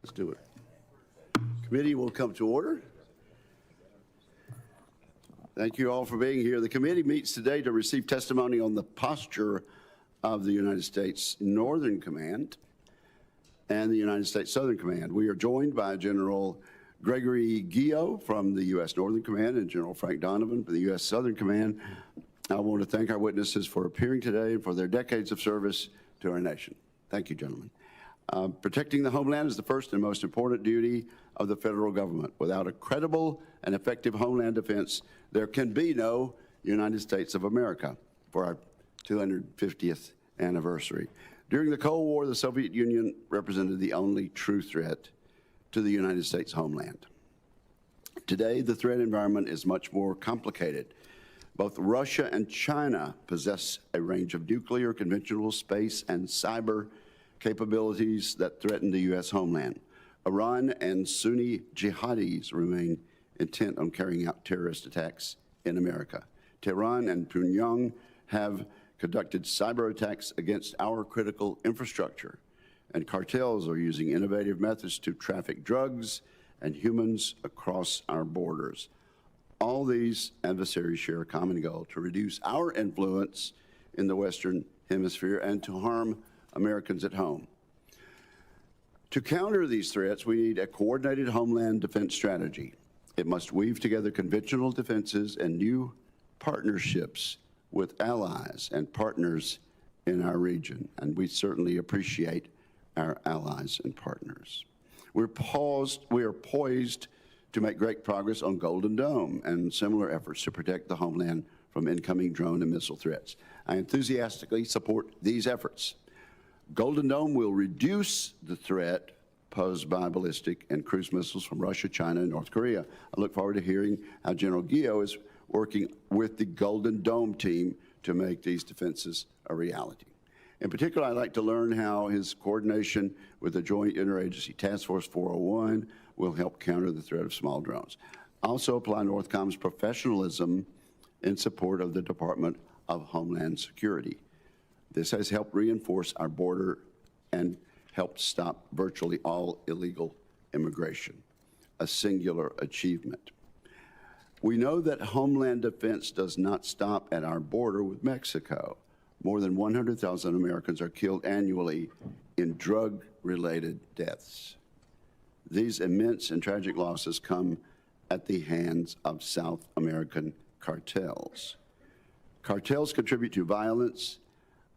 Let's do it. Committee will come to order. Thank you all for being here. The committee meets today to receive testimony on the posture of the United States Northern Command and the United States Southern Command. We are joined by General Gregory Guio from the U.S. Northern Command and General Frank Donovan from the U.S. Southern Command. I want to thank our witnesses for appearing today and for their decades of service to our nation. Thank you, gentlemen. Protecting the homeland is the first and most important duty of the federal government. Without a credible and effective homeland defense, there can be no United States of America for our 250th anniversary. During the Cold War, the Soviet Union represented the only true threat to the United States homeland. Today, the threat environment is much more complicated. Both Russia and China possess a range of nuclear, conventional, space, and cyber capabilities that threaten the U.S. homeland. Iran and Sunni jihadis remain intent on carrying out terrorist attacks in America. Tehran and Pyongyang have conducted cyber attacks against our critical infrastructure, and cartels are using innovative methods to traffic drugs and humans across our borders. All these adversaries share a common goal: to reduce our influence in the Western Hemisphere and to harm Americans at home. To counter these threats, we need a coordinated homeland defense strategy. It must weave together conventional defenses and new partnerships with allies and partners in our region, and we certainly appreciate our allies and partners. We are poised to make great progress on Golden Dome and similar efforts to protect the homeland from incoming drone and missile threats. I enthusiastically support these efforts. Golden Dome will reduce the threat posed by ballistic and cruise missiles from Russia, China, and North Korea. I look forward to hearing how General Guio is working with the Golden Dome team to make these defenses a reality. In particular, I'd like to learn how his coordination with the Joint Interagency Task Force 401 will help counter the threat of small drones. Also apply Northcom's professionalism in support of the Department of Homeland Security. This has helped reinforce our border and helped stop virtually all illegal immigration, a singular achievement. We know that homeland defense does not stop at our border with Mexico. More than 100,000 Americans are killed annually in drug-related deaths. These immense and tragic losses come at the hands of South American cartels. Cartels contribute to violence,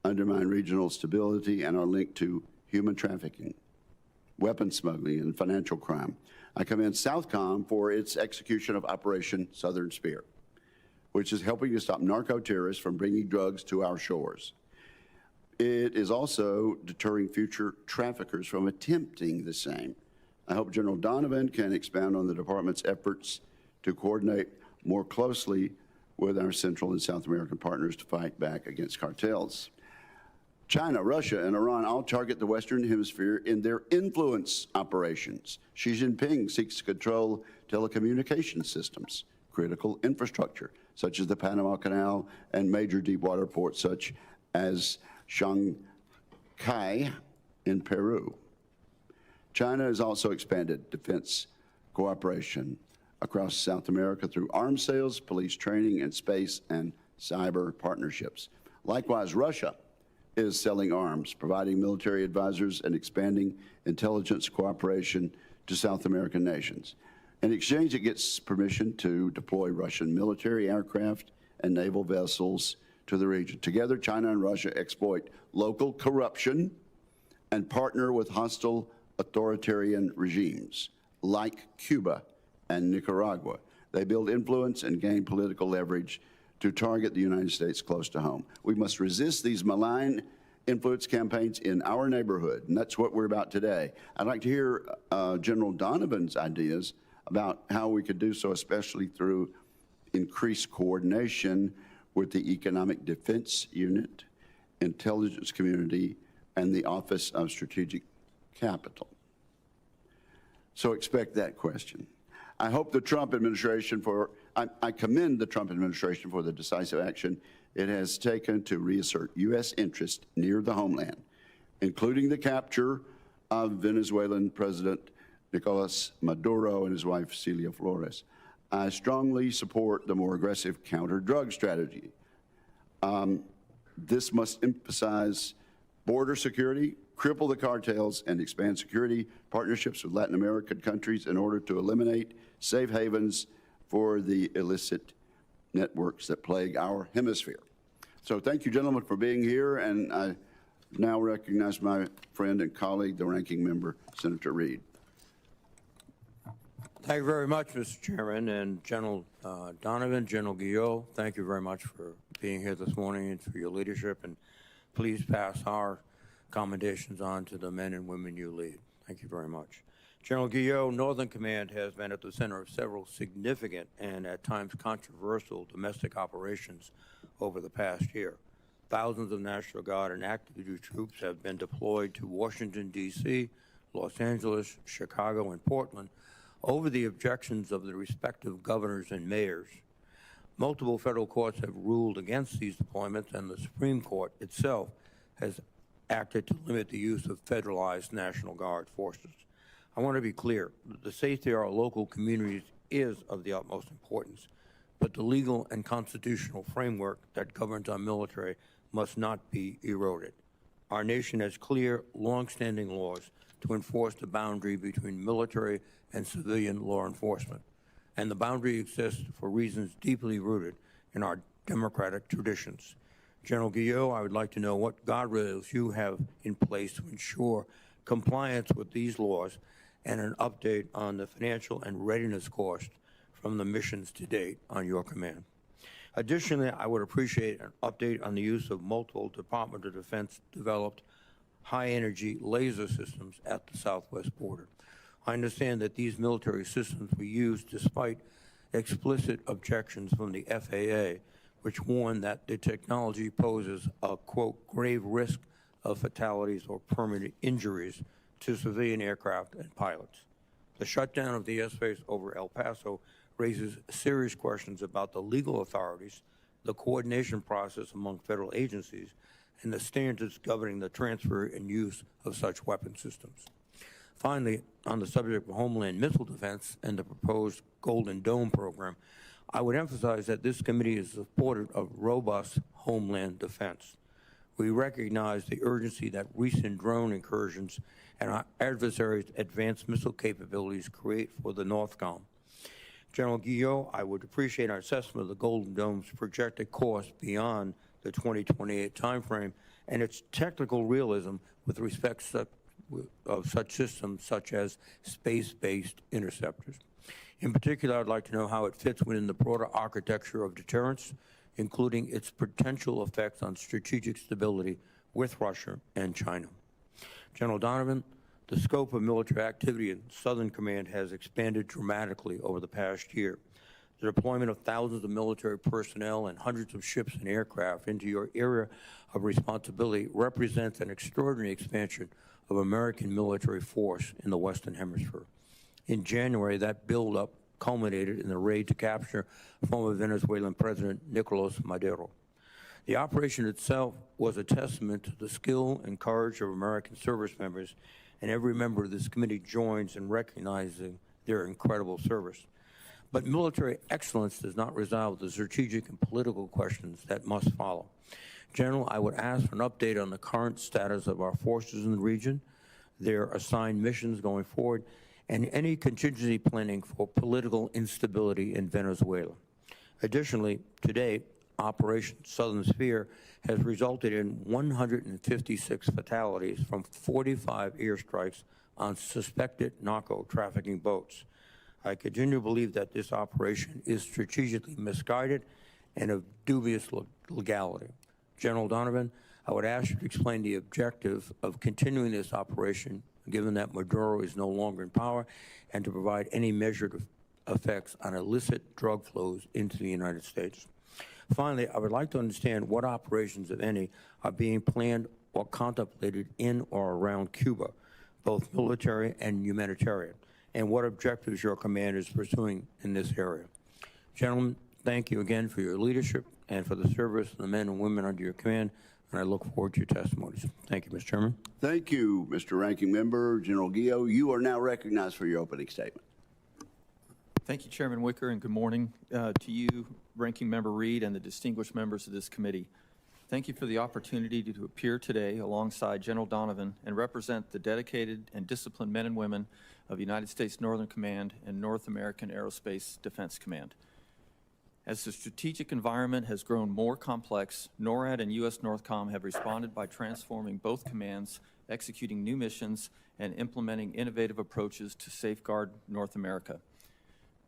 undermine regional stability, and are linked to human trafficking, weapons smuggling, and financial crime. I commend Southcom for its execution of Operation Southern Spear, which is helping to stop narco-terrorists from bringing drugs to our shores. It is also deterring future traffickers from attempting the same. I hope General Donovan can expand on the department's efforts to coordinate more closely with our Central and South American partners to fight back against cartels. China, Russia, and Iran all target the Western Hemisphere in their influence operations. Xi Jinping seeks to control telecommunication systems, critical infrastructure, such as the Panama Canal, and major deepwater ports such as Shanghai in Peru. China has also expanded defense cooperation across South America through arms sales, police training, and space and cyber partnerships. Likewise, Russia is selling arms, providing military advisors, and expanding intelligence cooperation to South American nations. In exchange, it gets permission to deploy Russian military aircraft and naval vessels to the region. Together, China and Russia exploit local corruption and partner with hostile authoritarian regimes like Cuba and Nicaragua. They build influence and gain political leverage to target the United States close to home. We must resist these malign influence campaigns in our neighborhood, and that's what we're about today. I'd like to hear General Donovan's ideas about how we could do so, especially through increased coordination with the Economic Defense Unit, Intelligence Community, and the Office of Strategic Capital. So expect that question. I hope the Trump administration I commend the Trump administration for the decisive action it has taken to reassert U.S. interest near the homeland, including the capture of Venezuelan President Nicolas Maduro and his wife, Celia Flores. I strongly support the more aggressive counter-drug strategy. This must emphasize border security, cripple the cartels, and expand security partnerships with Latin American countries in order to eliminate safe havens for the illicit networks that plague our hemisphere. So thank you, gentlemen, for being here, and I now recognize my friend and colleague, the ranking member, Senator Reid. Thank you very much, Mr. Chairman, and General Donovan, General Guio, thank you very much for being here this morning and for your leadership, and please pass our commendations on to the men and women you lead. Thank you very much. General Guio, Northern Command has been at the center of several significant and at times controversial domestic operations over the past year. Thousands of National Guard and active duty troops have been deployed to Washington, D.C., Los Angeles, Chicago, and Portland over the objections of the respective governors and mayors. Multiple federal courts have ruled against these deployments, and the Supreme Court itself has acted to limit the use of federalized National Guard forces. I want to be clear, the safety of our local communities is of the utmost importance, but the legal and constitutional framework that governs our military must not be eroded. Our nation has clear, long-standing laws to enforce the boundary between military and civilian law enforcement, and the boundary exists for reasons deeply rooted in our democratic traditions. General Guio, I would like to know what guardrails you have in place to ensure compliance with these laws and an update on the financial and readiness cost from the missions to date on your command. Additionally, I would appreciate an update on the use of multiple Department of Defense developed high-energy laser systems at the southwest border. I understand that these military systems were used despite explicit objections from the FAA, which warned that the technology poses a, quote, grave risk of fatalities or permanent injuries to civilian aircraft and pilots. The shutdown of the airspace over El Paso raises serious questions about the legal authorities, the coordination process among federal agencies, and the standards governing the transfer and use of such weapon systems. Finally, on the subject of Homeland missile defense and the proposed Golden Dome program, I would emphasize that this committee is supportive of robust Homeland defense. We recognize the urgency that recent drone incursions and our adversaries' advanced missile capabilities create for the Northcom. General Guio, I would appreciate our assessment of the Golden Dome's projected cost beyond the 2028 timeframe and its technical realism with respect of such systems such as space-based interceptors. In particular, I'd like to know how it fits within the broader architecture of deterrence, including its potential effects on strategic stability with Russia and China. General Donovan, the scope of military activity in Southern Command has expanded dramatically over the past year. The deployment of thousands of military personnel and hundreds of ships and aircraft into your area of responsibility represents an extraordinary expansion of American military force in the Western Hemisphere. In January, that buildup culminated in the raid to capture former Venezuelan President Nicolas Maduro. The operation itself was a testament to the skill and courage of American service members, and every member of this committee joins in recognizing their incredible service. But military excellence does not resolve the strategic and political questions that must follow. General, I would ask for an update on the current status of our forces in the region, their assigned missions going forward, and any contingency planning for political instability in Venezuela. Additionally, to date, Operation Southern Sphere has resulted in 156 fatalities from 45 airstrikes on suspected narco-trafficking boats. I continue to believe that this operation is strategically misguided and of dubious legality. General Donovan, I would ask you to explain the objective of continuing this operation, given that Maduro is no longer in power, and to provide any measured effects on illicit drug flows into the United States. Finally, I would like to understand what operations, if any, are being planned or contemplated in or around Cuba, both military and humanitarian, and what objectives your command is pursuing in this area. Gentlemen, thank you again for your leadership and for the service of the men and women under your command. and I look forward to your testimonies. Thank you, Mr. Chairman. Thank you, Mr. Ranking Member. General Guio, you are now recognized for your opening statement. Thank you, Chairman Wicker, and good morning to you, Ranking Member Reid, and the distinguished members of this committee. Thank you for the opportunity to appear today alongside General Donovan and represent the dedicated and disciplined men and women of United States Northern Command and North American Aerospace Defense Command. As the strategic environment has grown more complex, NORAD and U.S. Northcom have responded by transforming both commands, executing new missions, and implementing innovative approaches to safeguard North America.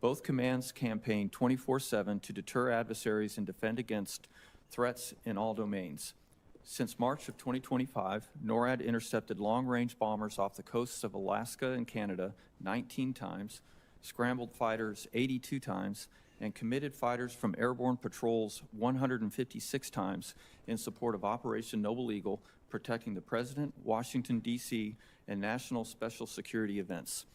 Both commands campaign 24/7 to deter adversaries and defend against threats in all domains. Since March of 2025, NORAD intercepted long-range bombers off the coasts of Alaska and Canada 19 times, scrambled fighters 82 times, and committed fighters from airborne patrols 156 times in support of Operation Noble Eagle, protecting the President, Washington, D.C., and national special security events.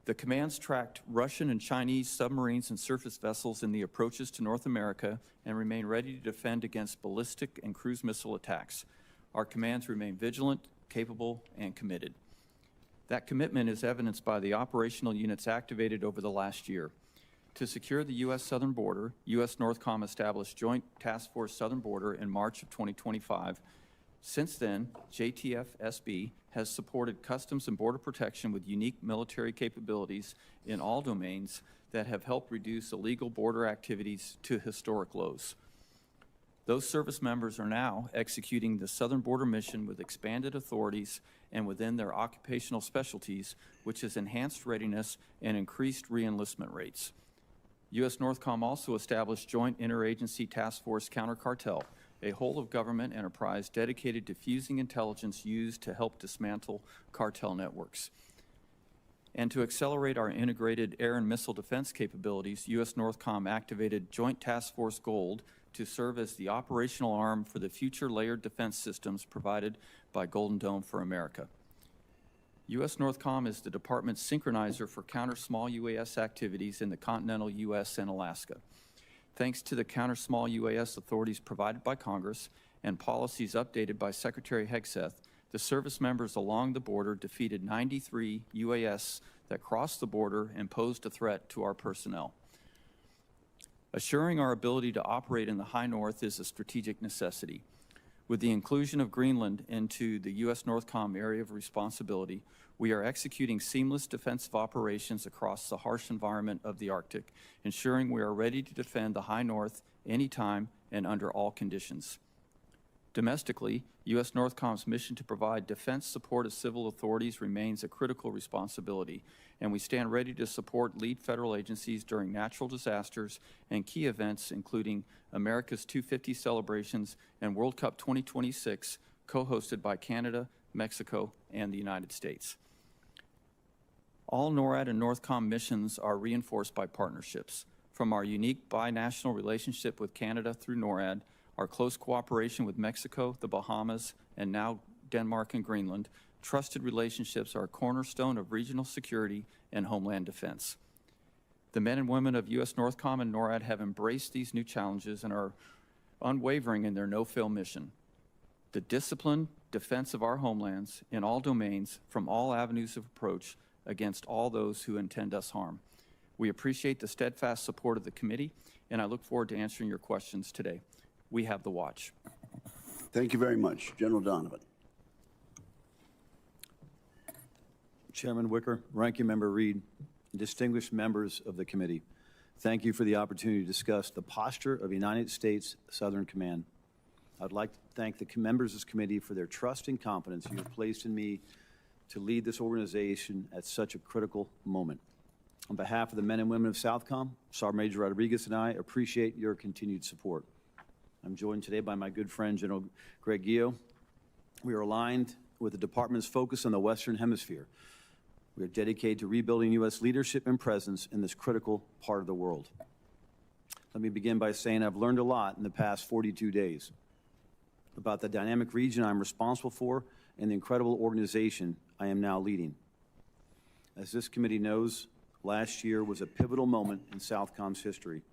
The commands tracked Russian and Chinese submarines and surface vessels in the approaches to North America and remain ready to defend against ballistic and cruise missile attacks. Our commands remain vigilant, capable, and committed. That commitment is evidenced by the operational units activated over the last year. To secure the U.S. southern border, U.S. Northcom established Joint Task Force Southern Border in March of 2025. Since then, JTF-SB has supported Customs and Border Protection with unique military capabilities in all domains that have helped reduce illegal border activities to historic lows. Those service members are now executing the Southern Border Mission with expanded authorities and within their occupational specialties, which has enhanced readiness and increased re-enlistment rates. U.S. Northcom also established Joint Interagency Task Force Counter-Cartel, a whole-of-government enterprise dedicated to fusing intelligence used to help dismantle cartel networks. And to accelerate our integrated air and missile defense capabilities, U.S. Northcom activated Joint Task Force Gold to serve as the operational arm for the future layered defense systems provided by Golden Dome for America. U.S. Northcom is the department's synchronizer for counter-small UAS activities in the continental U.S. and Alaska. Thanks to the counter-small UAS authorities provided by Congress and policies updated by Secretary Hegseth, the service members along the border defeated 93 UAS that crossed the border and posed a threat to our personnel. Assuring our ability to operate in the high north is a strategic necessity. With the inclusion of Greenland into the U.S. Northcom area of responsibility, we are executing seamless defensive operations across the harsh environment of the Arctic, ensuring we are ready to defend the high north anytime and under all conditions. Domestically, U.S. Northcom's mission to provide defense support to civil authorities remains a critical responsibility, and we stand ready to support lead federal agencies during natural disasters and key events, including America's 250 celebrations and World Cup 2026, co-hosted by Canada, Mexico, and the United States. All NORAD and Northcom missions are reinforced by partnerships. From our unique binational relationship with Canada through NORAD, our close cooperation with Mexico, the Bahamas, and now Denmark and Greenland, trusted relationships are a cornerstone of regional security and homeland defense. The men and women of U.S. Northcom and NORAD have embraced these new challenges and are unwavering in their no-fail mission. The disciplined defense of our homelands in all domains from all avenues of approach against all those who intend us harm. We appreciate the steadfast support of the committee, and I look forward to answering your questions today. We have the watch. Thank you very much. General Donovan. Chairman Wicker, Ranking Member Reid, and distinguished members of the committee, thank you for the opportunity to discuss the posture of United States Southern Command. I'd like to thank the members of this committee for their trust and confidence you have placed in me to lead this organization at such a critical moment. On behalf of the men and women of Southcom, Sergeant Major Rodriguez and I appreciate your continued support. I'm joined today by my good friend, General Greg Guio. We are aligned with the department's focus on the Western Hemisphere. We are dedicated to rebuilding U.S. leadership and presence in this critical part of the world. Let me begin by saying I've learned a lot in the past 42 days about the dynamic region I'm responsible for and the incredible organization I am now leading. As this committee knows, last year was a pivotal moment in Southcom's history.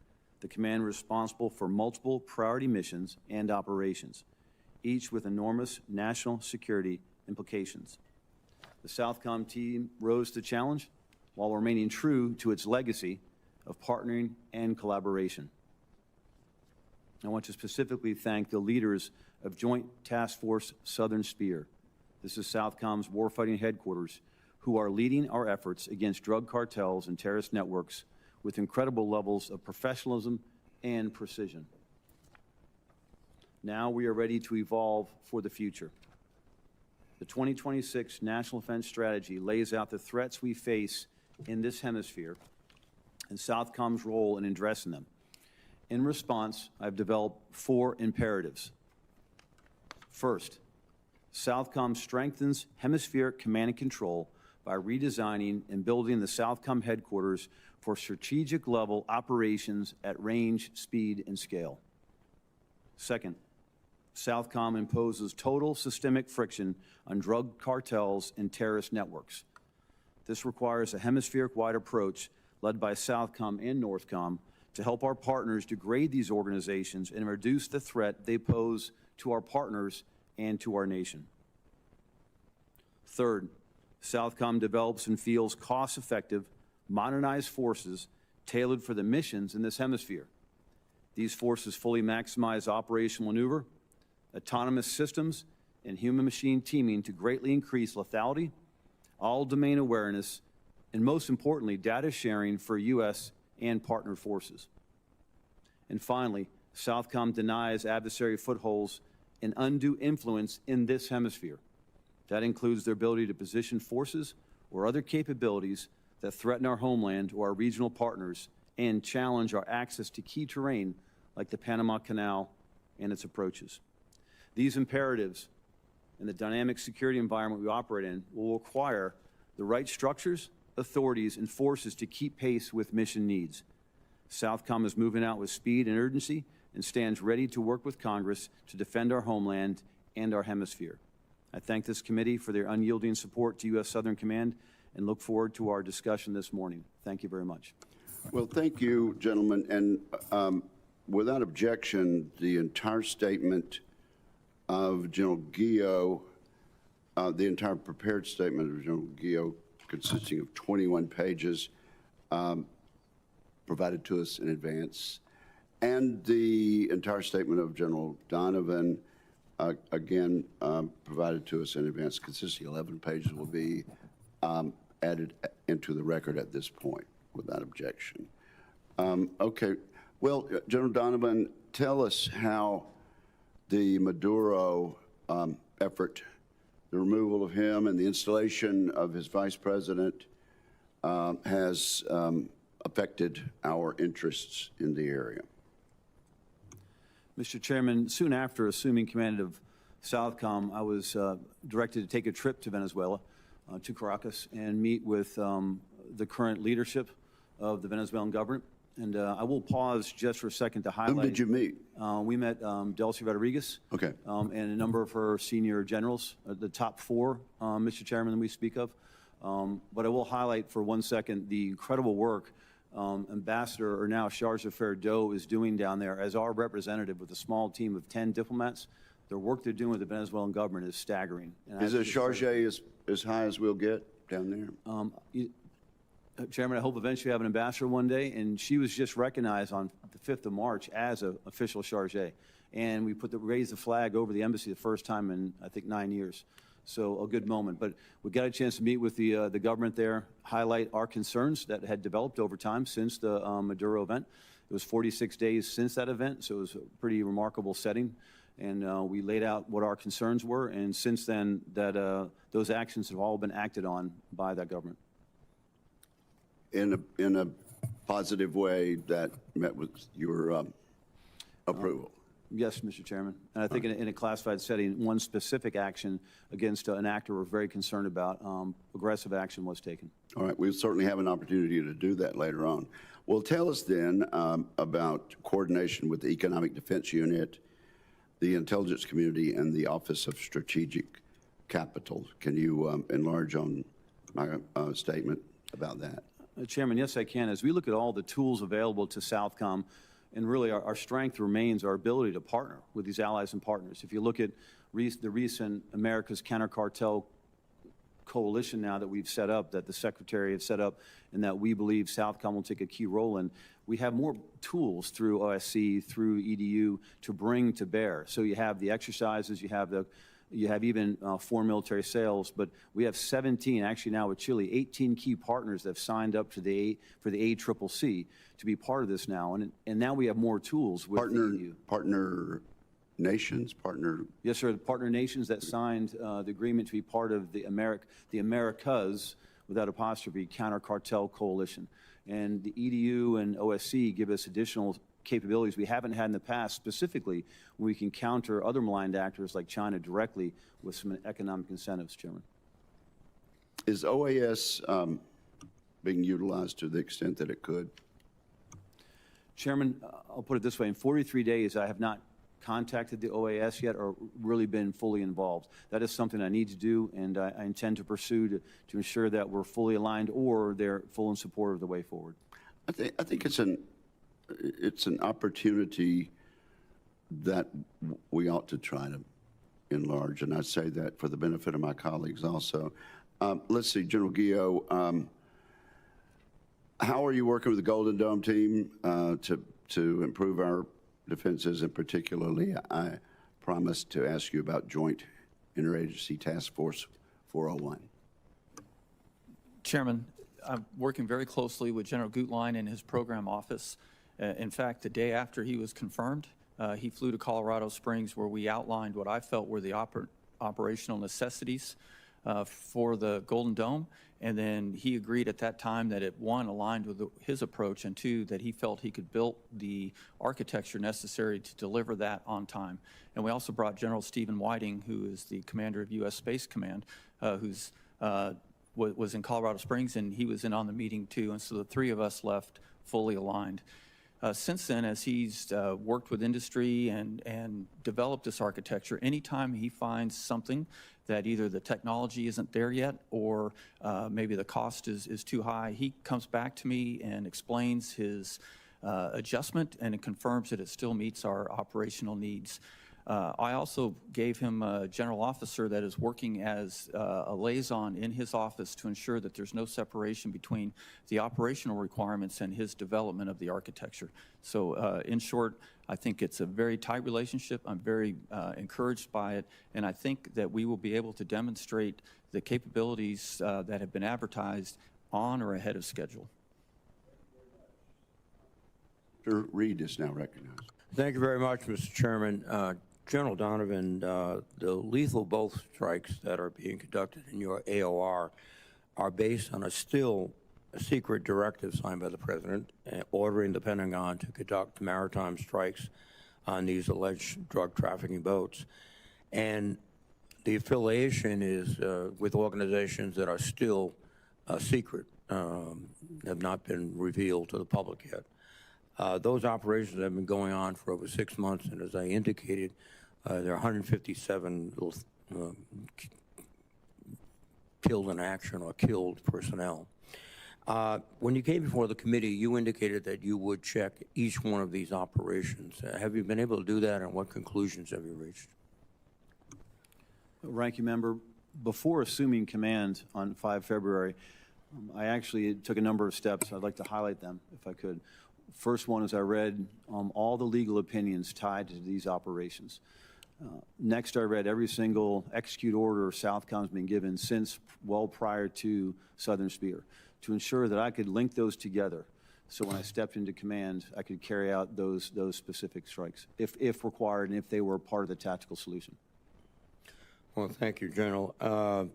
the command responsible for multiple priority missions and operations, each with enormous national security implications. The Southcom team rose to the challenge while remaining true to its legacy of partnering and collaboration. I want to specifically thank the leaders of Joint Task Force Southern Spear. This is Southcom's warfighting headquarters, who are leading our efforts against drug cartels and terrorist networks with incredible levels of professionalism and precision. Now we are ready to evolve for the future. The 2026 National Defense Strategy lays out the threats we face in this hemisphere and Southcom's role in addressing them. In response, I've developed 4 imperatives. First, Southcom strengthens hemispheric command and control by redesigning and building the Southcom headquarters for strategic level operations at range, speed, and scale. Second, Southcom imposes total systemic friction on drug cartels and terrorist networks. This requires a hemispheric-wide approach led by Southcom and Northcom to help our partners degrade these organizations and reduce the threat they pose to our partners and to our nation. Third, Southcom develops and fields cost-effective, modernized forces tailored for the missions in this hemisphere. These forces fully maximize operational maneuver, autonomous systems, and human-machine teaming to greatly increase lethality, all-domain awareness, and most importantly, data sharing for U.S. and partner forces. And finally, Southcom denies adversary footholds and undue influence in this hemisphere. That includes their ability to position forces or other capabilities that threaten our homeland or our regional partners and challenge our access to key terrain like the Panama Canal and its approaches. These imperatives and the dynamic security environment we operate in will require the right structures, authorities, and forces to keep pace with mission needs. Southcom is moving out with speed and urgency and stands ready to work with Congress to defend our homeland and our hemisphere. I thank this committee for their unyielding support to U.S. Southern Command and look forward to our discussion this morning. Thank you very much. Well, thank you, gentlemen. And without objection, the entire statement of General Guio, the entire prepared statement of General Guio, consisting of 21 pages, provided to us in advance, and the entire statement of General Donovan, again, provided to us in advance, consisting of 11 pages, will be added into the record at this point without objection. Okay. Well, General Donovan, tell us how the Maduro effort, the removal of him and the installation of his vice president has affected our interests in the area. Mr. Chairman, soon after assuming command of Southcom, I was directed to take a trip to Venezuela, to Caracas, and meet with the current leadership of the Venezuelan government. And I will pause just for a second to highlight. Whom did you meet? We met Delcy Rodriguez. Okay. And a number of her senior generals, the top 4, Mr. Chairman, that we speak of. But I will highlight for 1 second the incredible work Ambassador, or now Charge d'Affaires Doe, is doing down there as our representative with a small team of 10 diplomats. The work they're doing with the Venezuelan government is staggering. And is a charge as high as we'll get down there? Chairman, I hope eventually we have an ambassador one day, and she was just recognized on the 5th of March as an official charge. And we raised the flag over the embassy the first time in, I think, 9 years. So a good moment. But we got a chance to meet with the government there, highlight our concerns that had developed over time since the Maduro event. It was 46 days since that event, so it was a pretty remarkable setting. And we laid out what our concerns were, and since then, those actions have all been acted on by that government. In a positive way that met with your approval? Yes, Mr. Chairman. And I think in a classified setting, one specific action against an actor we're very concerned about, aggressive action was taken. All right. We'll certainly have an opportunity to do that later on. Well, tell us then about coordination with the Economic Defense Unit, the intelligence community, and the Office of Strategic Capital. Can you enlarge on my statement about that? Chairman, yes, I can. As we look at all the tools available to Southcom, And really, our strength remains our ability to partner with these allies and partners. If you look at the recent America's Counter-Cartel coalition now that we've set up, that the Secretary has set up, and that we believe Southcom will take a key role in, we have more tools through OSC, through EDU to bring to bear. So you have the exercises, you have even foreign military sales, but we have 17, actually now with Chile, 18 key partners that have signed up to for the ACCC to be part of this now. And now we have more tools with the EU. Partner nations, Yes, sir. The partner nations that signed the agreement to be part of the Americas, without apostrophe, Counter-Cartel Coalition. And the EDU and OSC give us additional capabilities we haven't had in the past, specifically when we can counter other maligned actors like China directly with some economic incentives, Chairman. Is OAS being utilized to the extent that it could? Chairman, I'll put it this way. In 43 days, I have not contacted the OAS yet or really been fully involved. That is something I need to do, and I intend to pursue to ensure that we're fully aligned or they're full in support of the way forward. I think it's an opportunity that we ought to try to enlarge, and I say that for the benefit of my colleagues also. Let's see, General Guio, how are you working with the Golden Dome team to improve our defenses, and particularly I promised to ask you about Joint Interagency Task Force 401. Chairman, I'm working very closely with General Gutlein in his program office. In fact, the day after he was confirmed, he flew to Colorado Springs, where we outlined what I felt were the operational necessities for the Golden Dome. And then he agreed at that time that it, one, aligned with his approach, and two, that he felt he could build the architecture necessary to deliver that on time. And we also brought General Stephen Whiting, who is the commander of U.S. Space Command, who's was in Colorado Springs, and he was in on the meeting too. And so the three of us left fully aligned. Since then, as he's worked with industry and developed this architecture, anytime he finds something that either the technology isn't there yet or maybe the cost is too high, he comes back to me and explains his adjustment, and it confirms that it still meets our operational needs. I also gave him a general officer that is working as a liaison in his office to ensure that there's no separation between the operational requirements and his development of the architecture. So in short, I think it's a very tight relationship. I'm very encouraged by it, and I think that we will be able to demonstrate the capabilities that have been advertised on or ahead of schedule. Mr. Reid is now recognized. Thank you very much, Mr. Chairman. General Donovan, the lethal bolt strikes that are being conducted in your AOR are based on a still secret directive signed by the President ordering the Pentagon to conduct maritime strikes on these alleged drug trafficking boats. And the affiliation is with organizations that are still secret, have not been revealed to the public yet. Those operations have been going on for over 6 months, and as I indicated, there are 157 killed in action or killed personnel. When you came before the committee, you indicated that you would check each one of these operations. Have you been able to do that, and what conclusions have you reached? Ranking Member, before assuming command on 5 February, I actually took a number of steps. I'd like to highlight them, if I could. First one is I read all the legal opinions tied to these operations. Next, I read every single execute order Southcom's been given since well prior to Southern Spear to ensure that I could link those together. So when I stepped into command, I could carry out those specific strikes, if required, and if they were part of the tactical solution. Well, thank you, General.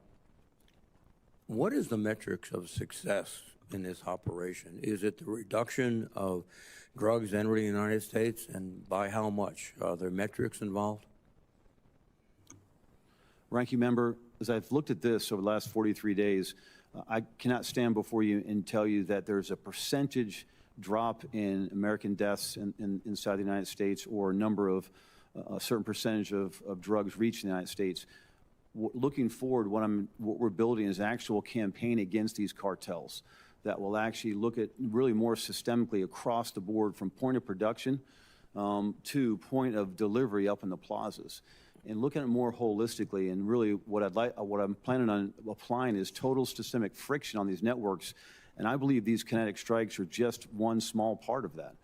What is the metrics of success in this operation? Is it the reduction of drugs entering the United States, and by how much? Are there metrics involved? Ranking Member, as I've looked at this over the last 43 days, I cannot stand before you and tell you that there's a percentage drop in American deaths inside the United States, or a number of a certain percentage of drugs reaching the United States. Looking forward, what we're building is an actual campaign against these cartels. that will actually look at really more systemically across the board from point of production to point of delivery up in the plazas, and looking at it more holistically. And really what I'm planning on applying is total systemic friction on these networks. And I believe these kinetic strikes are just one small part of that.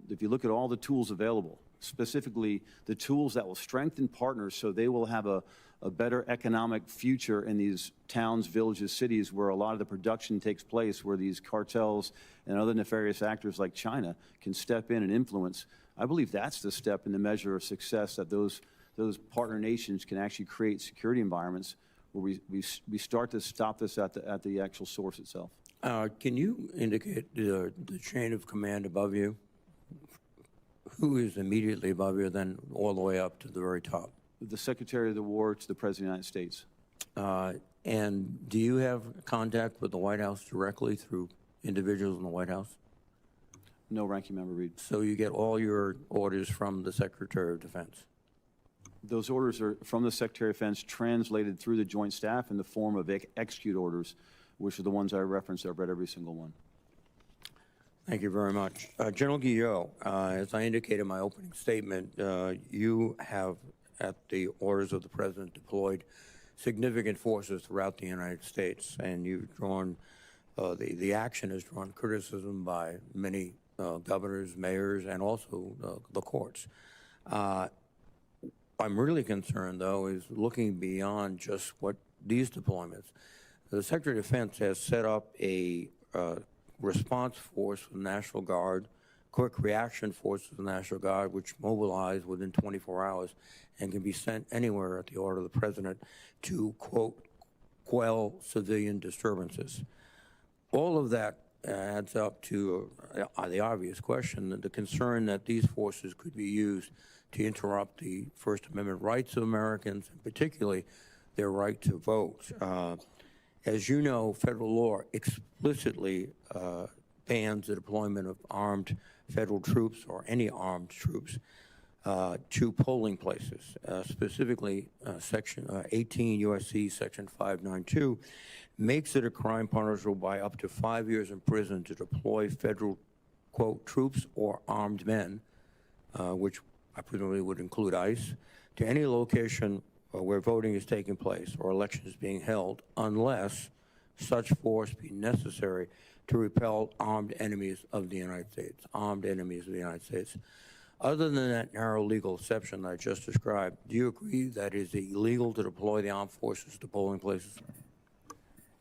If you look at all the tools available, specifically the tools that will strengthen partners so they will have a better economic future in these towns, villages, cities where a lot of the production takes place, where these cartels and other nefarious actors like China can step in and influence. I believe that's the step in the measure of success, that those partner nations can actually create security environments where we start to stop this at the actual source itself. Can you indicate the chain of command above you? Who is immediately above you, then all the way up to the very top? The Secretary of the War to the President of the United States. And do you have contact with the White House directly through individuals in the White House? No, Ranking Member Reid. So you get all your orders from the Secretary of Defense? Those orders are from the Secretary of Defense, translated through the Joint Staff in the form of execute orders, which are the ones I referenced. I've read every single one. Thank you very much. General Guio, as I indicated in my opening statement, you have, at the orders of the President, deployed significant forces throughout the United States, and you've drawn, the action has drawn criticism by many governors, mayors, and also the courts. I'm really concerned, though, is looking beyond just what these deployments. The Secretary of Defense has set up a response force for the National Guard, quick reaction force for the National Guard, which mobilize within 24 hours and can be sent anywhere at the order of the President to, quote, quell civilian disturbances. All of that adds up to the obvious question, the concern that these forces could be used to interrupt the First Amendment rights of Americans, and particularly their right to vote. As you know, federal law explicitly bans the deployment of armed federal troops or any armed troops to polling places. Specifically, Section 18 U.S.C. Section 592 makes it a crime punishable by up to 5 years in prison to deploy federal, quote, troops or armed men, which I presumably would include ICE, to any location where voting is taking place or election is being held, unless such force be necessary to repel armed enemies of the United States, armed enemies of the United States. Other than that narrow legal exception that I just described, do you agree that it is illegal to deploy the armed forces to polling places?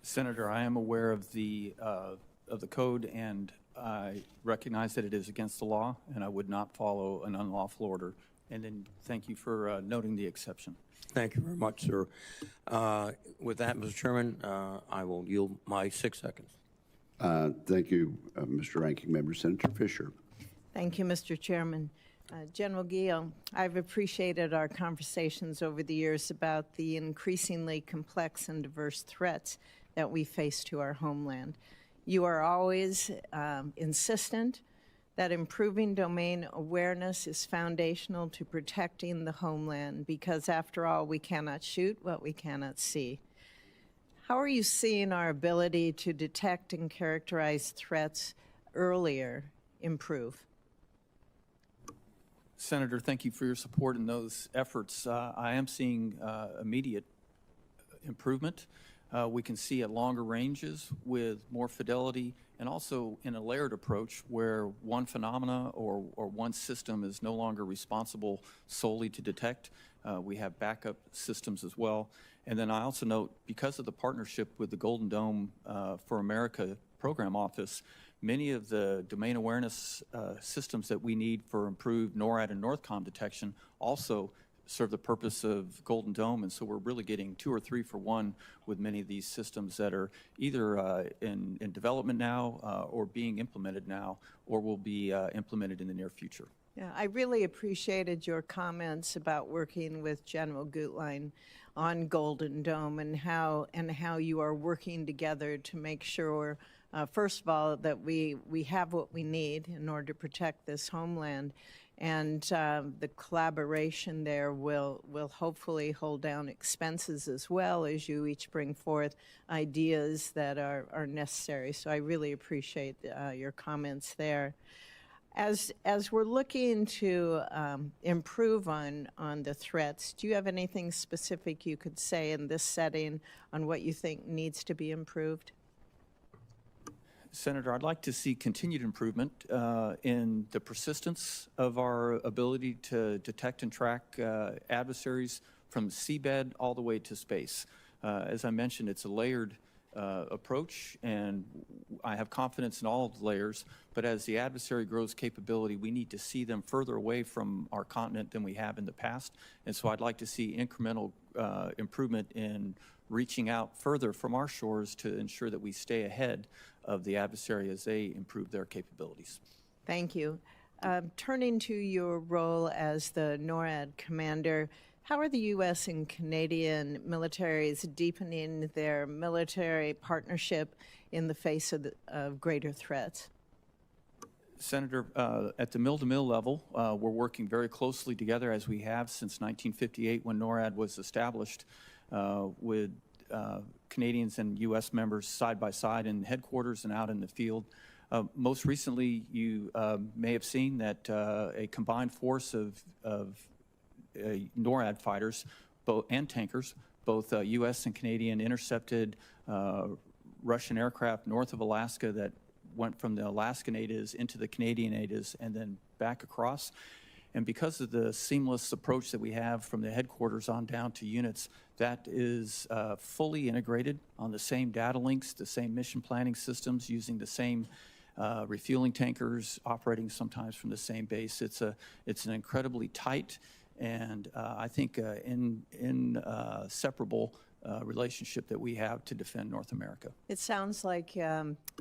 Senator, I am aware of the code, and I recognize that it is against the law, and I would not follow an unlawful order. And then thank you for noting the exception. Thank you very much, sir. With that, Mr. Chairman, I will yield my 6 seconds. Thank you, Mr. Ranking Member. Senator Fischer. Thank you, Mr. Chairman. General Guio, I've appreciated our conversations over the years about the increasingly complex and diverse threats that we face to our homeland. You are always insistent that improving domain awareness is foundational to protecting the homeland because, after all, we cannot shoot what we cannot see. How are you seeing our ability to detect and characterize threats earlier improve? Senator, thank you for your support in those efforts. I am seeing immediate improvement. We can see at longer ranges with more fidelity, and also in a layered approach where one phenomena or one system is no longer responsible solely to detect. We have backup systems as well. And then I also note, because of the partnership with the Golden Dome for America Program Office, many of the domain awareness systems that we need for improved NORAD and Northcom detection also serve the purpose of Golden Dome, and so we're really getting 2 or 3 for 1 with many of these systems that are either in development now or being implemented now, or will be implemented in the near future. Yeah, I really appreciated your comments about working with General Gutlein on Golden Dome and how you are working together to make sure, first of all, that we have what we need in order to protect this homeland, and the collaboration there will hopefully hold down expenses as well as you each bring forth ideas that are necessary. So I really appreciate your comments there. As we're looking to improve on the threats, do you have anything specific you could say in this setting on what you think needs to be improved? Senator, I'd like to see continued improvement in the persistence of our ability to detect and track adversaries from seabed all the way to space. As I mentioned, it's a layered approach, and I have confidence in all of the layers, but as the adversary grows capability, we need to see them further away from our continent than we have in the past, and so I'd like to see incremental improvement in reaching out further from our shores to ensure that we stay ahead of the adversary as they improve their capabilities. Thank you. Turning to your role as the NORAD commander, how are the U.S. and Canadian militaries deepening their military partnership in the face of greater threats? Senator, at the mill-to-mill level, we're working very closely together as we have since 1958 when NORAD was established with Canadians and U.S. members side by side in headquarters and out in the field. Most recently, you may have seen that a combined force of NORAD fighters and tankers, both U.S. and Canadian, intercepted Russian aircraft north of Alaska that went from the Alaska natives into the Canadian natives and then back across. And because of the seamless approach that we have from the headquarters on down to units, that is fully integrated on the same data links, the same mission planning systems, using the same refueling tankers, operating sometimes from the same base. It's an incredibly tight and I think inseparable relationship that we have to defend North America. It sounds like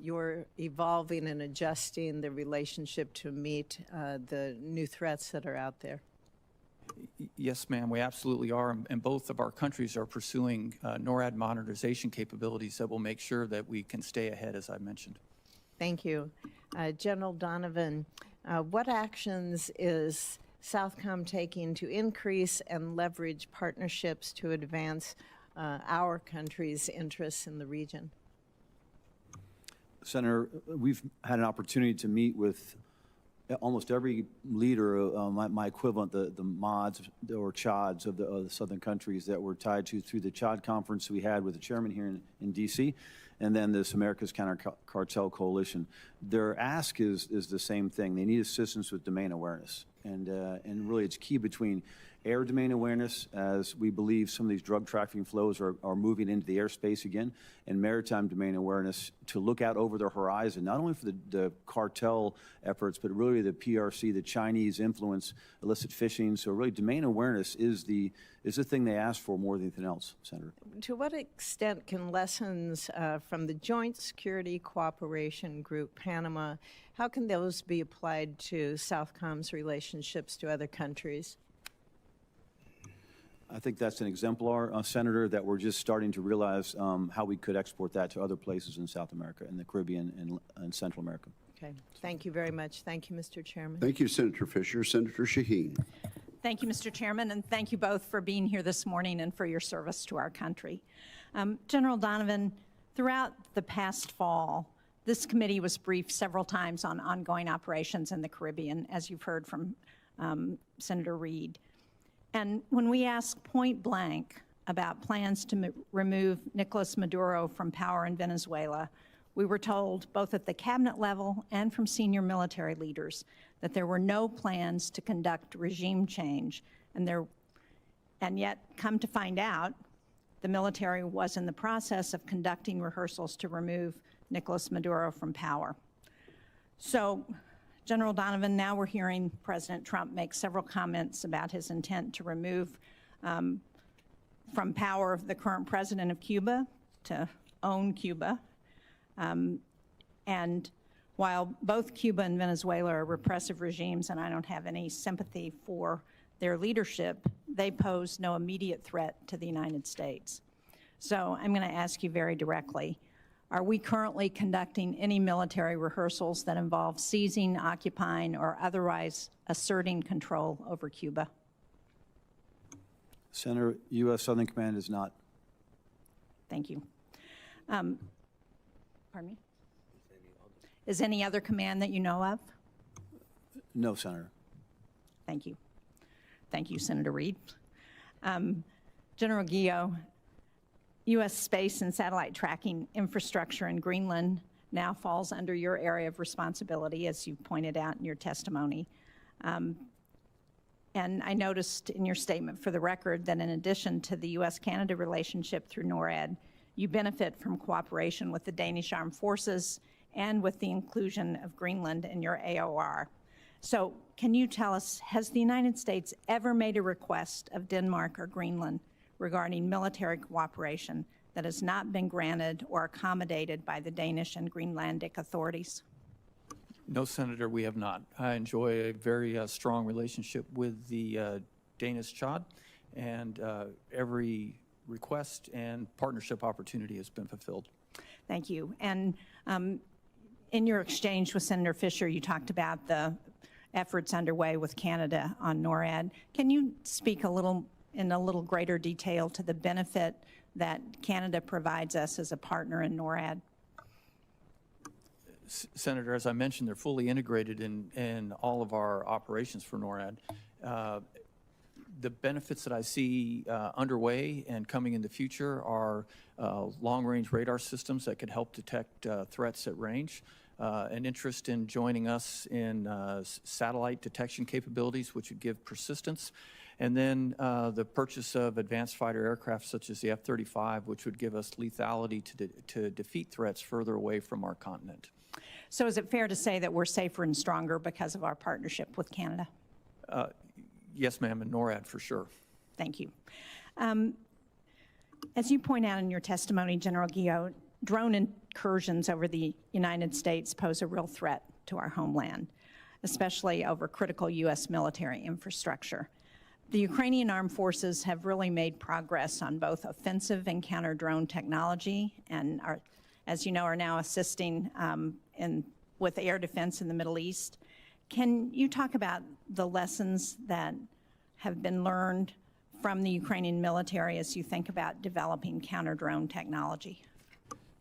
you're evolving and adjusting the relationship to meet the new threats that are out there. Yes, ma'am, we absolutely are, and both of our countries are pursuing NORAD modernization capabilities that will make sure that we can stay ahead, as I mentioned. Thank you. General Donovan, what actions is Southcom taking to increase and leverage partnerships to advance our country's interests in the region? Senator, we've had an opportunity to meet with almost every leader, my equivalent, the MODs or CHODs of the southern countries that we're tied to through the CHOD conference we had with the chairman here in D.C., and then this America's Counter-Cartel Coalition. Their ask is the same thing. They need assistance with domain awareness. And really it's key between air domain awareness, as we believe some of these drug trafficking flows are moving into the airspace again, and maritime domain awareness to look out over the horizon, not only for the cartel efforts, but really the PRC, the Chinese influence, illicit fishing. So really domain awareness is the thing they ask for more than anything else, Senator. To what extent can lessons from the Joint Security Cooperation Group, Panama, how can those be applied to Southcom's relationships to other countries? I think that's an exemplar, Senator, that we're just starting to realize how we could export that to other places in South America, in the Caribbean, and Central America. Okay. Thank you very much. Thank you, Mr. Chairman. Thank you, Senator Fischer. Senator Shaheen. Thank you, Mr. Chairman, and thank you both for being here this morning and for your service to our country. General Donovan, throughout the past fall, this committee was briefed several times on ongoing operations in the Caribbean, as you've heard from Senator Reid. And when we asked point blank about plans to remove Nicolas Maduro from power in Venezuela, we were told, both at the cabinet level and from senior military leaders, that there were no plans to conduct regime change. And yet, come to find out, the military was in the process of conducting rehearsals to remove Nicolas Maduro from power. So, General Donovan, now we're hearing President Trump make several comments about his intent to remove from power the current president of Cuba, to own Cuba. And while both Cuba and Venezuela are repressive regimes, and I don't have any sympathy for their leadership, they pose no immediate threat to the United States. So I'm going to ask you very directly, Are we currently conducting any military rehearsals that involve seizing, occupying, or otherwise asserting control over Cuba? Senator, U.S. Southern Command is not. Thank you. Pardon me? Is any other command that you know of? No, Senator. Thank you. Thank you, Senator Reid. General Guio, U.S. space and satellite tracking infrastructure in Greenland now falls under your area of responsibility, as you pointed out in your testimony. And I noticed in your statement for the record that in addition to the U.S.-Canada relationship through NORAD, you benefit from cooperation with the Danish Armed Forces and with the inclusion of Greenland in your AOR. So can you tell us, has the United States ever made a request of Denmark or Greenland regarding military cooperation that has not been granted or accommodated by the Danish and Greenlandic authorities? No, Senator, we have not. I enjoy a very strong relationship with the Danish Chad, and every request and partnership opportunity has been fulfilled. Thank you. And in your exchange with Senator Fischer, you talked about the efforts underway with Canada on NORAD. Can you speak in a little greater detail to the benefit that Canada provides us as a partner in NORAD? Senator, as I mentioned, they're fully integrated in all of our operations for NORAD. The benefits that I see underway and coming in the future are long-range radar systems that could help detect threats at range, an interest in joining us in satellite detection capabilities, which would give persistence, and then the purchase of advanced fighter aircraft such as the F-35, which would give us lethality to defeat threats further away from our continent. So is it fair to say that we're safer and stronger because of our partnership with Canada? Yes, ma'am, and NORAD for sure. Thank you. As you point out in your testimony, General Guio, drone incursions over the United States pose a real threat to our homeland, especially over critical U.S. military infrastructure. The Ukrainian armed forces have really made progress on both offensive and counter-drone technology and are, as you know, are now assisting with air defense in the Middle East. Can you talk about the lessons that have been learned from the Ukrainian military as you think about developing counter-drone technology?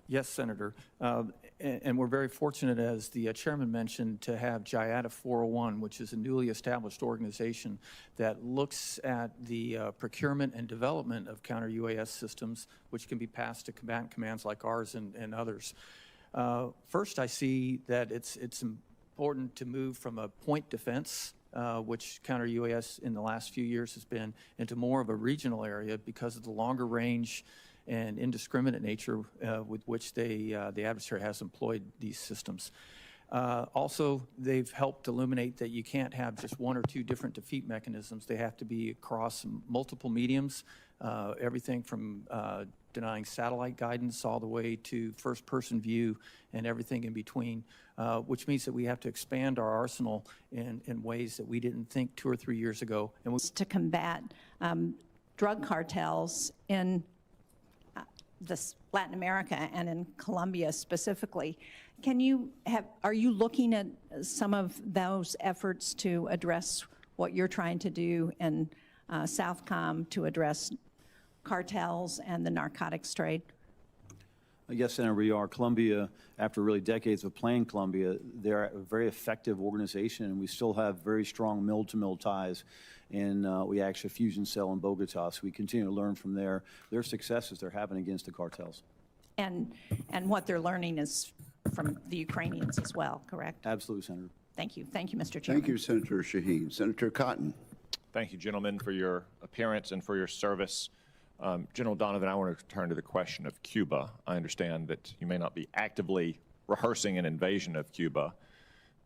Yes, Senator. And we're very fortunate, as the chairman mentioned, to have JIATA 401, which is a newly established organization that looks at the procurement and development of counter-UAS systems, which can be passed to combatant commands like ours and others. First, I see that it's important to move from a point defense, which counter-UAS in the last few years has been, into more of a regional area because of the longer range and indiscriminate nature with which the adversary has employed these systems. Also, they've helped illuminate that you can't have just one or two different defeat mechanisms. They have to be across multiple mediums, everything from denying satellite guidance all the way to first-person view and everything in between, which means that we have to expand our arsenal in ways that we didn't think 2 or 3 years ago. And to combat drug cartels in Latin America and in Colombia specifically. Are you looking at some of those efforts to address what you're trying to do in Southcom to address cartels and the narcotics trade? Yes, Senator, we are. Colombia, after really decades of playing Colombia, they're a very effective organization, and we still have very strong mill-to-mill ties. And we actually fusion cell in Bogota, so we continue to learn from their successes they're having against the cartels. And what they're learning is from the Ukrainians as well, correct? Absolutely, Senator. Thank you. Thank you, Mr. Chairman. Thank you, Senator Shaheen. Senator Cotton. Thank you, gentlemen, for your appearance and for your service. General Donovan, I want to turn to the question of Cuba. I understand that you may not be actively rehearsing an invasion of Cuba,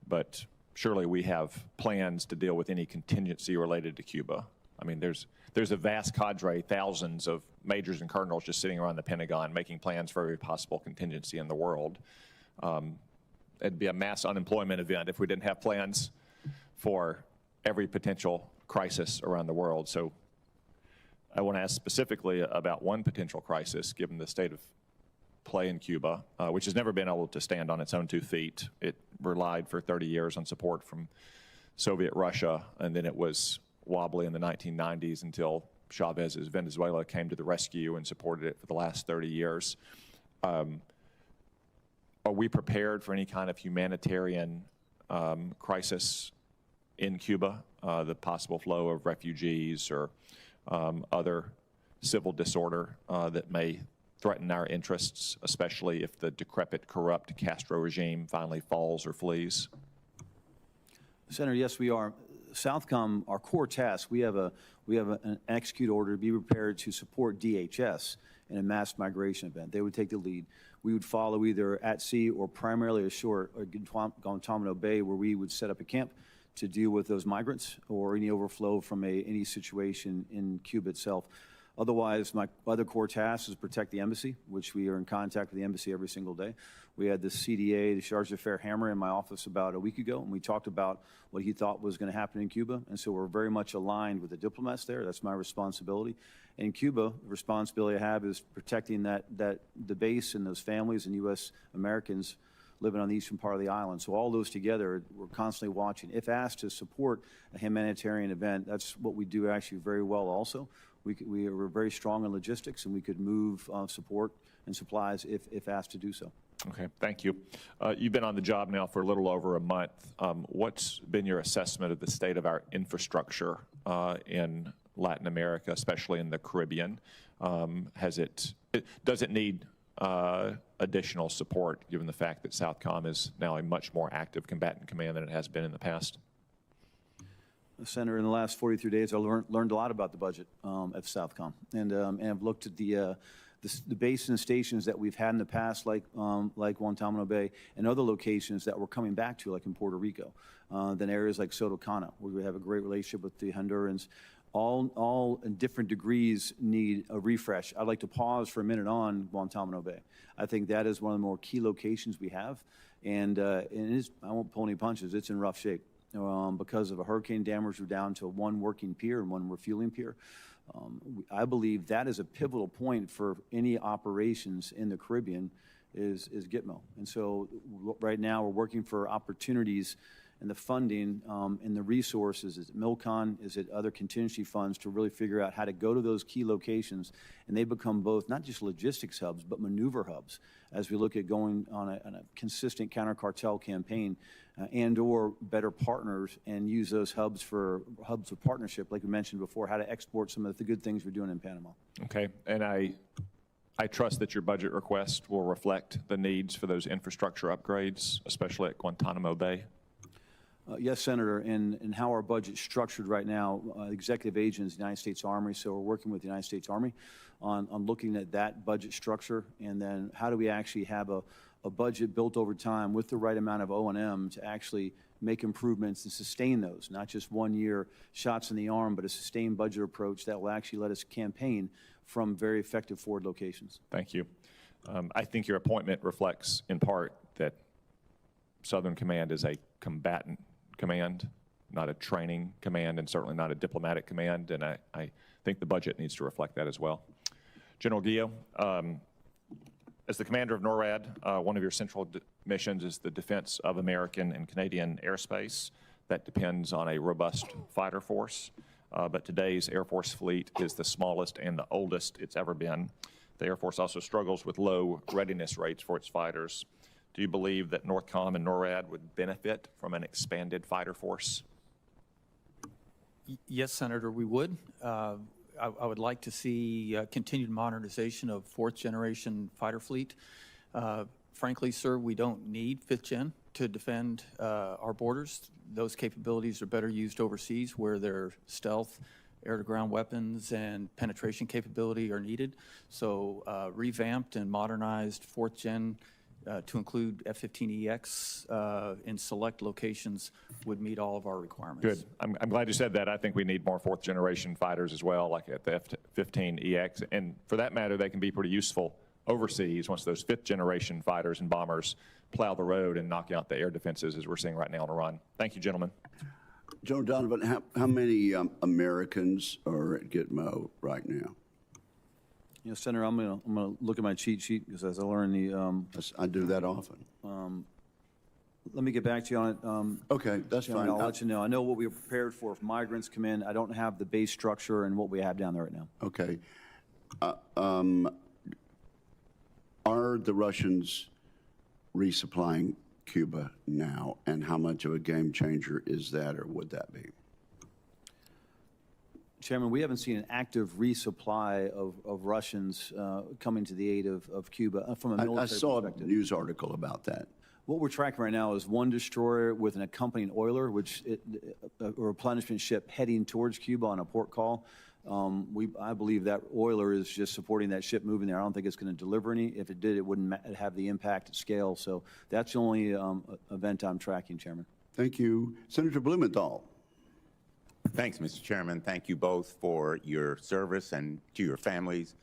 but surely we have plans to deal with any contingency related to Cuba. I mean, there's a vast cadre, thousands of majors and colonels just sitting around the Pentagon making plans for every possible contingency in the world. It'd be a mass unemployment event if we didn't have plans for every potential crisis around the world. So I want to ask specifically about one potential crisis, given the state of play in Cuba, which has never been able to stand on its own 2 feet. It relied for 30 years on support from Soviet Russia, and then it was wobbly in the 1990s until Chavez's Venezuela came to the rescue and supported it for the last 30 years. Are we prepared for any kind of humanitarian crisis in Cuba, the possible flow of refugees or other civil disorder that may threaten our interests, especially if the decrepit, corrupt Castro regime finally falls or flees? Senator, yes, we are. Southcom, our core task, we have an execute order to be prepared to support DHS in a mass migration event. They would take the lead. We would follow either at sea or primarily ashore or Guantanamo Bay, where we would set up a camp to deal with those migrants or any overflow from any situation in Cuba itself. Otherwise, my other core task is protect the embassy, which we are in contact with the embassy every single day. We had the CDA, the Charge d'Affaires Hammer, in my office about a week ago, and we talked about what he thought was going to happen in Cuba. And so we're very much aligned with the diplomats there. That's my responsibility. In Cuba, the responsibility I have is protecting the base and those families and U.S. Americans living on the eastern part of the island. So all those together, we're constantly watching. If asked to support a humanitarian event, that's what we do actually very well also. We're very strong in logistics, and we could move support and supplies if asked to do so. Okay, thank you. You've been on the job now for a little over a month. What's been your assessment of the state of our infrastructure in Latin America, especially in the Caribbean? Does it need additional support, given the fact that Southcom is now a much more active combatant command than it has been in the past? Senator, in the last 43 days, I learned a lot about the budget at Southcom, and I've looked at the base and stations that we've had in the past, like Guantanamo Bay, and other locations that we're coming back to, like in Puerto Rico, then areas like Soto Cana, where we have a great relationship with the Hondurans. All in different degrees need a refresh. I'd like to pause for a minute on Guantanamo Bay. I think that is one of the more key locations we have, and it is, I won't pull any punches, it's in rough shape. Because of a hurricane damage, we're down to one working pier and one refueling pier. I believe that is a pivotal point for any operations in the Caribbean is Gitmo. And so right now we're working for opportunities and the funding and the resources. Is it MILCON? Is it other contingency funds to really figure out how to go to those key locations, and they become both not just logistics hubs but maneuver hubs as we look at going on a consistent counter-cartel campaign and or better partners and use those hubs of partnership, like we mentioned before, how to export some of the good things we're doing in Panama. Okay, and I trust that your budget request will reflect the needs for those infrastructure upgrades, especially at Guantanamo Bay. Yes, Senator, and how our budget's structured right now, executive agent is the United States Army, so we're working with the United States Army on looking at that budget structure, and then how do we actually have a budget built over time with the right amount of O&M to actually make improvements and sustain those, not just 1 year shots in the arm, but a sustained budget approach that will actually let us campaign from very effective forward locations. Thank you. I think your appointment reflects in part that Southern Command is a combatant command, not a training command, and certainly not a diplomatic command, and I think the budget needs to reflect that as well. General Guio, as the commander of NORAD, one of your central missions is the defense of American and Canadian airspace. That depends on a robust fighter force, but today's Air Force fleet is the smallest and the oldest it's ever been. The Air Force also struggles with low readiness rates for its fighters. Do you believe that Northcom and NORAD would benefit from an expanded fighter force? Yes, Senator, we would. I would like to see continued modernization of fourth-generation fighter fleet. Frankly, sir, we don't need fifth-gen to defend our borders. Those capabilities are better used overseas where their stealth, air-to-ground weapons, and penetration capability are needed. So revamped and modernized fourth-gen to include F-15EX in select locations would meet all of our requirements. Good. I'm glad you said that. I think we need more fourth-generation fighters as well, like at the F-15EX. And for that matter, they can be pretty useful overseas once those fifth-generation fighters and bombers plow the road and knock out the air defenses as we're seeing right now in Iran. Thank you, gentlemen. General Donovan, how many Americans are at Gitmo right now? You know, Senator, I'm gonna look at my cheat sheet because as I learn the, I do that often. let me get back to you on it. Okay, that's Chairman, fine. I'll let you know. I know what we were prepared for if migrants come in. I don't have the base structure and what we have down there right now. Okay. Are the Russians resupplying Cuba now, and how much of a game changer is that, or would that be? Chairman, we haven't seen an active resupply of Russians coming to the aid of Cuba from a military I saw a perspective. news article about that. What we're tracking right now is one destroyer with an accompanying oiler, a replenishment ship heading towards Cuba on a port call. I believe that oiler is just supporting that ship moving there. I don't think it's going to deliver any. If it did, it wouldn't have the impact at scale. So that's the only event I'm tracking, Chairman. Thank you. Senator Blumenthal. Thanks, Mr. Chairman. Thank you both for your service and to your families.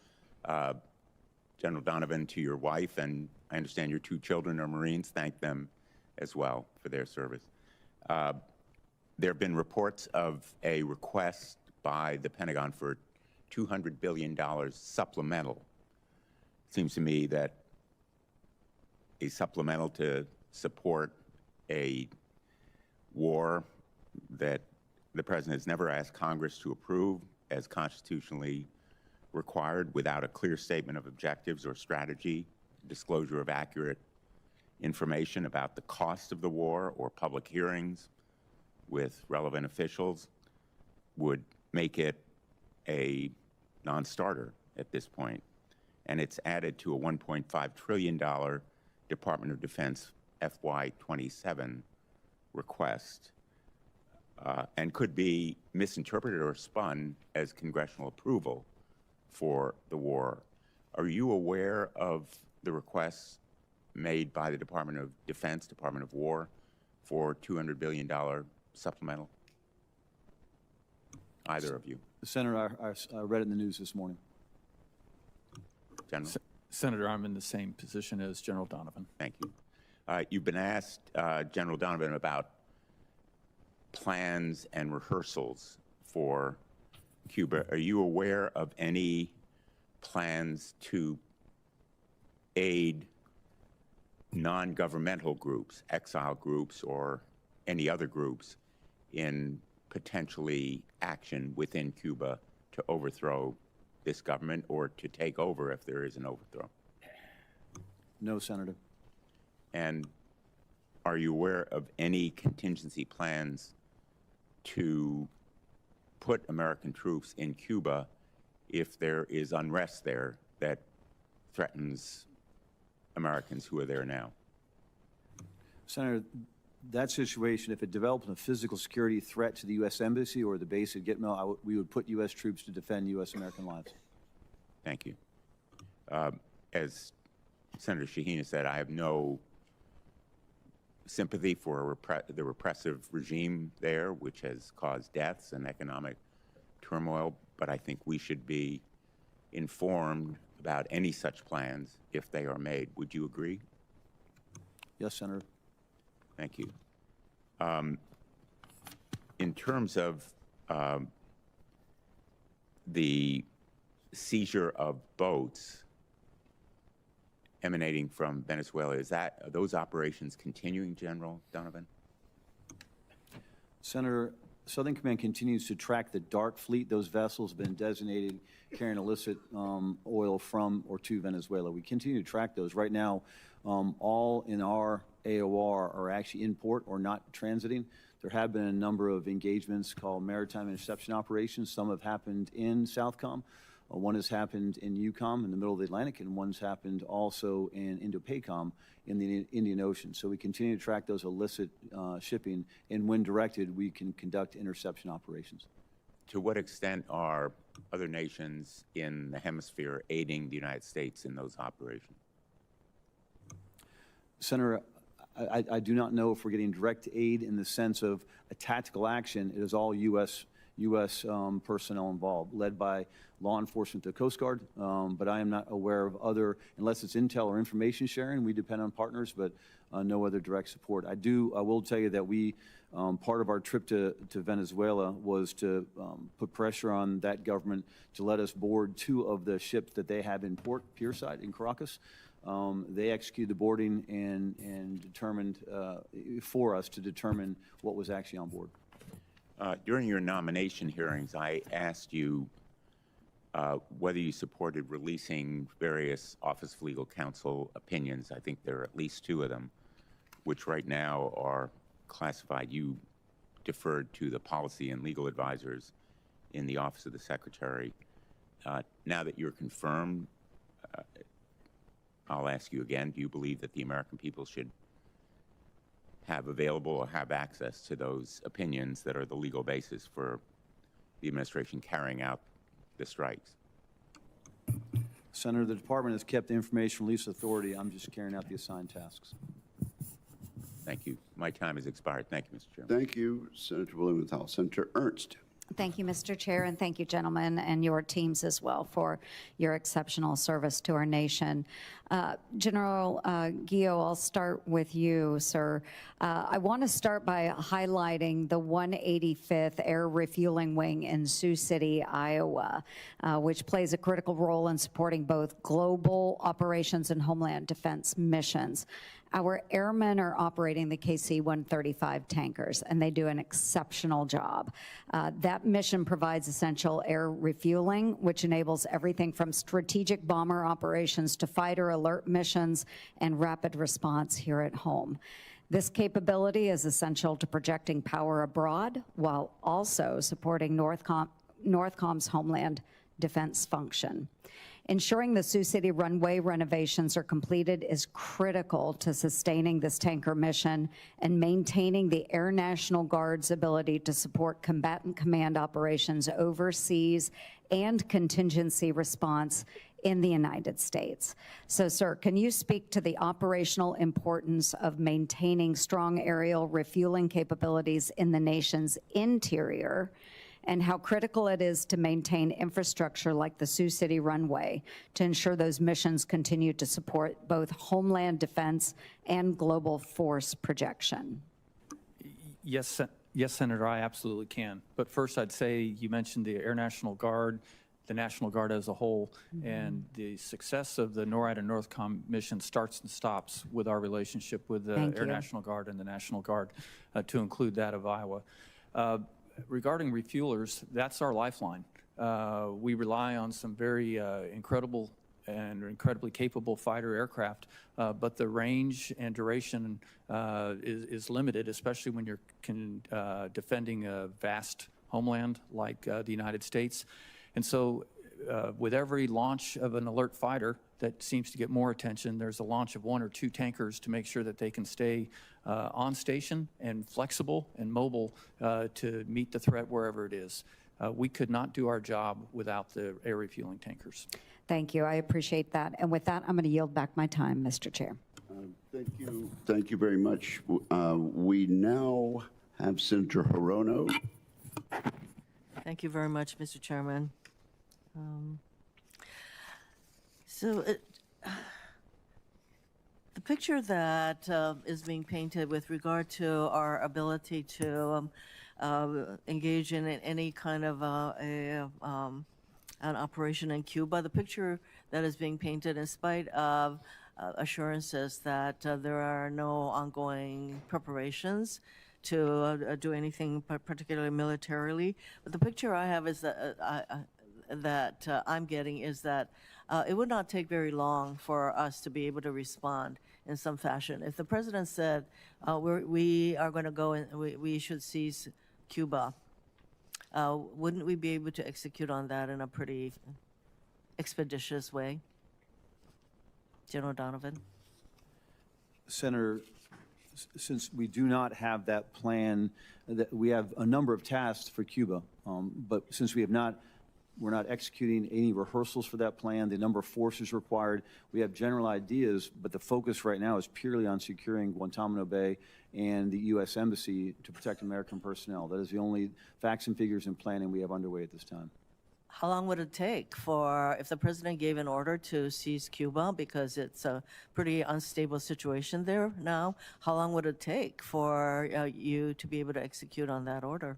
General Donovan, to your wife, and I understand your 2 children are Marines. Thank them as well for their service. There have been reports of a request by the Pentagon for $200 billion supplemental. It seems to me that a supplemental to support a war that the President has never asked Congress to approve as constitutionally required without a clear statement of objectives or strategy, disclosure of accurate information about the cost of the war or public hearings with relevant officials would make it a non-starter at this point. And it's added to a $1.5 trillion Department of Defense FY27 request and could be misinterpreted or spun as congressional approval for the war. Are you aware of the requests made by the Department of Defense, Department of War, for $200 billion supplemental? Either of you. Senator, I read it in the news this morning. General? Senator, I'm in the same position as General Donovan. Thank you. You've been asked, General Donovan, about plans and rehearsals for Cuba. Are you aware of any plans to aid non-governmental groups, exile groups, or any other groups in potentially action within Cuba to overthrow this government or to take over if there is an overthrow? No, Senator. And are you aware of any contingency plans to put American troops in Cuba if there is unrest there that threatens Americans who are there now? Senator, that situation, if it developed a physical security threat to the U.S. Embassy or the base at Gitmo, we would put U.S. troops to defend U.S. American lives. Thank you. As Senator Shaheen has said, I have no sympathy for the repressive regime there, which has caused deaths and economic turmoil, but I think we should be informed about any such plans if they are made. Would you agree? Yes, Senator. Thank you. In terms of the seizure of boats emanating from Venezuela, are those operations continuing, General Donovan? Senator, Southern Command continues to track the dark fleet. Those vessels have been designated carrying illicit oil from or to Venezuela. We continue to track those. Right now, all in our AOR are actually in port or not transiting. There have been a number of engagements called Maritime Interception operations. Some have happened in Southcom. One has happened in EUCOM in the middle of the Atlantic, and one's happened also in Indo-PACOM in the Indian Ocean. So we continue to track those illicit shipping, and when directed, we can conduct interception operations. To what extent are other nations in the hemisphere aiding the United States in those operations? Senator, I do not know if we're getting direct aid in the sense of a tactical action. It is all U.S. U.S. Personnel involved, led by law enforcement, the Coast Guard, but I am not aware of other, unless it's intel or information sharing, we depend on partners, but no other direct support. I will tell you that we, part of our trip to Venezuela was to put pressure on that government to let us board 2 of the ships that they have in port, Pierside in Caracas. They executed the boarding and determined for us to determine what was actually on board. During your nomination hearings, I asked you whether you supported releasing various Office of Legal Counsel opinions. I think there are at least 2 of them, which right now are classified. You deferred to the policy and legal advisors in the Office of the Secretary. Now that you're confirmed, I'll ask you again, do you believe that the American people should have available or have access to those opinions that are the legal basis for the administration carrying out the strikes? Senator, the department has kept the information release authority. I'm just carrying out the assigned tasks. Thank you. My time has expired. Thank you, Mr. Chairman. Thank you, Senator Blumenthal. Senator Ernst. Thank you, Mr. Chair, and thank you, gentlemen, and your teams as well for your exceptional service to our nation. General Guio, I'll start with you, sir. I want to start by highlighting the 185th Air Refueling Wing in Sioux City, Iowa, which plays a critical role in supporting both global operations and homeland defense missions. Our airmen are operating the KC-135 tankers, and they do an exceptional job. That mission provides essential air refueling, which enables everything from strategic bomber operations to fighter alert missions and rapid response here at home. This capability is essential to projecting power abroad while also supporting Northcom's homeland defense function. Ensuring the Sioux City runway renovations are completed is critical to sustaining this tanker mission and maintaining the Air National Guard's ability to support combatant command operations overseas and contingency response in the United States. So, sir, can you speak to the operational importance of maintaining strong aerial refueling capabilities in the nation's interior, and how critical it is to maintain infrastructure like the Sioux City runway to ensure those missions continue to support both homeland defense and global force projection? Yes, Senator, I absolutely can. But first, I'd say you mentioned the Air National Guard, the National Guard as a whole, and the success of the NORAD and Northcom mission starts and stops with our relationship with the Air National Guard and the National Guard, to include that of Iowa. Regarding refuelers, that's our lifeline. We rely on some very incredible and incredibly capable fighter aircraft, but the range and duration is limited, especially when you're defending a vast homeland like the United States. And so with every launch of an alert fighter that seems to get more attention, there's a launch of 1 or 2 tankers to make sure that they can stay on station and flexible and mobile to meet the threat wherever it is. We could not do our job without the air refueling tankers. Thank you. I appreciate that. And with that, I'm going to yield back my time, Mr. Chair. Thank you. Thank you very much. We now have Senator Hirono. Thank you very much, Mr. Chairman. The picture that is being painted with regard to our ability to engage in any kind of an operation in Cuba, the picture that is being painted, in spite of assurances that there are no ongoing preparations to do anything particularly militarily, but the picture I have is that I'm getting is that it would not take very long for us to be able to respond in some fashion. If the president said we are going to go and we should seize Cuba, wouldn't we be able to execute on that in a pretty expeditious way? General Donovan? Senator, since we do not have that plan, that we have a number of tasks for Cuba, but since we have not We're not executing any rehearsals for that plan, the number of forces required. We have general ideas, but the focus right now is purely on securing Guantanamo Bay and the U.S. Embassy to protect American personnel. That is the only facts and figures and planning we have underway at this time. How long would it take for, if the president gave an order to seize Cuba, because it's a pretty unstable situation there now, how long would it take for you to be able to execute on that order?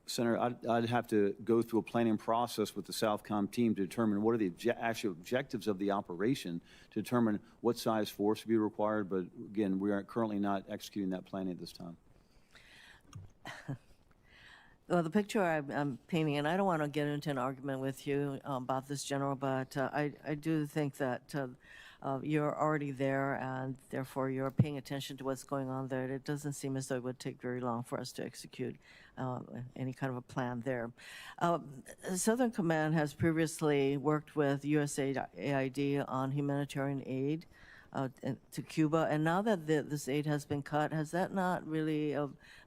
Senator, I'd have to go through a planning process with the Southcom team to determine what are the actual objectives of the operation, to determine what size force would be required. But again, we are currently not executing that planning at this time. Well, the picture I'm painting, and I don't want to get into an argument with you about this, General, but I do think that you're already there, and therefore you're paying attention to what's going on there. It doesn't seem as though it would take very long for us to execute any kind of a plan there. Southern Command has previously worked with USAID on humanitarian aid to Cuba, and now that this aid has been cut, has that not really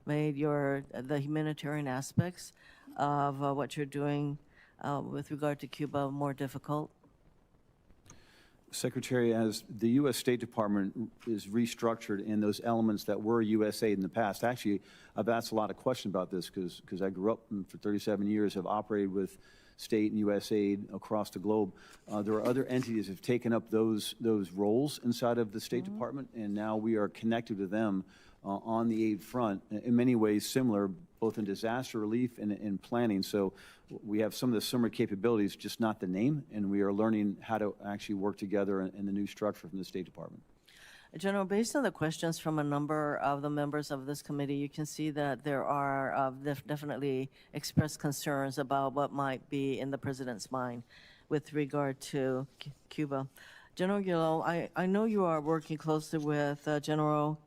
made the humanitarian aspects of what you're doing with regard to Cuba more difficult? Secretary, as the U.S. State Department is restructured in those elements that were USAID in the past, actually, I've asked a lot of questions about this because I grew up for 37 years, have operated with state and USAID across the globe. There are other entities that have taken up those roles inside of the State Department, and now we are connected to them on the aid front, in many ways similar, both in disaster relief and in planning. So we have some of the similar capabilities, just not the name, and we are learning how to actually work together in the new structure from the State Department. General, based on the questions from a number of the members of this committee, you can see that there are definitely expressed concerns about what might be in the president's mind with regard to Cuba. General Guio, I know you are working closely with General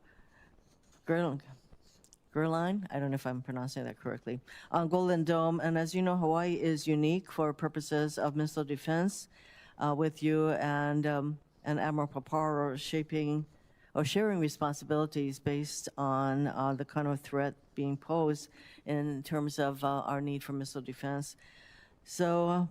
Gerline, I don't know if I'm pronouncing that correctly, on Golden Dome. And as you know, Hawaii is unique for purposes of missile defense with you and Admiral Paparo sharing responsibilities based on the kind of threat being posed in terms of our need for missile defense. So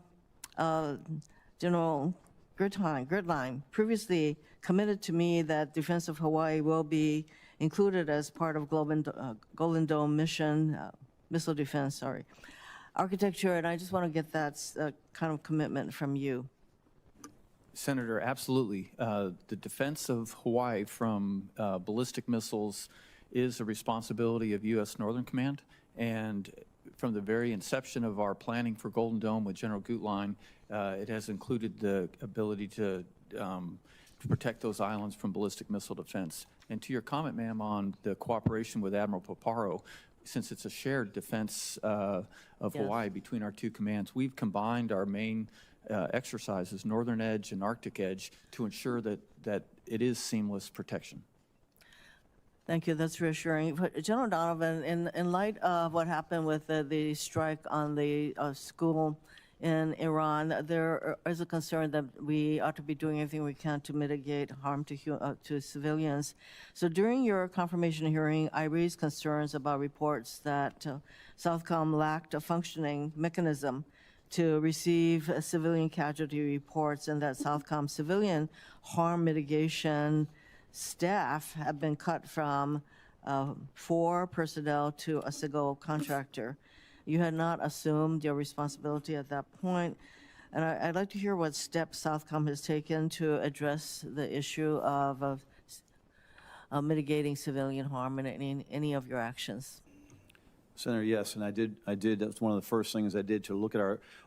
General Gerline previously committed to me that defense of Hawaii will be included as part of Golden Dome mission, missile defense, architecture, and I just want to get that kind of commitment from you. Senator, absolutely. The defense of Hawaii from ballistic missiles is a responsibility of U.S. Northern Command, and from the very inception of our planning for Golden Dome with General Gutlein, it has included the ability to protect those islands from ballistic missile defense. And to your comment, ma'am, on the cooperation with Admiral Paparo, since it's a shared defense of Hawaii between our two commands, we've combined our main exercises, Northern Edge and Arctic Edge, to ensure that it is seamless protection. Thank you. That's reassuring. General Donovan, in light of what happened with the strike on the school in Iran, there is a concern that we ought to be doing everything we can to mitigate harm to civilians. So during your confirmation hearing, I raised concerns about reports that Southcom lacked a functioning mechanism to receive civilian casualty reports, and that Southcom civilian harm mitigation staff have been cut from 4 personnel to a single contractor. You had not assumed your responsibility at that point, and I'd like to hear what steps Southcom has taken to address the issue of mitigating civilian harm in any of your actions. Senator, yes, and I did. That's one of the first things I did to look at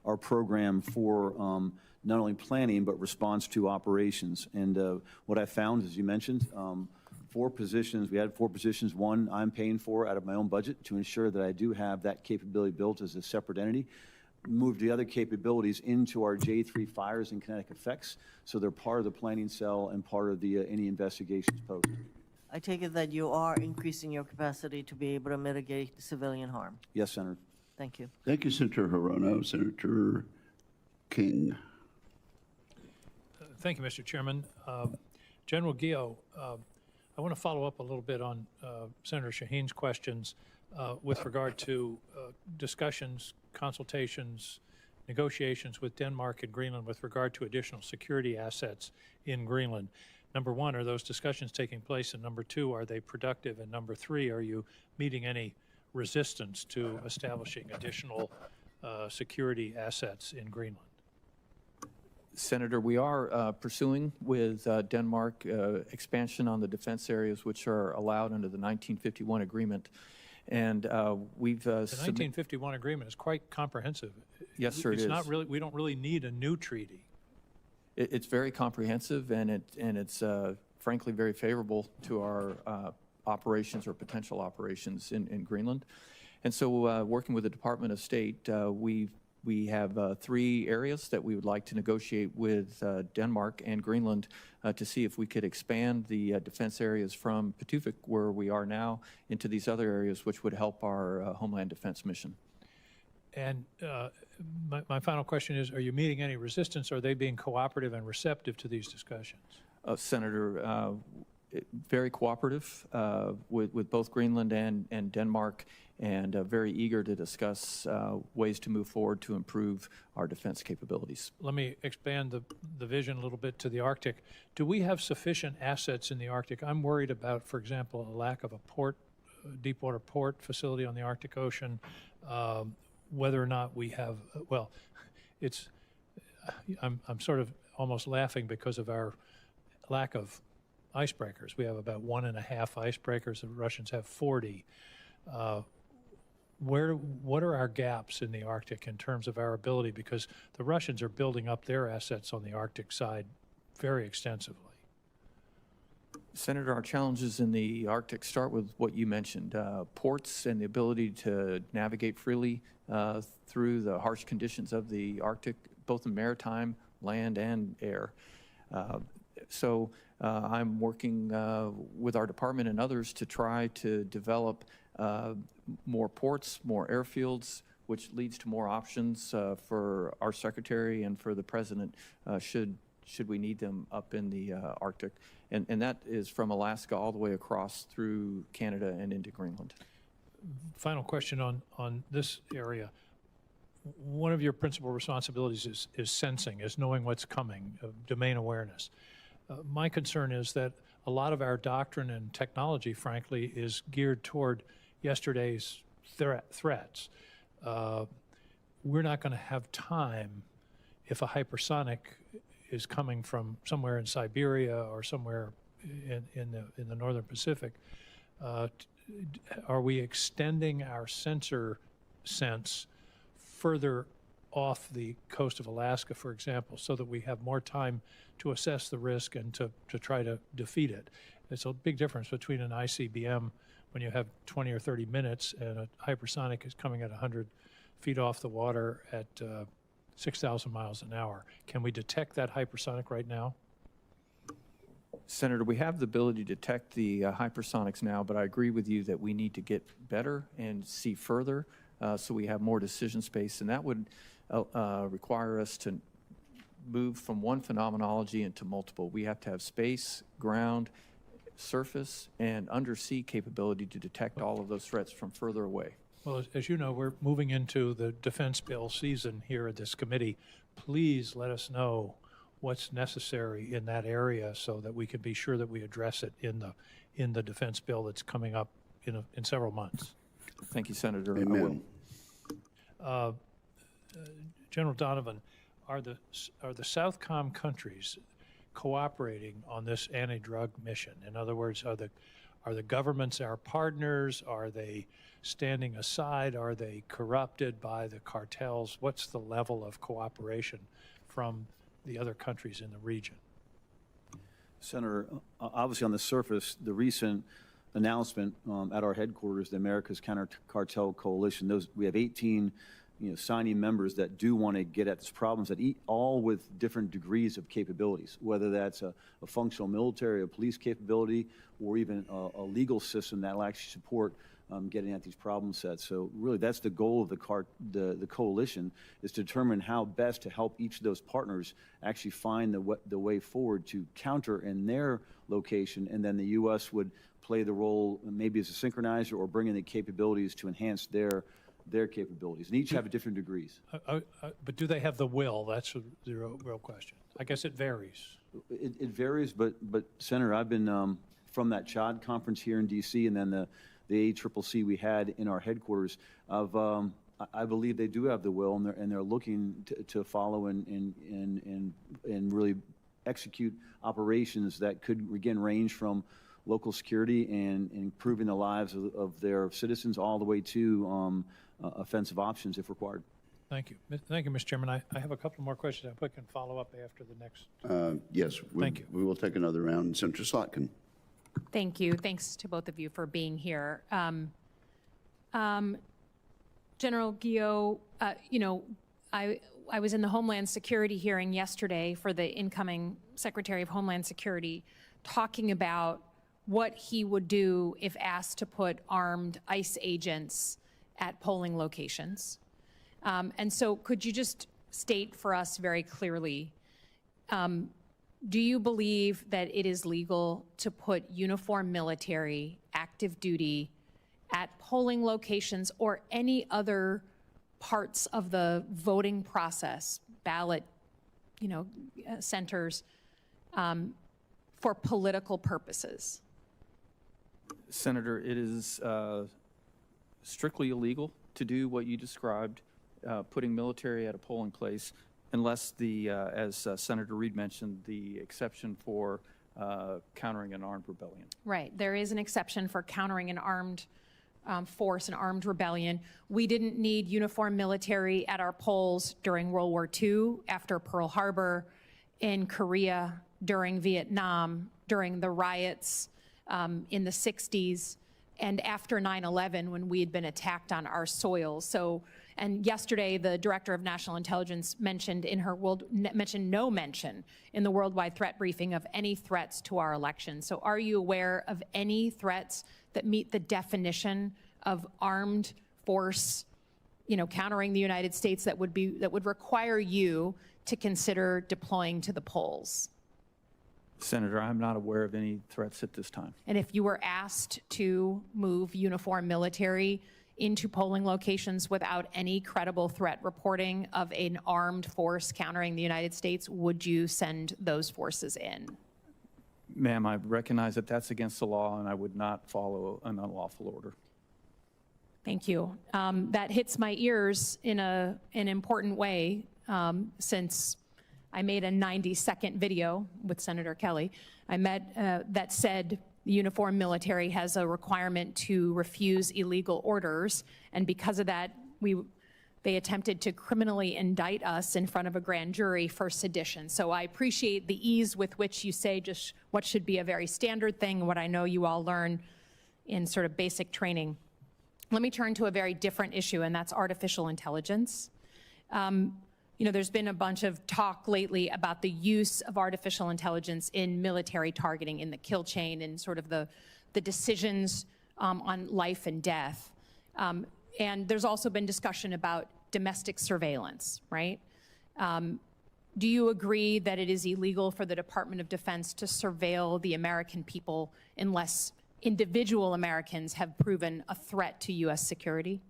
our program for not only planning but response to operations. And what I found, as you mentioned, 4 positions. We had 4 positions. 1 I'm paying for out of my own budget to ensure that I do have that capability built as a separate entity. Moved the other capabilities into our J3 fires and kinetic effects, so they're part of the planning cell and part of the any investigations post. I take it that you are increasing your capacity to be able to mitigate civilian harm. Yes, Senator. Thank you. Thank you, Senator Hirono. Senator King. Thank you, Mr. Chairman. General Guio, I want to follow up a little bit on Senator Shaheen's questions with regard to discussions, consultations, negotiations with Denmark and Greenland with regard to additional security assets in Greenland. Number one, are those discussions taking place? And number two, are they productive? And number three, are you meeting any resistance to establishing additional security assets in Greenland? Senator, we are pursuing with Denmark expansion on the defense areas which are allowed under the 1951 agreement. And we've The 1951 agreement is quite comprehensive. Yes, sir, it It's is. not really, we don't really need a new treaty. It's very comprehensive, and it's frankly very favorable to our operations or potential operations in Greenland. And so, working with the Department of State, we have 3 areas that we would like to negotiate with Denmark and Greenland to see if we could expand the defense areas from Patufic, where we are now, into these other areas, which would help our Homeland Defense mission. And my final question is, are you meeting any resistance? Are they being cooperative and receptive to these discussions? Senator, very cooperative with both Greenland and Denmark, and very eager to discuss ways to move forward to improve our defense capabilities. Let me expand the vision a little bit to the Arctic. Do we have sufficient assets in the Arctic? I'm worried about, for example, a lack of a port, deepwater port facility on the Arctic Ocean, whether or not we have, well, I'm sort of almost laughing because of our lack of icebreakers. We have about 1.5 icebreakers. The Russians have 40. What are our gaps in the Arctic in terms of our ability? Because the Russians are building up their assets on the Arctic side very extensively. Senator, our challenges in the Arctic start with what you mentioned, ports and the ability to navigate freely through the harsh conditions of the Arctic, both in maritime, land, and air. So I'm working with our department and others to try to develop more ports, more airfields, which leads to more options for our secretary and for the president should we need them up in the Arctic. And that is from Alaska all the way across through Canada and into Greenland. Final question on this area. One of your principal responsibilities is sensing, is knowing what's coming, domain awareness. My concern is that a lot of our doctrine and technology, frankly, is geared toward yesterday's threats. We're not going to have time if a hypersonic is coming from somewhere in Siberia or somewhere in the northern Pacific. Are we extending our sensor sense further off the coast of Alaska, for example, so that we have more time to assess the risk and to try to defeat it? It's a big difference between an ICBM when you have 20 or 30 minutes and a hypersonic is coming at 100 feet off the water at 6,000 miles an hour. Can we detect that hypersonic right now? Senator, we have the ability to detect the hypersonics now, but I agree with you that we need to get better and see further so we have more decision space, and that would require us to move from one phenomenology into multiple. We have to have space, ground, surface, and undersea capability to detect all of those threats from further away. Well, as you know, we're moving into the defense bill season here at this committee. Please let us know what's necessary in that area so that we can be sure that we address it in the defense bill that's coming up in several months. Thank you, Senator. Amen. General Donovan, are the Southcom countries cooperating on this anti-drug mission? In other words, are the governments our partners? Are they standing aside? Are they corrupted by the cartels? What's the level of cooperation from the other countries in the region? Senator, obviously on the surface, the recent announcement at our headquarters, the America's Counter-Cartel Coalition, we have 18 signing members that do want to get at these problems, that all with different degrees of capabilities, whether that's a functional military, a police capability, or even a legal system that will actually support getting at these problem sets. So really that's the goal of the coalition, is to determine how best to help each of those partners actually find the way forward to counter in their location, and then the U.S. would play the role maybe as a synchronizer or bring in the capabilities to enhance their their capabilities, and each have different degrees. But do they have the will? That's the real question. I guess it varies. It varies, but Senator, I've been from that CHOD conference here in D.C. and then the ACCC we had in our headquarters. I believe they do have the will, and they're looking to follow and really execute operations that could again range from local security and improving the lives of their citizens all the way to offensive options if required. Thank you. Thank you, Mr. Chairman. I have a couple more questions. I can follow up after the next. Yes. Thank you. We will take another round. Senator Slotkin. Thank you. Thanks to both of you for being here. General Guio, I was in the Homeland Security hearing yesterday for the incoming Secretary of Homeland Security talking about what he would do if asked to put armed ICE agents at polling locations. And so could you just state for us very clearly, do you believe that it is legal to put uniformed military, active duty, at polling locations or any other parts of the voting process, ballot, centers, for political purposes? Senator, it is strictly illegal to do what you described, putting military at a polling place, unless as Senator Reid mentioned, the exception for countering an armed rebellion. Right. There is an exception for countering an armed force, an armed rebellion. We didn't need uniformed military at our polls during World War II, after Pearl Harbor, in Korea, during Vietnam, during the riots in the 60s, and after 9/11 when we had been attacked on our soil. So, and yesterday the Director of National Intelligence mentioned no mention in the worldwide threat briefing of any threats to our elections. So are you aware of any threats that meet the definition of armed force, countering the United States that would require you to consider deploying to the polls? Senator, I'm not aware of any threats at this time. And if you were asked to move uniformed military into polling locations without any credible threat reporting of an armed force countering the United States, would you send those forces in? Ma'am, I recognize that that's against the law, and I would not follow an unlawful order. Thank you. That hits my ears in an important way, since I made a 90-second video with Senator Kelly. That said the uniformed military has a requirement to refuse illegal orders, and because of that, they attempted to criminally indict us in front of a grand jury for sedition. So I appreciate the ease with which you say just what should be a very standard thing, what I know you all learn in sort of basic training. Let me turn to a very different issue, and that's artificial intelligence. There's been a bunch of talk lately about the use of artificial intelligence in military targeting, in the kill chain, and sort of the decisions on life and death. And there's also been discussion about domestic surveillance, right? Do you agree that it is illegal for the Department of Defense to surveil the American people unless individual Americans have proven a threat to U.S. security?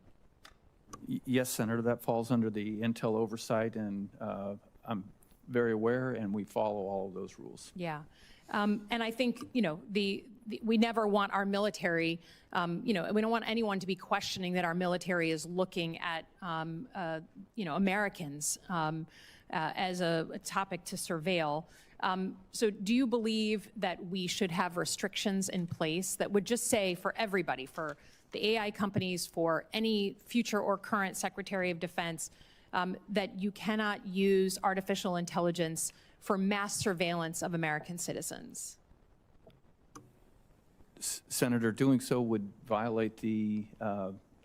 Yes, Senator, that falls under the intel oversight, and I'm very aware, and we follow all of those rules. Yeah. And I think, we never want our military, we don't want anyone to be questioning that our military is looking at, Americans as a topic to surveil. So do you believe that we should have restrictions in place that would just say for everybody, for the AI companies, for any future or current Secretary of Defense, that you cannot use artificial intelligence for mass surveillance of American citizens? Senator, doing so would violate the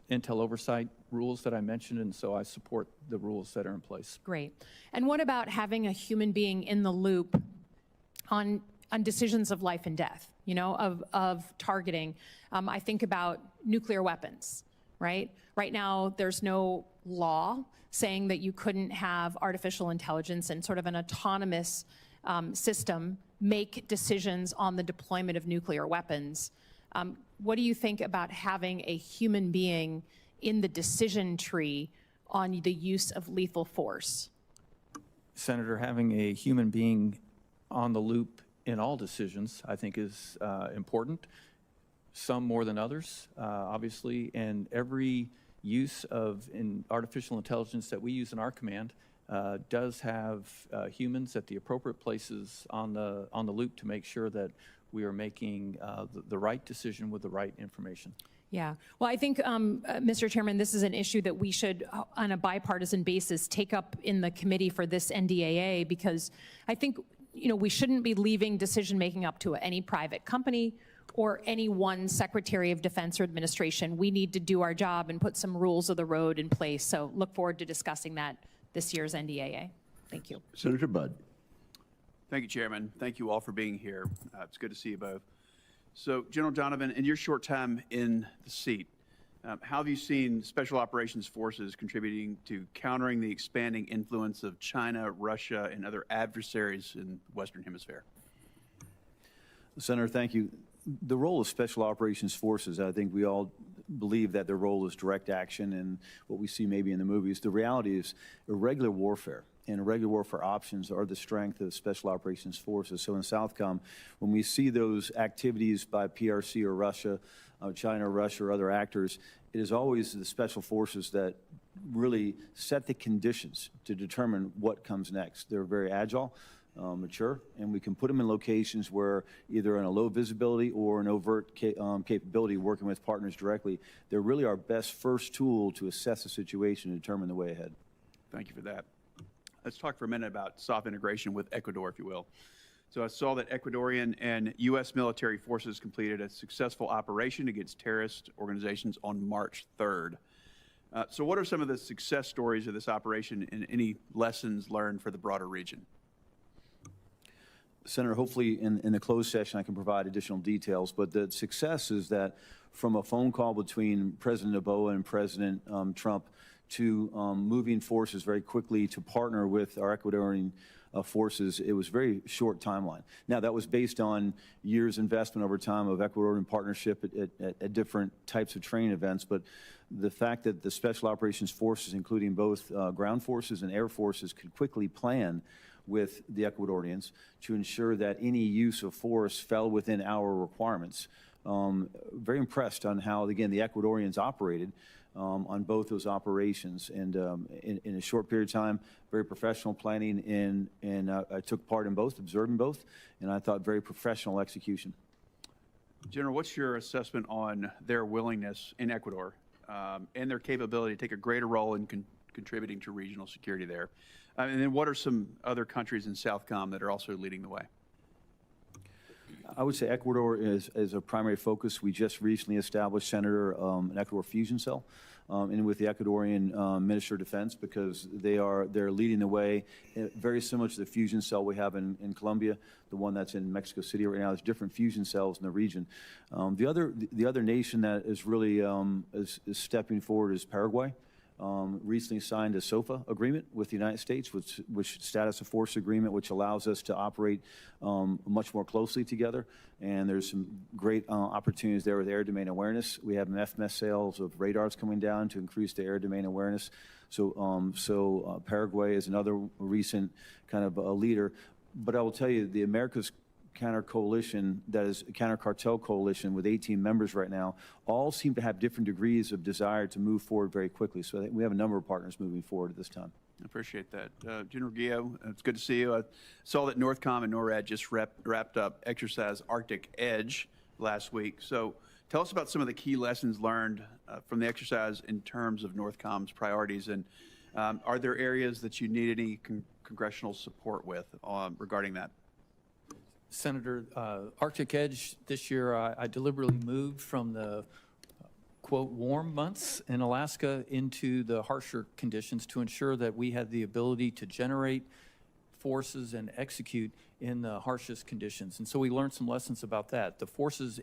intel oversight rules that I mentioned, and so I support the rules that are in place. Great. And what about having a human being in the loop on decisions of life and death, of targeting? I think about nuclear weapons, right? Right now, there's no law saying that you couldn't have artificial intelligence and sort of an autonomous system make decisions on the deployment of nuclear weapons. What do you think about having a human being in the decision tree on the use of lethal force? Senator, having a human being on the loop in all decisions, I think, is important. Some more than others, obviously, and every use of artificial intelligence that we use in our command does have humans at the appropriate places on the loop to make sure that we are making the right decision with the right information. Yeah, well, I think, Mr. Chairman, this is an issue that we should, on a bipartisan basis, take up in the committee for this NDAA, because I think, we shouldn't be leaving decision-making up to any private company or any one Secretary of Defense or administration. We need to do our job and put some rules of the road in place. So look forward to discussing that this year's NDAA. Thank you. Senator Budd. Thank you, Chairman. Thank you all for being here. It's good to see you both. So, General Donovan, in your short time in the seat, how have you seen Special Operations Forces contributing to countering the expanding influence of China, Russia, and other adversaries in the Western Hemisphere? Senator, thank you. The role of Special Operations Forces, I think we all believe that their role is direct action and what we see maybe in the movies. The reality is irregular warfare and irregular warfare options are the strength of Special Operations Forces. So in Southcom, when we see those activities by PRC or Russia, China, Russia, or other actors, it is always the Special Forces that really set the conditions to determine what comes next. They're very agile, mature, and we can put them in locations where either in a low visibility or an overt capability working with partners directly, they're really our best first tool to assess the situation and determine the way ahead. Thank you for that. Let's talk for a minute about soft integration with Ecuador, if you will. So I saw that Ecuadorian and U.S. military forces completed a successful operation against terrorist organizations on March 3rd. So what are some of the success stories of this operation and any lessons learned for the broader region? Senator, hopefully in the closed session I can provide additional details, but the success is that from a phone call between President Noboa and President Trump to moving forces very quickly to partner with our Ecuadorian forces, it was a very short timeline. Now, that was based on years investment over time of Ecuadorian partnership at different types of training events, but the fact that the Special Operations Forces, including both ground forces and air forces, could quickly plan with the Ecuadorians to ensure that any use of force fell within our requirements. Very impressed on how, again, the Ecuadorians operated on both those operations. And in a short period of time, very professional planning, and I took part in both, observing both, and I thought very professional execution. General, what's your assessment on their willingness in Ecuador and their capability to take a greater role in contributing to regional security there? And then what are some other countries in Southcom that are also leading the way? I would say Ecuador is a primary focus. We just recently established, Senator, an Ecuador fusion cell and with the Ecuadorian Minister of Defense, because they're leading the way, very similar to the fusion cell we have in Colombia, the one that's in Mexico City right now. There's different fusion cells in the region. The other nation that is really is stepping forward is Paraguay. Recently signed a SOFA agreement with the United States, which status of force agreement, which allows us to operate much more closely together. And there's some great opportunities there with air domain awareness. We have FMS sales of radars coming down to increase the air domain awareness. So Paraguay is another recent kind of a leader. But I will tell you, the America's counter-coalition, that is a counter-cartel coalition with 18 members right now, all seem to have different degrees of desire to move forward very quickly. So I think we have a number of partners moving forward at this time. I appreciate that. General Guio, it's good to see you. I saw that Northcom and NORAD just wrapped up Exercise Arctic Edge last week. So tell us about some of the key lessons learned from the exercise in terms of Northcom's priorities, and are there areas that you need any congressional support with regarding that? Senator, Arctic Edge this year, I deliberately moved from the, quote, warm months in Alaska into the harsher conditions to ensure that we had the ability to generate forces and execute in the harshest conditions. And so we learned some lessons about that. The forces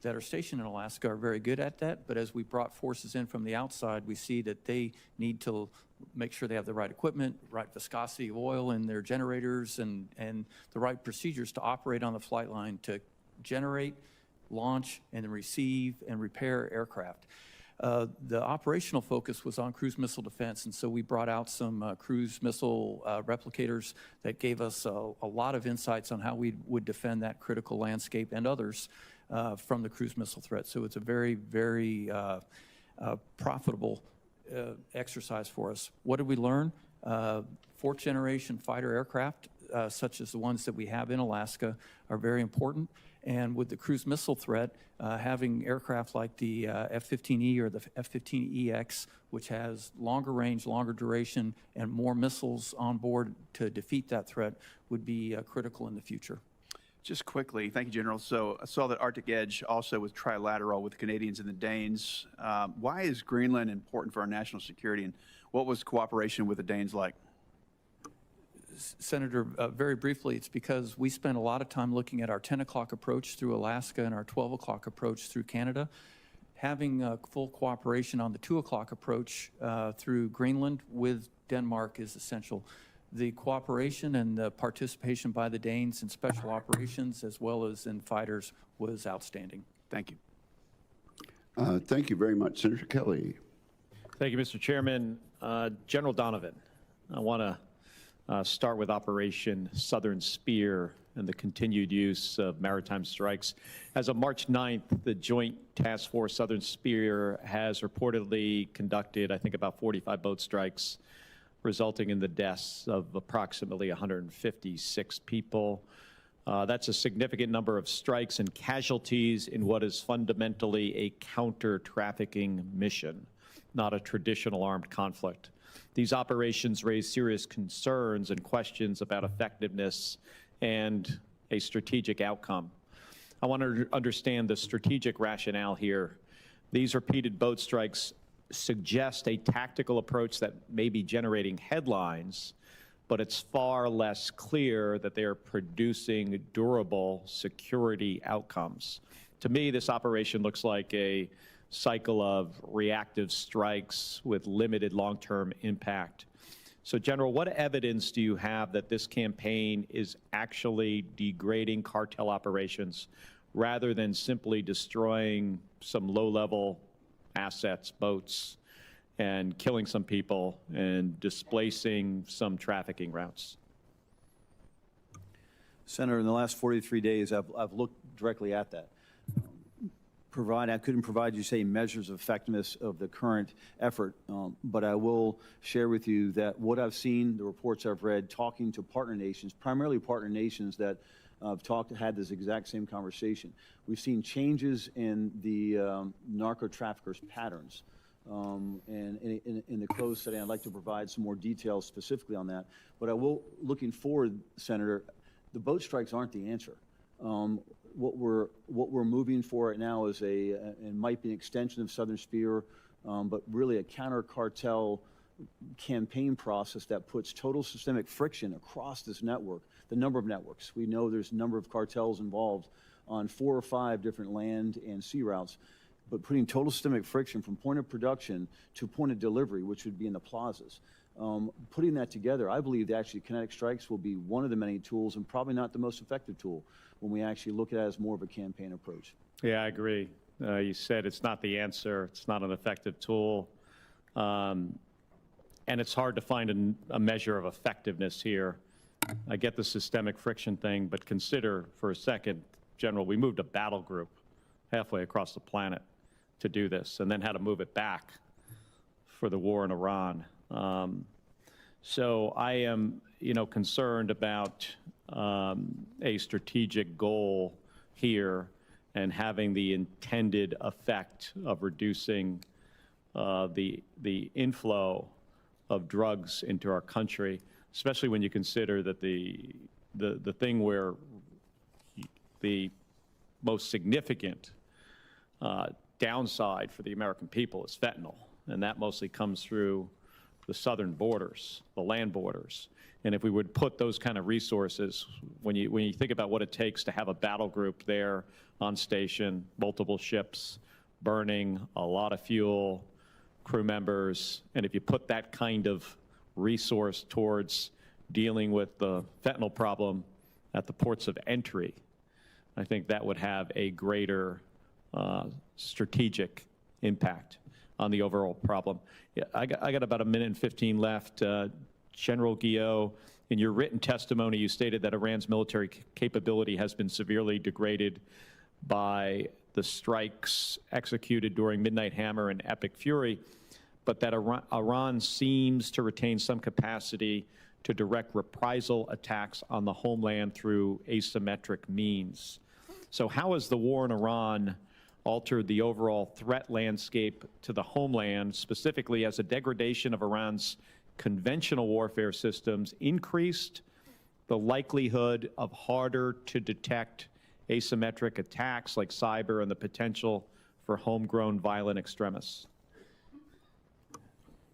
that are stationed in Alaska are very good at that, but as we brought forces in from the outside, we see that they need to make sure they have the right equipment, right viscosity of oil in their generators, and the right procedures to operate on the flight line to generate, launch, and receive and repair aircraft. The operational focus was on cruise missile defense, and so we brought out some cruise missile replicators that gave us a lot of insights on how we would defend that critical landscape and others from the cruise missile threat. So it's a very, very profitable exercise for us. What did we learn? Fourth generation fighter aircraft, such as the ones that we have in Alaska, are very important. And with the cruise missile threat, having aircraft like the F-15E or the F-15EX, which has longer range, longer duration, and more missiles on board to defeat that threat, would be critical in the future. Just quickly, thank you, General. So I saw that Arctic Edge also was trilateral with the Canadians and the Danes. Why is Greenland important for our national security, and what was cooperation with the Danes like? Senator, very briefly, it's because we spent a lot of time looking at our 10 o'clock approach through Alaska and our 12 o'clock approach through Canada. Having full cooperation on the 2 o'clock approach through Greenland with Denmark is essential. The cooperation and the participation by the Danes in special operations as well as in fighters was outstanding. Thank you. Thank you very much, Senator Kelly. Thank you, Mr. Chairman. General Donovan, I want to start with Operation Southern Spear and the continued use of maritime strikes. As of March 9th, the Joint Task Force Southern Spear has reportedly conducted, I think, about 45 boat strikes, resulting in the deaths of approximately 156 people. That's a significant number of strikes and casualties in what is fundamentally a counter-trafficking mission, not a traditional armed conflict. These operations raise serious concerns and questions about effectiveness and a strategic outcome. I want to understand the strategic rationale here. These repeated boat strikes suggest a tactical approach that may be generating headlines, but it's far less clear that they are producing durable security outcomes. To me, this operation looks like a cycle of reactive strikes with limited long-term impact. So, General, what evidence do you have that this campaign is actually degrading cartel operations rather than simply destroying some low-level assets, boats, and killing some people and displacing some trafficking routes? Senator, in the last 43 days, I've looked directly at that. I couldn't provide you, say, measures of effectiveness of the current effort, but I will share with you that what I've seen, the reports I've read, talking to partner nations, primarily partner nations that had this exact same conversation. We've seen changes in the narco-traffickers' patterns. And in the closed setting, I'd like to provide some more details specifically on that. But I will, looking forward, Senator, the boat strikes aren't the answer. What we're moving for right now is and might be an extension of Southern Spear, but really a counter-cartel campaign process that puts total systemic friction across this network, the number of networks. We know there's a number of cartels involved on 4 or 5 different land and sea routes, but putting total systemic friction from point of production to point of delivery, which would be in the plazas. Putting that together, I believe that actually kinetic strikes will be one of the many tools and probably not the most effective tool when we actually look at it as more of a campaign approach. Yeah, I agree. You said it's not the answer. It's not an effective tool. And it's hard to find a measure of effectiveness here. I get the systemic friction thing, but consider for a second, General, we moved a battle group halfway across the planet to do this and then had to move it back for the war in Iran. So I am, concerned about a strategic goal here and having the intended effect of reducing the inflow of drugs into our country, especially when you consider that the thing where the most significant downside for the American people is fentanyl, and that mostly comes through the southern borders, the land borders. And if we would put those kind of resources, when you think about what it takes to have a battle group there on station, multiple ships, burning a lot of fuel, crew members, and if you put that kind of resource towards dealing with the fentanyl problem at the ports of entry, I think that would have a greater strategic impact. on the overall problem. Yeah, I got about a minute and 15 left. General Guio, in your written testimony, you stated that Iran's military capability has been severely degraded by the strikes executed during Midnight Hammer and Epic Fury, but that Iran seems to retain some capacity to direct reprisal attacks on the homeland through asymmetric means. So how has the war in Iran altered the overall threat landscape to the homeland, specifically as a degradation of Iran's conventional warfare systems increased the likelihood of harder to detect asymmetric attacks like cyber and the potential for homegrown violent extremists?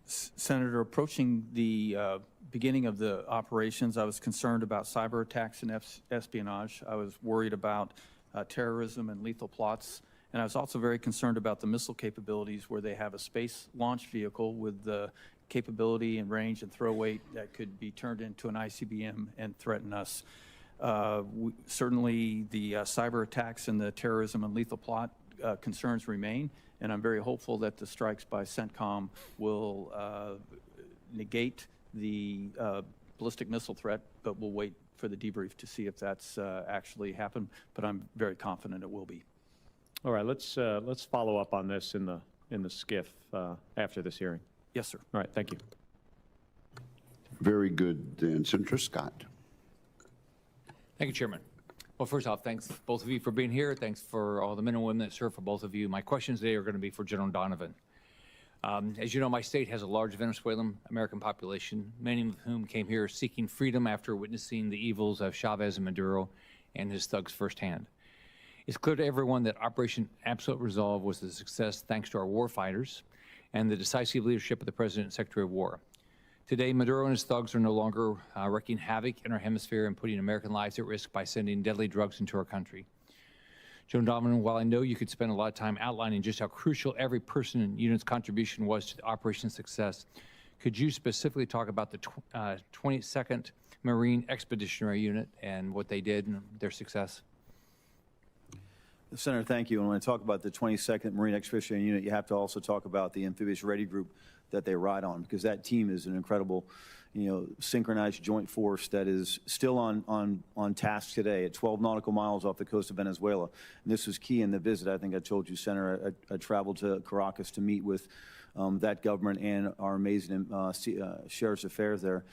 Senator, approaching the beginning of the operations, I was concerned about cyber attacks and espionage. I was worried about terrorism and lethal plots. And I was also very concerned about the missile capabilities, where they have a space launch vehicle with the capability and range and throw weight that could be turned into an ICBM and threaten us. Certainly the cyber attacks and the terrorism and lethal plot concerns remain, and I'm very hopeful that the strikes by CENTCOM will negate the ballistic missile threat, but we'll wait for the debrief to see if that's actually happened, but I'm very confident it will be. All right, let's follow up on this in the SCIF after this hearing. Yes, sir. All right, thank you. Very good. Then Senator Scott. Thank you, Chairman. Well, first off, thanks both of you for being here. Thanks for all the men and women that serve for both of you. My questions today are going to be for General Donovan. As you know, my state has a large Venezuelan American population, many of whom came here seeking freedom after witnessing the evils of Chavez and Maduro and his thugs firsthand. It's clear to everyone that Operation Absolute Resolve was a success thanks to our war fighters and the decisive leadership of the President and Secretary of War. Today, Maduro and his thugs are no longer wreaking havoc in our hemisphere and putting American lives at risk by sending deadly drugs into our country. General Donovan, while I know you could spend a lot of time outlining just how crucial every person and unit's contribution was to the operation's success, could you specifically talk about the 22nd Marine Expeditionary Unit and what they did and their success? Senator, thank you. And when I talk about the 22nd Marine Expeditionary Unit, you have to also talk about the amphibious ready group that they ride on, because that team is an incredible, synchronized joint force that is still on task today at 12 nautical miles off the coast of Venezuela. And this was key in the visit. I think I told you, Senator, I traveled to Caracas to meet with that government and our amazing Sheriff's Affairs there.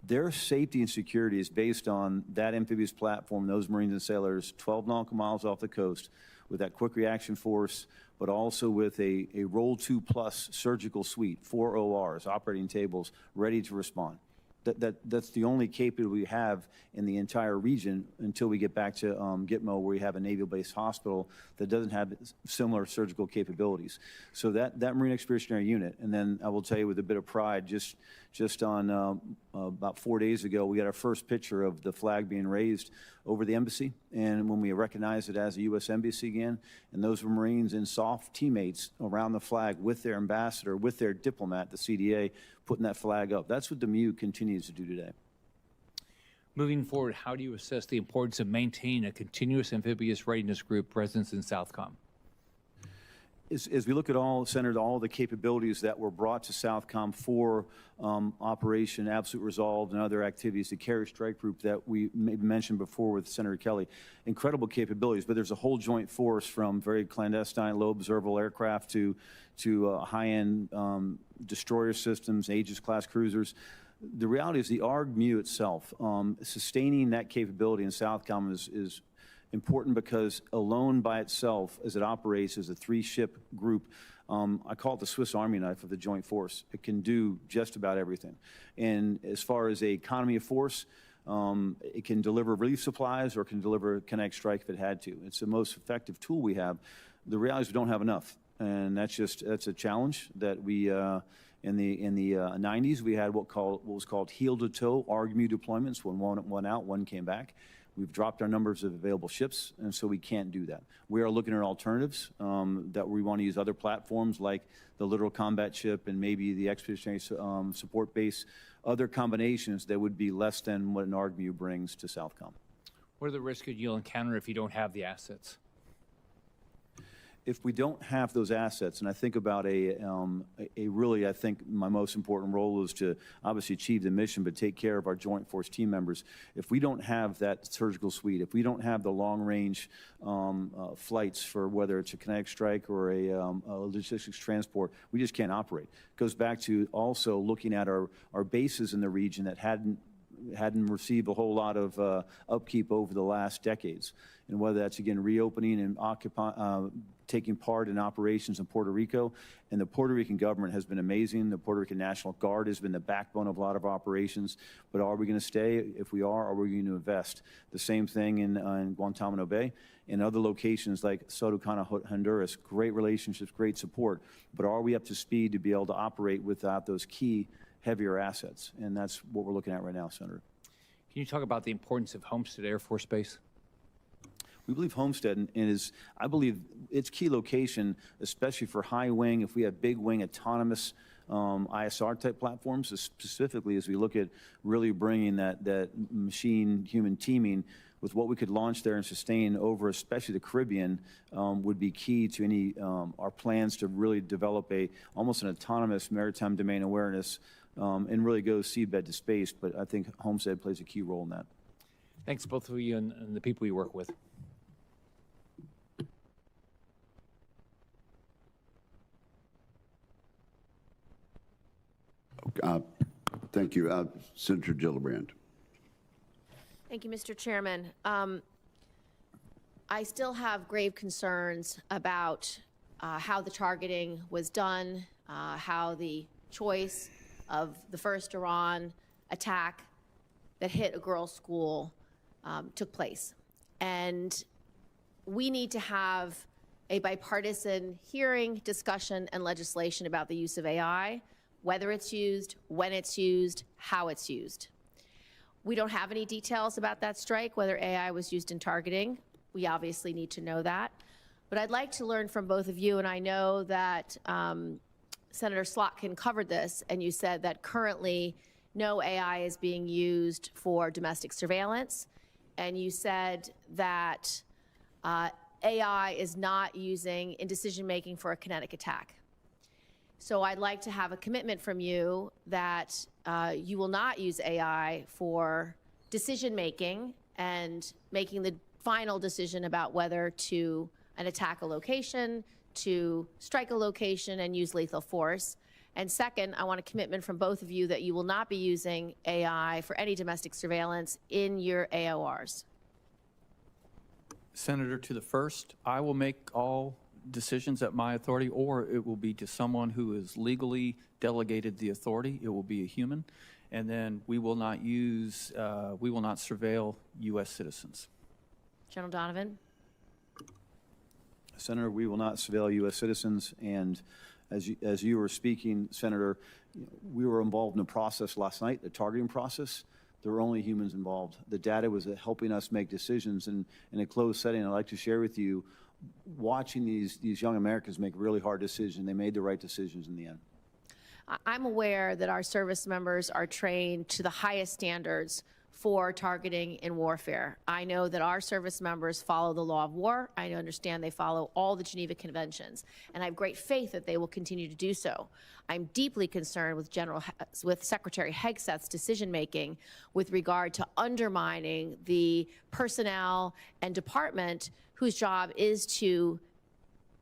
Their safety and security is based on that amphibious platform, those Marines and sailors, 12 nautical miles off the coast, with that quick reaction force, but also with a Roll 2 Plus surgical suite, 4 ORs, operating tables, ready to respond. That's the only capability we have in the entire region until we get back to Gitmo, where we have a naval-based hospital that doesn't have similar surgical capabilities. So that Marine Expeditionary Unit, and then I will tell you with a bit of pride, just on about 4 days ago, we got our first picture of the flag being raised over the embassy, and when we recognized it as a U.S. embassy again, and those were Marines and soft teammates around the flag with their ambassador, with their diplomat, the CDA, putting that flag up. That's what the MU continues to do today. Moving forward, how do you assess the importance of maintaining a continuous amphibious readiness group presence in Southcom? As we look at Senator, all the capabilities that were brought to Southcom for Operation Absolute Resolve and other activities, the Carrier Strike Group that we mentioned before with Senator Kelly, incredible capabilities, but there's a whole joint force from very clandestine, low observable aircraft to high-end destroyer systems, Aegis-class cruisers. The reality is the ARG-MU itself, sustaining that capability in Southcom is important, because alone by itself, as it operates as a 3-ship group, I call it the Swiss Army knife of the joint force. It can do just about everything. And as far as a economy of force, it can deliver relief supplies or can deliver kinetic strike if it had to. It's the most effective tool we have. The reality is we don't have enough, and that's a challenge that we. In the 90s, we had what was called heel-to-toe ARG-MU deployments. When one went out, one came back. We've dropped our numbers of available ships, and so we can't do that. We are looking at alternatives that we want to use other platforms like the littoral combat ship and maybe the expeditionary support base, other combinations that would be less than what an ARG-MU brings to Southcom. What are the risks you'll encounter if you don't have the assets? if we don't have those assets, and I think about I think my most important role is to obviously achieve the mission, but take care of our joint force team members. If we don't have that surgical suite, if we don't have the long-range flights for whether it's a kinetic strike or a logistics transport, we just can't operate. It goes back to also looking at our bases in the region that hadn't received a whole lot of upkeep over the last decades. And whether that's, again, reopening and taking part in operations in Puerto Rico. And the Puerto Rican government has been amazing. The Puerto Rican National Guard has been the backbone of a lot of operations. But are we going to stay? If we are we going to invest? The same thing in Guantanamo Bay and other locations like Southcom, Honduras. Great relationships, great support. But are we up to speed to be able to operate without those key heavier assets? And that's what we're looking at right now, Senator. Can you talk about the importance of Homestead Air Force Base? We believe Homestead is, I believe, its key location, especially for high wing, if we have big wing autonomous ISR type platforms, specifically as we look at really bringing that machine-human teaming with what we could launch there and sustain over, especially the Caribbean, would be key to any our plans to really develop almost an autonomous maritime domain awareness and really go seabed to space. But I think Homestead plays a key role in that. Thanks, both of you, and the people you work with. Thank you. Senator Gillibrand. Thank you, Mr. Chairman. I still have grave concerns about how the targeting was done, how the choice of the first Iran attack that hit a girls' school took place. And we need to have a bipartisan hearing, discussion, and legislation about the use of AI, whether it's used, when it's used, how it's used. We don't have any details about that strike, whether AI was used in targeting. We obviously need to know that. But I'd like to learn from both of you, and I know that Senator Slotkin covered this, and you said that currently no AI is being used for domestic surveillance, and you said that AI is not using in decision-making for a kinetic attack. So I'd like to have a commitment from you that you will not use AI for decision-making and making the final decision about whether to attack a location, to strike a location and use lethal force. And second, I want a commitment from both of you that you will not be using AI for any domestic surveillance in your AORs. Senator, to the first, I will make all decisions at my authority, or it will be to someone who is legally delegated the authority. It will be a human. And then we will not surveil U.S. citizens. General Donovan? Senator, we will not surveil U.S. citizens. And as you were speaking, Senator, we were involved in a process last night, the targeting process. There were only humans involved. The data was helping us make decisions. And in a closed setting, I'd like to share with you, watching these young Americans make really hard decisions, they made the right decisions in the end. I'm aware that our service members are trained to the highest standards for targeting in warfare. I know that our service members follow the law of war. I understand they follow all the Geneva Conventions, and I have great faith that they will continue to do so. I'm deeply concerned with Secretary Hegseth's decision-making with regard to undermining the personnel and department whose job is to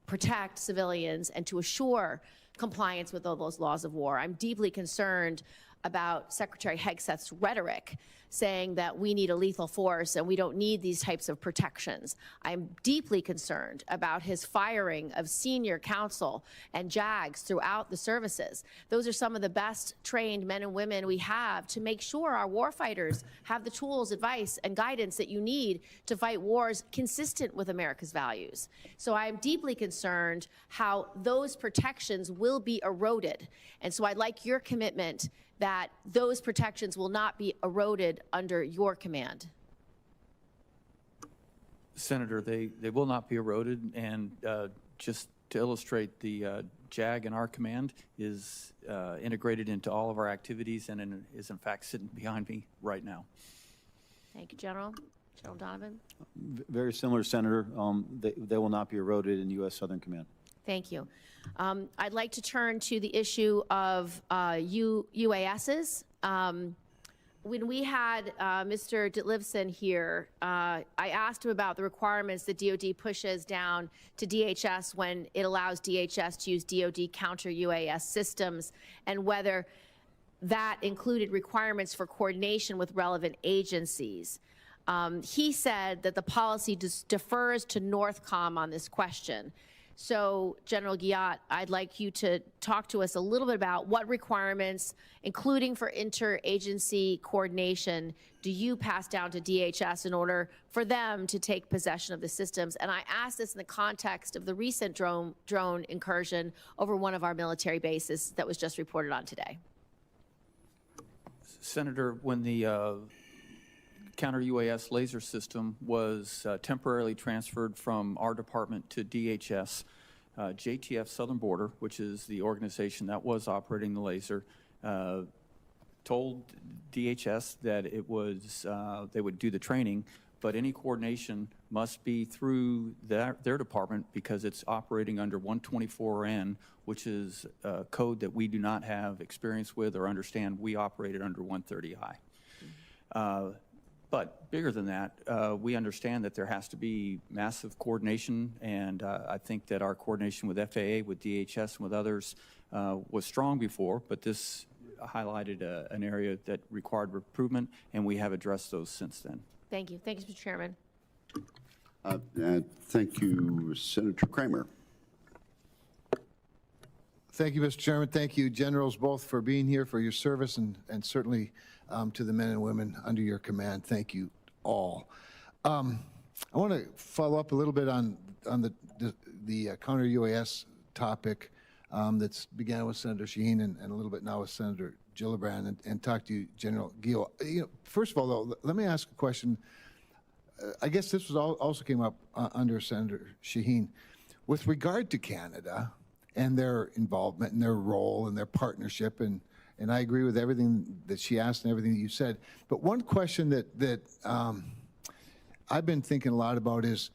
protect civilians and to assure compliance with all those laws of war. I'm deeply concerned about Secretary Hegseth's rhetoric saying that we need a lethal force and we don't need these types of protections. I'm deeply concerned about his firing of senior counsel and JAGs throughout the services. Those are some of the best trained men and women we have to make sure our warfighters have the tools, advice, and guidance that you need to fight wars consistent with America's values. So I'm deeply concerned how those protections will be eroded. And so I'd like your commitment that those protections will not be eroded under your command. Senator, they will not be eroded. And just to illustrate, the JAG in our command is integrated into all of our activities and is in fact sitting behind me right now. Thank you, General. General Donovan? Very similar, Senator. They will not be eroded in U.S. Southern Command. Thank you. I'd like to turn to the issue of UASs. When we had Mr. Ditlevson here, I asked him about the requirements that DoD pushes down to DHS when it allows DHS to use DoD Counter-UAS systems, and whether that included requirements for coordination with relevant agencies. He said that the policy defers to Northcom on this question. So, General Guio, I'd like you to talk to us a little bit about what requirements, including for interagency coordination, do you pass down to DHS in order for them to take possession of the systems? And I ask this in the context of the recent drone incursion over one of our military bases that was just reported on today. Senator, when the Counter-UAS laser system was temporarily transferred from our department to DHS, JTF Southern Border, which is the organization that was operating the laser, told DHS that it was they would do the training, but any coordination must be through their department because it's operating under 124N, which is a code that we do not have experience with or understand. We operated under 130I. But bigger than that, we understand that there has to be massive coordination, and I think that our coordination with FAA, with DHS, and with others was strong before, but this highlighted an area that required improvement, and we have addressed those since then. Thank you. Thank you, Mr. Chairman. Thank you, Senator Kramer. Thank you, Mr. Chairman. Thank you, generals, both for being here, for your service, and certainly to the men and women under your command. Thank you all. I want to follow up a little bit on the counter-UAS topic that's began with Senator Shaheen and a little bit now with Senator Gillibrand, and talk to you, General Guio. First of all, though, let me ask a question. I guess this was also came up under Senator Shaheen. With regard to Canada and their involvement and their role and their partnership, and I agree with everything that she asked and everything that you said. But one question that I've been thinking a lot about is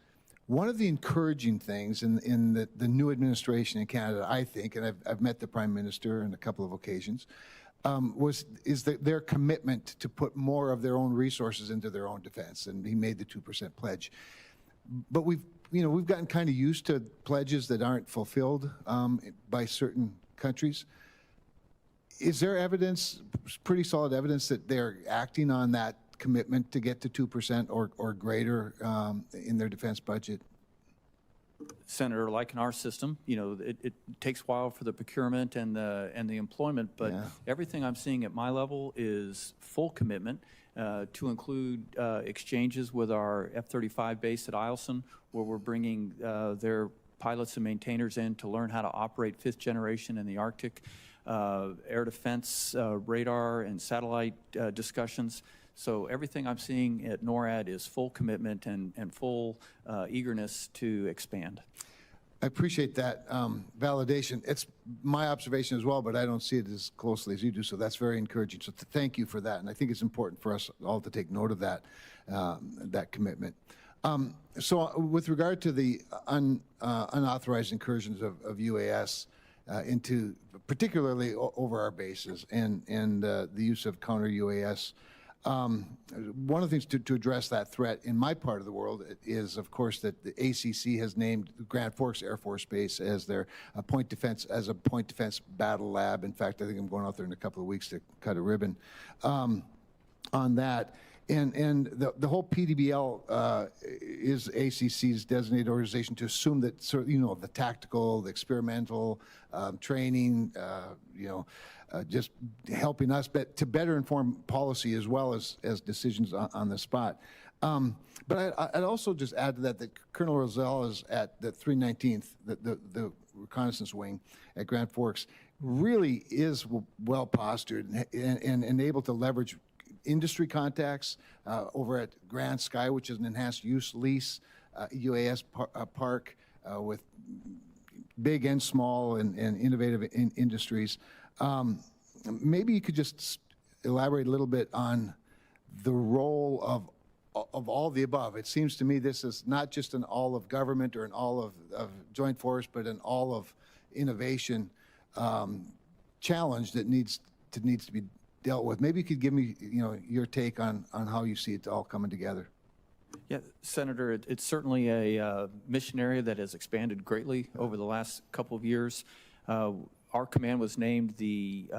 one of the encouraging things in the new administration in Canada, I think, and I've met the Prime Minister on a couple of occasions, is their commitment to put more of their own resources into their own defense, and he made the 2% pledge. But we've gotten kind of used to pledges that aren't fulfilled by certain countries. Is there evidence, pretty solid evidence, that they're acting on that commitment to get to 2% or greater in their defense budget? Senator, like in our system, it takes a while for the procurement and the employment, but everything I'm seeing at my level is full commitment to include exchanges with our F-35 base at Eielson, where we're bringing their pilots and maintainers in to learn how to operate fifth generation in the Arctic, air defense, radar, and satellite discussions. So everything I'm seeing at NORAD is full commitment and full eagerness to expand. I appreciate that validation. It's my observation as well, but I don't see it as closely as you do, so that's very encouraging. So thank you for that, and I think it's important for us all to take note of that, that commitment. So with regard to the unauthorized incursions of UAS into, particularly over our bases, and the use of counter-UAS, one of the things to address that threat in my part of the world is, of course, that the ACC has named Grand Forks Air Force Base as their point defense battle lab. In fact, I think I'm going out there in a couple of weeks to cut a ribbon on that. And the whole PDBL is ACC's designated organization to assume that, the tactical, the experimental training, just helping us to better inform policy as well as decisions on the spot. But I'd also just add to that Colonel Rosales at the 319th, the reconnaissance wing at Grand Forks, really is well postured and able to leverage industry contacts over at Grand Sky, which is an enhanced use lease UAS park with big and small and innovative industries. Maybe you could just elaborate a little bit on the role of of all the above. It seems to me this is not just an all of government or an all of joint force, but an all of innovation challenge that needs to be dealt with. Maybe you could give me, your take on how you see it all coming together. Yeah, Senator, it's certainly a mission area that has expanded greatly over the last couple of years. Our command was named the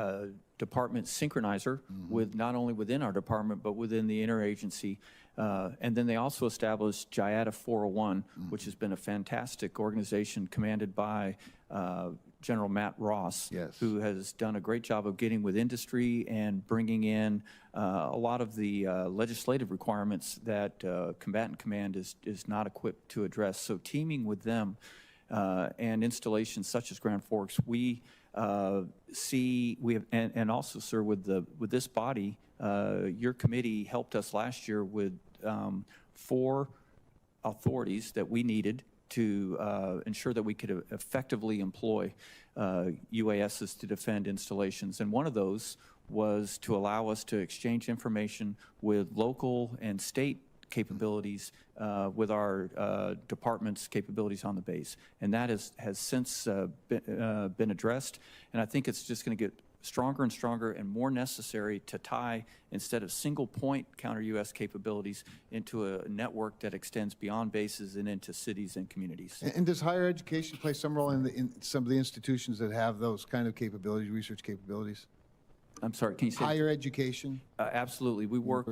department synchronizer with not only within our department, but within the interagency. And then they also established GIATA 401, which has been a fantastic organization commanded by General Matt Ross, who has done a great job of getting with industry and bringing in a lot of the legislative requirements that Combatant Command is not equipped to address. So teaming with them and installations such as Grand Forks, we see, and also, sir, with this body, your committee helped us last year with 4 authorities that we needed to ensure that we could effectively employ UASs to defend installations. And one of those was to allow us to exchange information with local and state capabilities with our department's capabilities on the base. And that has since been addressed. And I think it's just going to get stronger and stronger and more necessary to tie, instead of single point counter-UAS capabilities, into a network that extends beyond bases and into cities and communities. And does higher education play some role in some of the institutions that have those kind of capabilities, research capabilities? I'm sorry, can you say? Higher education? Absolutely. We work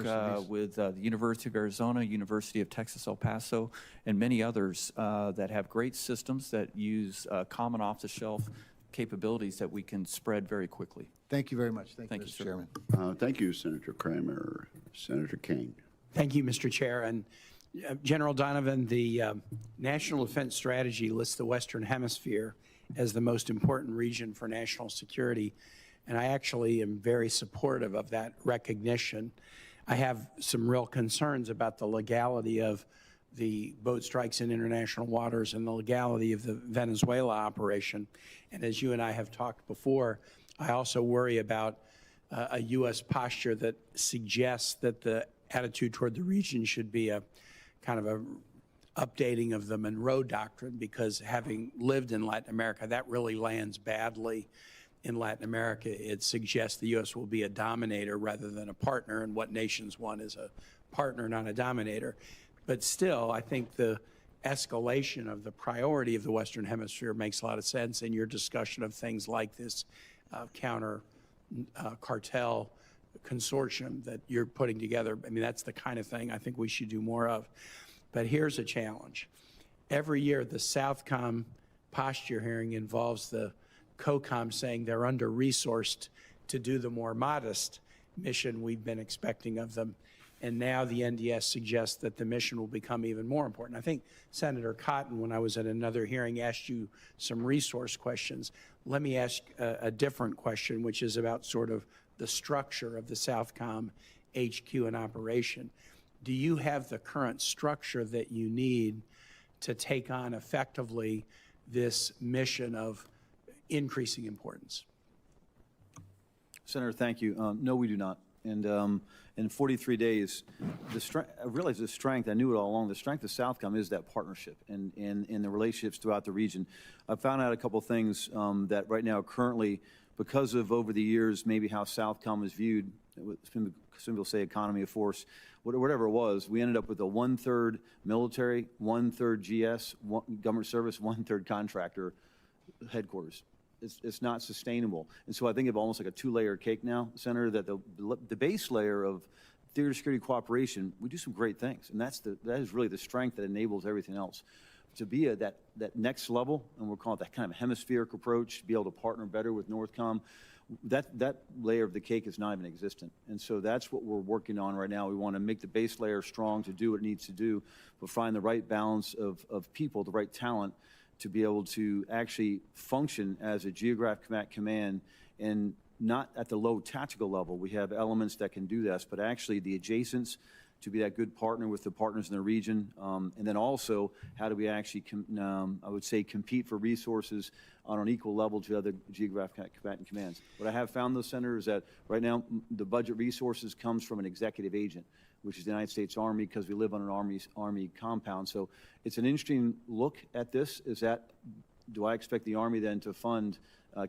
with the University of Arizona, University of Texas, El Paso, and many others that have great systems that use common off-the-shelf capabilities that we can spread very quickly. Thank you very much. Thank you, Mr. Chairman. Thank you, Senator Kramer. Senator King. Thank you, Mr. Chair. And General Donovan, the National Defense Strategy lists the Western Hemisphere as the most important region for national security. And I actually am very supportive of that recognition. I have some real concerns about the legality of the boat strikes in international waters and the legality of the Venezuela operation. And as you and I have talked before, I also worry about a U.S. posture that suggests that the attitude toward the region should be a kind of a updating of the Monroe Doctrine, because having lived in Latin America, that really lands badly in Latin America. It suggests the U.S. will be a dominator rather than a partner, and what nations want is a partner, not a dominator. But still, I think the escalation of the priority of the Western Hemisphere makes a lot of sense in your discussion of things like this Counter-Cartel consortium that you're putting together. I mean, that's the kind of thing I think we should do more of. But here's a challenge. Every year, the Southcom posture hearing involves the COCOM saying they're under-resourced to do the more modest mission we've been expecting of them. And now the NDS suggests that the mission will become even more important. I think Senator Cotton, when I was at another hearing, asked you some resource questions. Let me ask a different question, which is about sort of the structure of the Southcom HQ and operation. Do you have the current structure that you need to take on effectively this mission of increasing importance? Senator, thank you. No, we do not. And in 43 days, I realized the strength, I knew it all along, the strength of Southcom is that partnership and the relationships throughout the region. I found out a couple things that right now currently, because of over the years, maybe how Southcom is viewed, some people say economy of force, whatever it was, we ended up with a 1/3 military, 1/3 GS, government service, 1/3 contractor headquarters. It's not sustainable. And so I think of almost like a 2-layer cake now, Senator, that the base layer of theater security cooperation, we do some great things. And that is really the strength that enables everything else. To be at that next level, and we'll call it that kind of hemispheric approach, to be able to partner better with Northcom, that layer of the cake is not even existent. And so that's what we're working on right now. We want to make the base layer strong to do what it needs to do, but find the right balance of people, the right talent, to be able to actually function as a geographic command, and not at the low tactical level. We have elements that can do this, but actually the adjacents, to be that good partner with the partners in the region, and then also how do we actually, I would say, compete for resources on an equal level to other geographic combatant commands. What I have found, though, Senator, is that right now the budget resources comes from an executive agent. which is the United States Army, because we live on an Army compound. So it's an interesting look at this. Do I expect the Army then to fund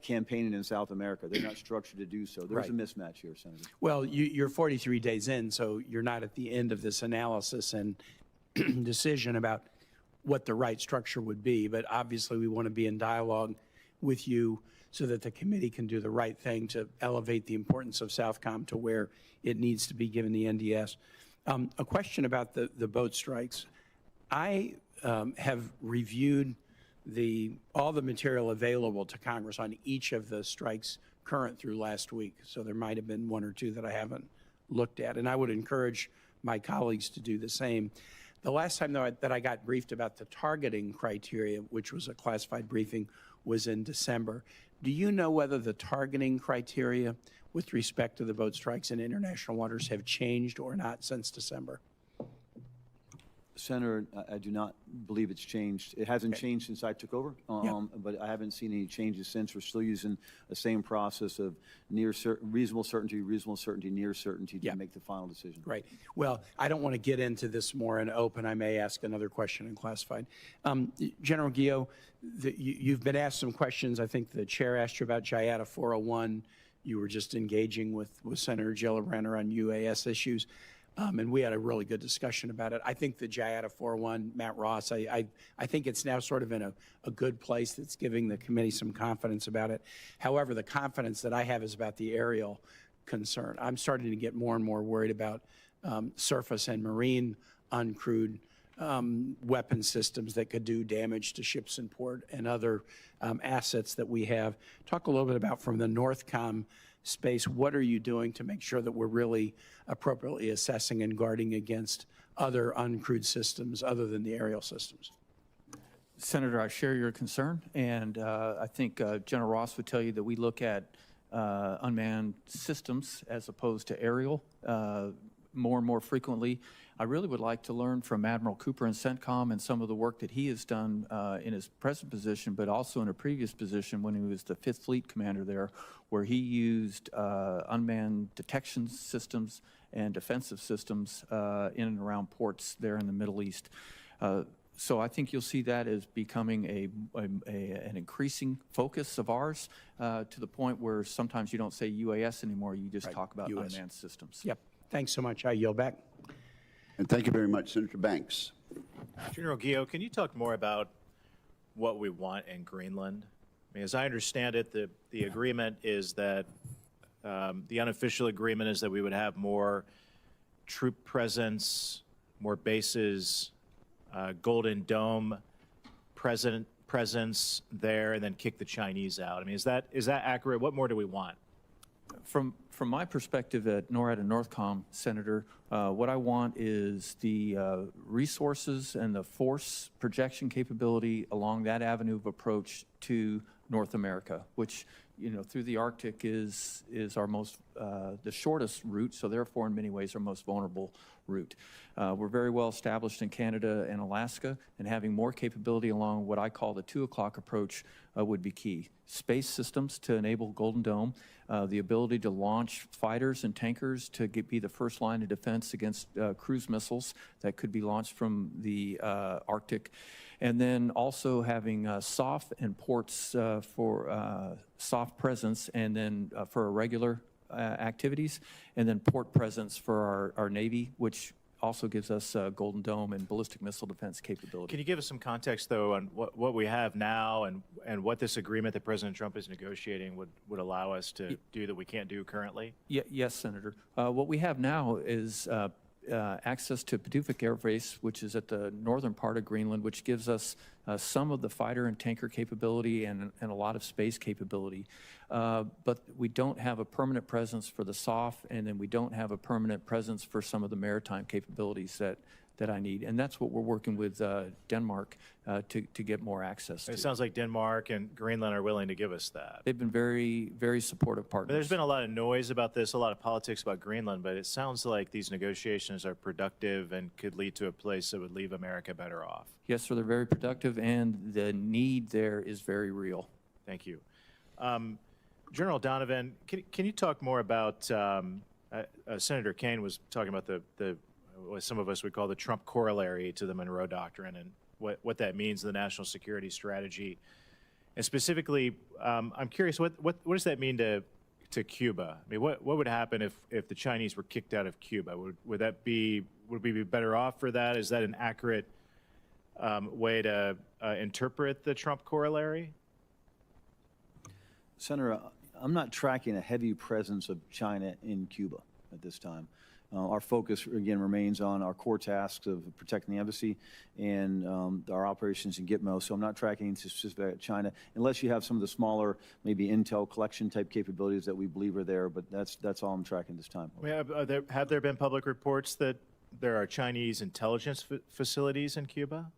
campaigning in South America? They're not structured to do so. There's a mismatch here, Senator. Well, you're 43 days in, so you're not at the end of this analysis and decision about what the right structure would be. But obviously, we want to be in dialogue with you so that the committee can do the right thing to elevate the importance of Southcom to where it needs to be given the NDS. A question about the boat strikes. I have reviewed all the material available to Congress on each of the strikes current through last week. So there might have been one or two that I haven't looked at. And I would encourage my colleagues to do the same. The last time that I got briefed about the targeting criteria, which was a classified briefing, was in December. Do you know whether the targeting criteria with respect to the boat strikes in international waters have changed or not since December? Senator, I do not believe it's changed. It hasn't changed since I took over, but I haven't seen any changes since. We're still using the same process of reasonable certainty, near certainty to make the final decision. Right. Well, I don't want to get into this more in open. I may ask another question in classified. General Guio, you've been asked some questions. I think the chair asked you about JIATA 401. You were just engaging with Senator Gillibrand on UAS issues. And we had a really good discussion about it. I think the JIATA 401, Matt Ross, I think it's now sort of in a good place that's giving the committee some confidence about it. However, the confidence that I have is about the aerial concern. I'm starting to get more and more worried about surface and marine uncrewed weapon systems that could do damage to ships in port and other assets that we have. Talk a little bit about, from the Northcom space, what are you doing to make sure that we're really appropriately assessing and guarding against other uncrewed systems other than the aerial systems? Senator, I share your concern, and I think General Ross would tell you that we look at unmanned systems as opposed to aerial more and more frequently. I really would like to learn from Admiral Cooper and CENTCOM and some of the work that he has done in his present position, but also in a previous position when he was the 5th Fleet Commander there, where he used unmanned detection systems and defensive systems in and around ports there in the Middle East. So I think you'll see that as becoming an increasing focus of ours, to the point where sometimes you don't say UAS anymore, you just talk about US unmanned systems. Yep. Thanks so much. I yield back. And thank you very much, Senator Banks. General Guio, can you talk more about what we want in Greenland? I mean, as I understand it, the agreement is that, the unofficial agreement is that we would have more troop presence, more bases, Golden Dome presence there, and then kick the Chinese out. I mean, is that accurate? What more do we want? From my perspective at NORAD and Northcom, Senator, what I want is the resources and the force projection capability along that avenue of approach to North America, which, through the Arctic is our most, the shortest route, so therefore in many ways our most vulnerable route. We're very well established in Canada and Alaska, and having more capability along what I call the 2 o'clock approach would be key. Space systems to enable Golden Dome, the ability to launch fighters and tankers to be the first line of defense against cruise missiles that could be launched from the Arctic. And then also having SOF and ports for soft presence, and then for our regular activities, and then port presence for our Navy, which also gives us Golden Dome and ballistic missile defense capability. Can you give us some context, though, on what we have now and what this agreement that President Trump is negotiating would allow us to do that we can't do currently? Yes, Senator. What we have now is access to Pacific Air Base, which is at the northern part of Greenland, which gives us some of the fighter and tanker capability and a lot of space capability. But we don't have a permanent presence for the SOF, and then we don't have a permanent presence for some of the maritime capabilities that I need. And that's what we're working with Denmark to get more access to. It sounds like Denmark and Greenland are willing to give us that. They've been very, very supportive partners. But there's been a lot of noise about this, a lot of politics about Greenland, but it sounds like these negotiations are productive and could lead to a place that would leave America better off. Yes, sir, they're very productive, and the need there is very real. Thank you. General Donovan, can you talk more about, Senator Kane was talking about the what some of us would call the Trump corollary to the Monroe Doctrine, and what that means to the national security strategy. And specifically, I'm curious, what does that mean to Cuba? I mean, what would happen if the Chinese were kicked out of Cuba? Would we be better off for that? Is that an accurate way to interpret the Trump corollary? Senator, I'm not tracking a heavy presence of China in Cuba at this time. Our focus, again, remains on our core tasks of protecting the embassy and our operations in Gitmo. So I'm not tracking specific China, unless you have some of the smaller, maybe intel collection type capabilities that we believe are there. But that's all I'm tracking this time. Have there been public reports that there are Chinese intelligence facilities in Cuba?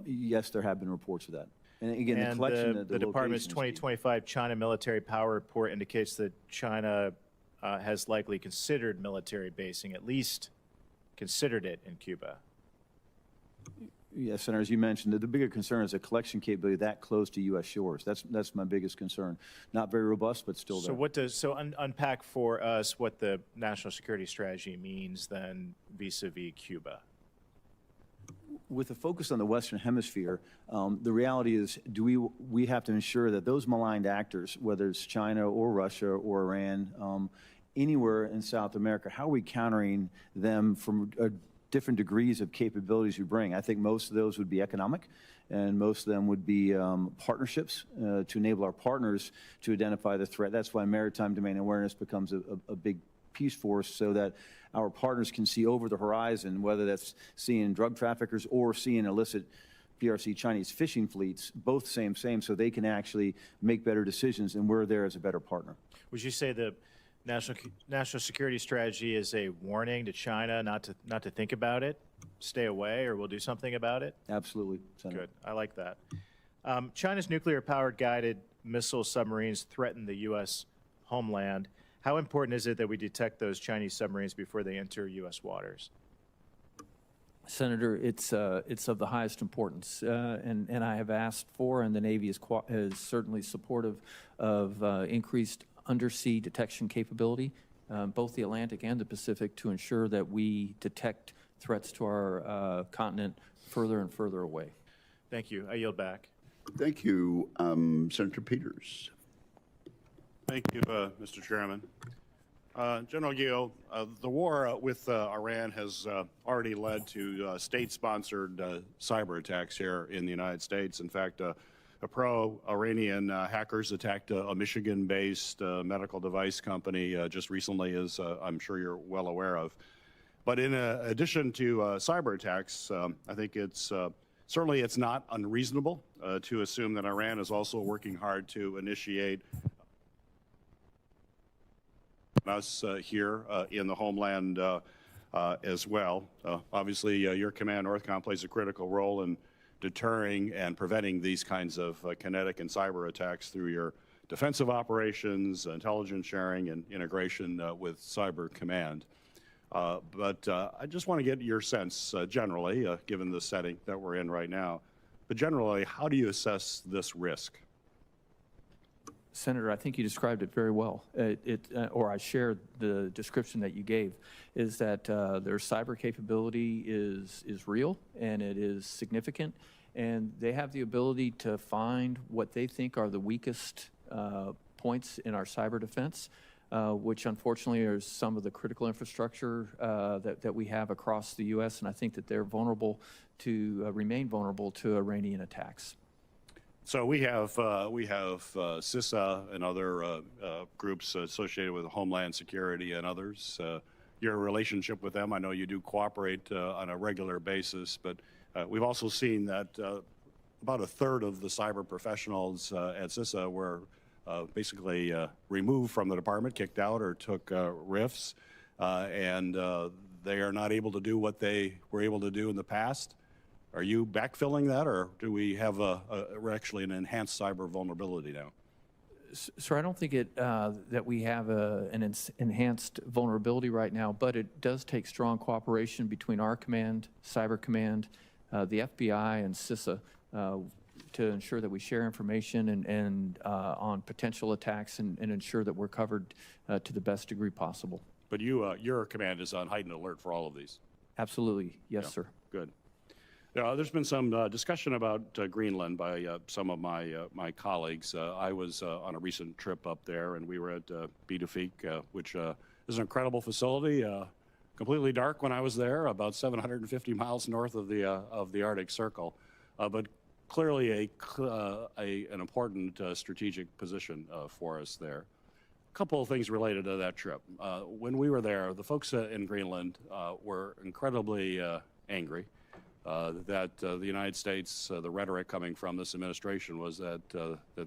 Yes, there have been reports of that. And again, and the collection, the Department's 2025 China military power report indicates that China has likely considered military basing, at least considered it in Cuba. Yes, Senator, as you mentioned, the bigger concern is a collection capability that close to U.S. shores. That's my biggest concern. Not very robust, but still there. So unpack for us what the national security strategy means then vis-a-vis Cuba. With a focus on the Western Hemisphere, the reality is, we have to ensure that those maligned actors, whether it's China or Russia or Iran, anywhere in South America, how are we countering them from different degrees of capabilities we bring? I think most of those would be economic, and most of them would be partnerships to enable our partners to identify the threat. That's why maritime domain awareness becomes a big piece for us, so that our partners can see over the horizon, whether that's seeing drug traffickers or seeing illicit PRC Chinese fishing fleets, both same, so they can actually make better decisions, and we're there as a better partner. Would you say the national security strategy is a warning to China not to think about it, stay away, or we'll do something about it? Absolutely, Senator. Good. I like that. China's nuclear-powered guided missile submarines threaten the U.S. homeland. How important is it that we detect those Chinese submarines before they enter U.S. waters? Senator, it's of the highest importance, and I have asked for, and the Navy is certainly supportive of increased undersea detection capability, both the Atlantic and the Pacific, to ensure that we detect threats to our continent further and further away. Thank you. I yield back. Thank you. Senator Peters. Thank you, Mr. Chairman. General Guio, the war with Iran has already led to state-sponsored cyber attacks here in the United States. In fact, pro-Iranian hackers attacked a Michigan-based medical device company just recently, as I'm sure you're well aware of. But in addition to cyber attacks, I think certainly it's not unreasonable to assume that Iran is also working hard to initiate us here in the homeland as well. Obviously, your command, Northcom, plays a critical role in deterring and preventing these kinds of kinetic and cyber attacks through your defensive operations, intelligence sharing, and integration with Cyber Command. But I just want to get your sense generally, given the setting that we're in right now, but generally, how do you assess this risk? Senator, I think you described it very well, or I shared the description that you gave, is that their cyber capability is real and it is significant, and they have the ability to find what they think are the weakest points in our cyber defense, which unfortunately are some of the critical infrastructure that we have across the U.S., and I think that they're vulnerable to, remain vulnerable to Iranian attacks. So we have CISA and other groups associated with Homeland Security and others. Your relationship with them, I know you do cooperate on a regular basis, but we've also seen that about a third of the cyber professionals at CISA were basically removed from the department, kicked out, or took RIFs, and they are not able to do what they were able to do in the past. Are you backfilling that, or do we have actually an enhanced cyber vulnerability now? Sir, I don't think that we have an enhanced vulnerability right now, but it does take strong cooperation between our command, Cyber Command, the FBI, and CISA to ensure that we share information and on potential attacks and ensure that we're covered to the best degree possible. But your command is on heightened alert for all of these. Absolutely. Yes, Yeah, sir. Good. There's been some discussion about Greenland by some of my colleagues. I was on a recent trip up there, and we were at Bidefik, which is an incredible facility. Completely dark when I was there, about 750 miles north of the Arctic Circle, but clearly an important strategic position for us there. A couple of things related to that trip. When we were there, the folks in Greenland were incredibly angry that the United States, the rhetoric coming from this administration was that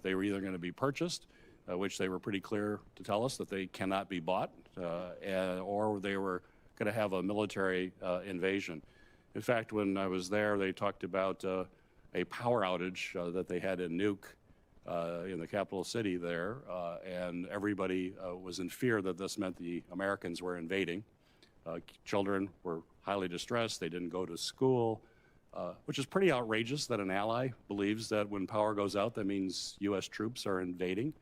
they were either going to be purchased, which they were pretty clear to tell us that they cannot be bought, or they were going to have a military invasion. In fact, when I was there, they talked about a power outage that they had in Nuuk, in the capital city there, and everybody was in fear that this meant the Americans were invading. Children were highly distressed. They didn't go to school, which is pretty outrageous that an ally believes that when power goes out, that means U.S. troops are invading.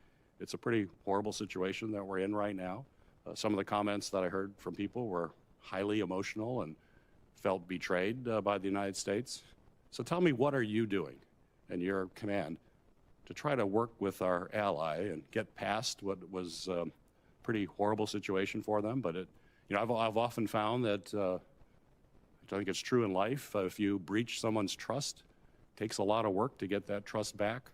It's a pretty horrible situation that we're in right now. Some of the comments that I heard from people were highly emotional and felt betrayed by the United States. So tell me, what are you doing in your command to try to work with our ally and get past what was a pretty horrible situation for them? But I've often found that, I think it's true in life, if you breach someone's trust, it takes a lot of work to get that trust back.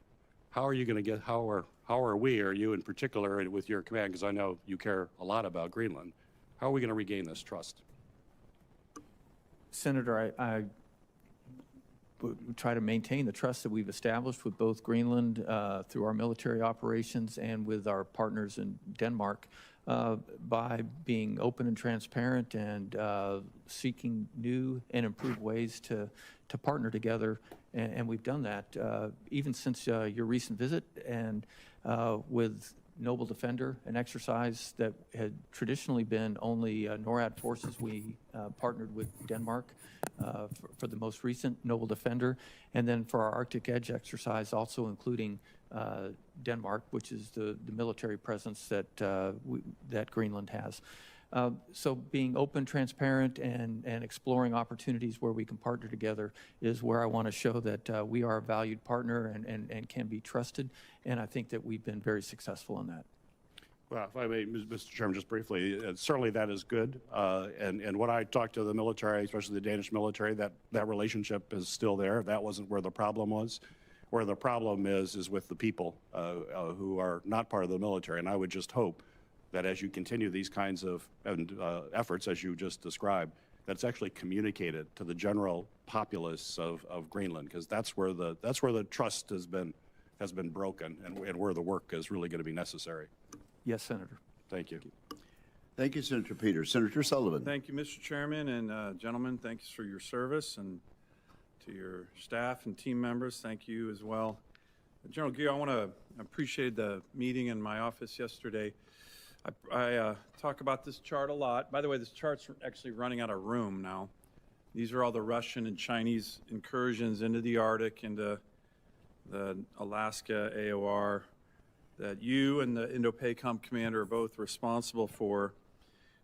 How are you going to get, how are we, or you in particular with your command, because I know you care a lot about Greenland, how are we going to regain this trust? Senator, I try to maintain the trust that we've established with both Greenland through our military operations and with our partners in Denmark by being open and transparent and seeking new and improved ways to partner together. And we've done that even since your recent visit, and with Noble Defender, an exercise that had traditionally been only NORAD forces. We partnered with Denmark for the most recent Noble Defender, and then for our Arctic Edge exercise, also including Denmark, which is the military presence that Greenland has. So being open, transparent, and exploring opportunities where we can partner together is where I want to show that we are a valued partner and can be trusted, and I think that we've been very successful in that. Well, if I may, Mr. Chairman, just briefly, certainly that is good. And when I talked to the military, especially the Danish military, that relationship is still there. That wasn't where the problem was. Where the problem is with the people who are not part of the military. And I would just hope that as you continue these kinds of efforts, as you just described, that it's actually communicated to the general populace of Greenland, because that's where the trust has been broken, and where the work is really going to be necessary. Yes, Senator. Thank you. Thank you, Senator Peters. Senator Sullivan. Thank you, Mr. Chairman, and gentlemen, thanks for your service, and to your staff and team members, thank you as well. General Guio, I want to appreciate the meeting in my office yesterday. I talk about this chart a lot. By the way, this chart's actually running out of room now. These are all the Russian and Chinese incursions into the Arctic, into the Alaska AOR, that you and the Indo-PACOM commander are both responsible for.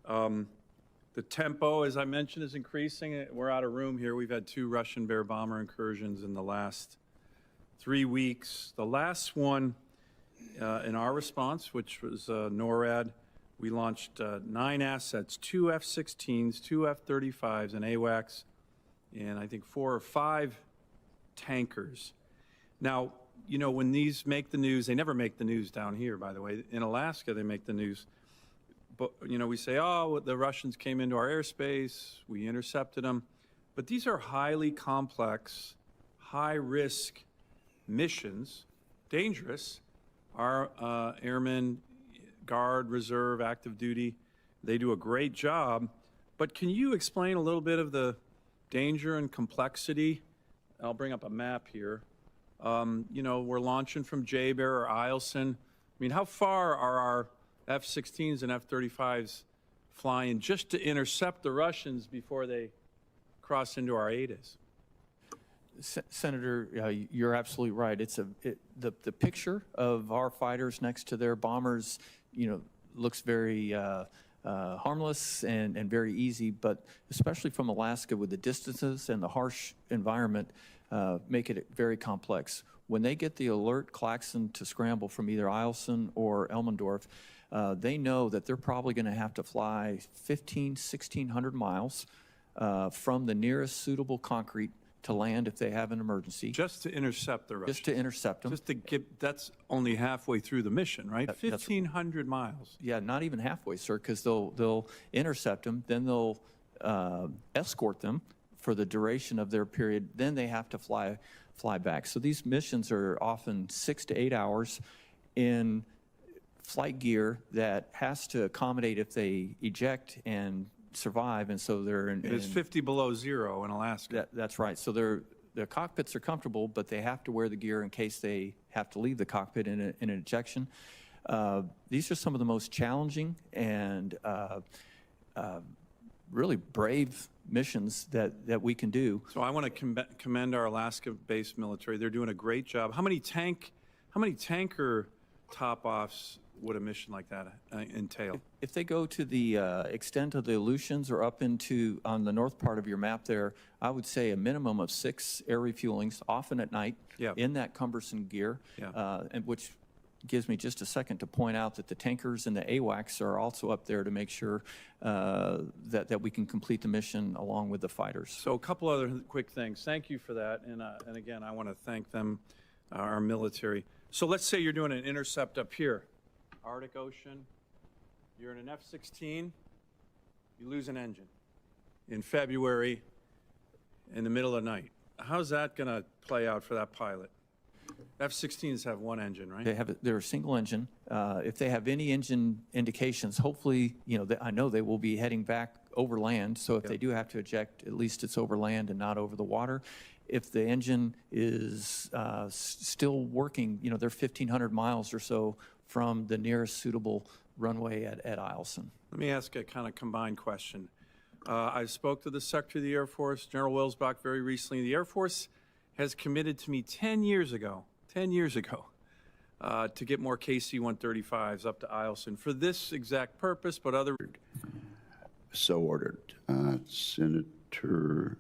The tempo, as I mentioned, is increasing. We're out of room here. We've had 2 Russian Bear bomber incursions in the last 3 weeks. The last one in our response, which was NORAD, we launched 9 assets, 2 F-16s, 2 F-35s, and AWACS, and I think 4 or 5 tankers. Now, you know, when these make the news, they never make the news down here, by the way. In Alaska, they make the news. But, you know, we say, oh, the Russians came into our airspace, we intercepted them. But these are highly complex, high-risk missions, dangerous. Our airmen, Guard, Reserve, active duty, they do a great job. But can you explain a little bit of the danger and complexity? I'll bring up a map here. You know, we're launching from J-Bear or Eielson. I mean, how far are our F-16s and F-35s flying just to intercept the Russians before they cross into our ADIS? Senator, you're absolutely right. The picture of our fighters next to their bombers, you know, looks very harmless and very easy, but especially from Alaska with the distances and the harsh environment, make it very complex. When they get the alert klaxon to scramble from either Eielson or Elmendorf, they know that they're probably going to have to fly 1,600 miles from the nearest suitable concrete to land if they have an emergency. Just to intercept the Russians. Just to intercept them. Just to get, that's only halfway through the mission, right? 1,500 miles. Yeah, not even halfway, sir, because they'll intercept them, then they'll escort them for the duration of their period, then they have to fly back. So these missions are often 6 to 8 hours in flight gear that has to accommodate if they eject and survive, and so they're in. It's 50 below zero in Alaska. That's right. So their cockpits are comfortable, but they have to wear the gear in case they have to leave the cockpit in an ejection. These are some of the most challenging and really brave missions that we can do. So I want to commend our Alaska-based military. They're doing a great job. How many tanker top-offs would a mission like that entail? If they go to the extent of the Aleutians or up into on the north part of your map there, I would say a minimum of 6 air refuelings, often at night, in that cumbersome gear, and which gives me just a second to point out that the tankers and the AWACS are also up there to make sure that we can complete the mission along with the fighters. So a couple other quick things. Thank you for that. And again, I want to thank them, our military. So let's say you're doing an intercept up here, Arctic Ocean. You're in an F-16. You lose an engine in February in the middle of the night. How's that going to play out for that pilot? F-16s have one engine, right? They're a single engine. If they have any engine indications, hopefully, I know they will be heading back over land. So if they do have to eject, at least it's over land and not over the water. If the engine is still working, they're 1,500 miles or so from the nearest suitable runway at Eielson. Let me ask a kind of combined question. I spoke to the Secretary of the Air Force, General Wilsbach, very recently. The Air Force has committed to me 10 years ago, to get more KC-135s up to Eielson for this exact purpose, but other. So ordered. Senator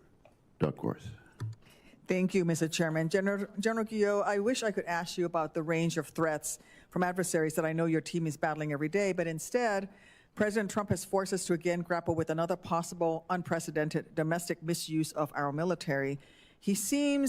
Duckworth. Thank you, Mr. Chairman. General Guio, I wish I could ask you about the range of threats from adversaries that I know your team is battling every day, but instead, President Trump has forced us to again grapple with another possible unprecedented domestic misuse of our military. His seeming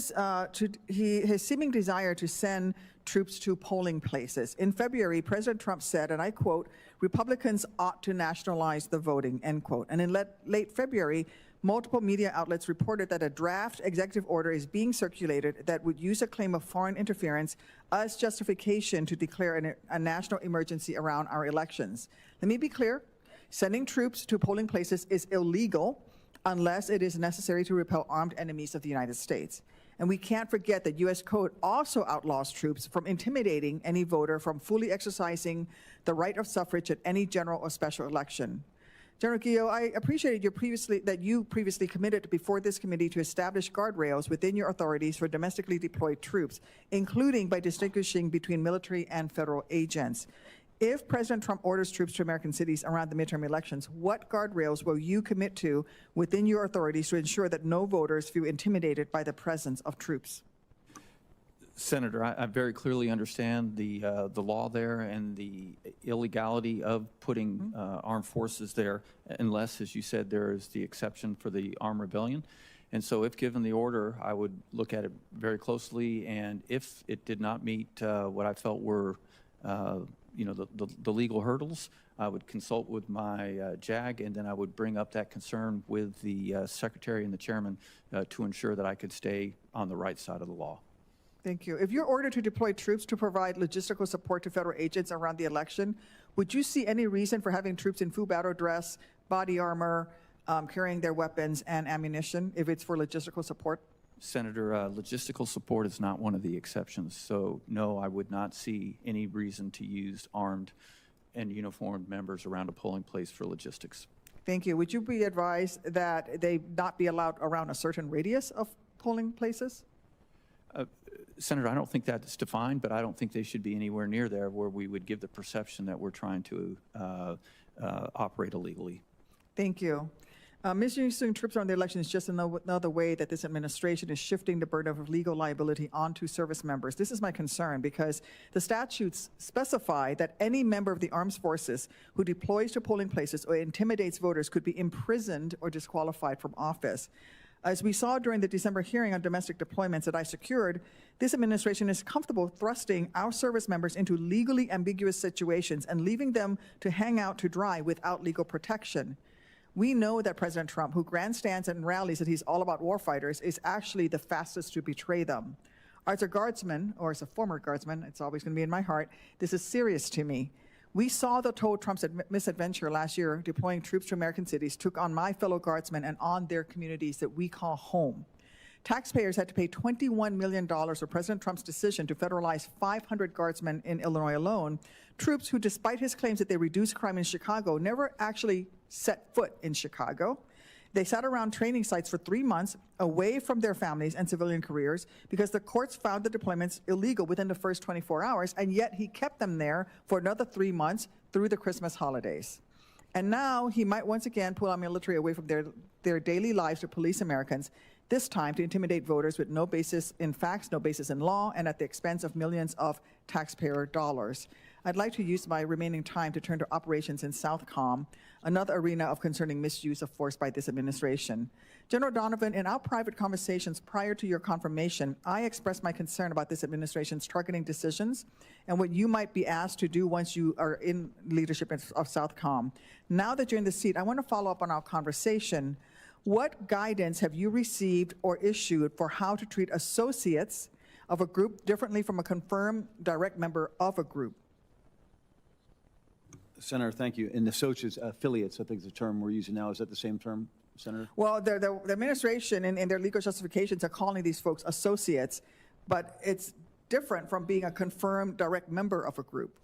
desire to send troops to polling places. In February, President Trump said, and I quote, "Republicans ought to nationalize the voting," end quote. And in late February, multiple media outlets reported that a draft executive order is being circulated that would use a claim of foreign interference as justification to declare a national emergency around our elections. Let me be clear. Sending troops to polling places is illegal unless it is necessary to repel armed enemies of the United States. And we can't forget that U.S. Code also outlaws troops from intimidating any voter from fully exercising the right of suffrage at any general or special election. General Guio, I appreciated that you previously committed before this committee to establish guardrails within your authorities for domestically deployed troops, including by distinguishing between military and federal agents. If President Trump orders troops to American cities around the midterm elections, what guardrails will you commit to within your authorities to ensure that no voters feel intimidated by the presence of troops? Senator, I very clearly understand the law there and the illegality of putting armed forces there, unless, as you said, there is the exception for the armed rebellion. And so if given the order, I would look at it very closely, and if it did not meet what I felt were the legal hurdles, I would consult with my JAG, and then I would bring up that concern with the Secretary and the Chairman to ensure that I could stay on the right side of the law. Thank you. If you're ordered to deploy troops to provide logistical support to federal agents around the election, would you see any reason for having troops in full battle dress, body armor, carrying their weapons and ammunition if it's for logistical support? Senator, logistical support is not one of the exceptions. So no, I would not see any reason to use armed and uniformed members around a polling place for logistics. Thank you. Would you be advised that they not be allowed around a certain radius of polling places? Senator, I don't think that's defined, but I don't think they should be anywhere near there where we would give the perception that we're trying to operate illegally. Thank you. Misusing troops on the election is just another way that this administration is shifting the burden of legal liability onto service members. This is my concern because the statutes specify that any member of the armed forces who deploys to polling places or intimidates voters could be imprisoned or disqualified from office. As we saw during the December hearing on domestic deployments that I secured, this administration is comfortable thrusting our service members into legally ambiguous situations and leaving them to hang out to dry without legal protection. We know that President Trump, who grandstands and rallies that he's all about warfighters, is actually the fastest to betray them. As a guardsman, or as a former guardsman, it's always going to be in my heart, this is serious to me. We saw the toll Trump's misadventure last year, deploying troops to American cities, took on my fellow guardsmen and on their communities that we call home. Taxpayers had to pay $21 million for President Trump's decision to federalize 500 guardsmen in Illinois alone, troops who, despite his claims that they reduced crime in Chicago, never actually set foot in Chicago. They sat around training sites for 3 months, away from their families and civilian careers, because the courts found the deployments illegal within the first 24 hours, and yet he kept them there for another 3 months through the Christmas holidays. And now he might once again pull our military away from their daily lives to police Americans, this time to intimidate voters with no basis in facts, no basis in law, and at the expense of millions of taxpayer dollars. I'd like to use my remaining time to turn to operations in Southcom, another arena of concerning misuse of force by this administration. General Donovan, in our private conversations prior to your confirmation, I expressed my concern about this administration's targeting decisions and what you might be asked to do once you are in leadership of Southcom. Now that you're in the seat, I want to follow up on our conversation. What guidance have you received or issued for how to treat associates of a group differently from a confirmed direct member of a group? Senator, thank you. And associates, affiliates, I think is the term we're using now. Is that the same term, Senator? Well, the administration in their legal justifications are calling these folks associates, but it's different from being a confirmed direct member of a group.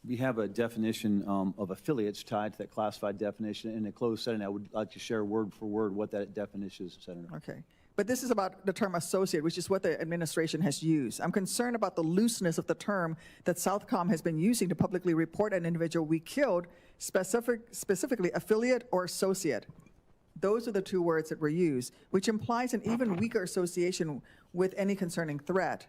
We have a definition of affiliates tied to that classified definition. In a closed setting, I would like to share word for word what that definition is, Senator. Okay. But this is about the term associate, which is what the administration has used. I'm concerned about the looseness of the term that Southcom has been using to publicly report an individual we killed, specifically affiliate or associate. Those are the two words that were used, which implies an even weaker association with any concerning threat.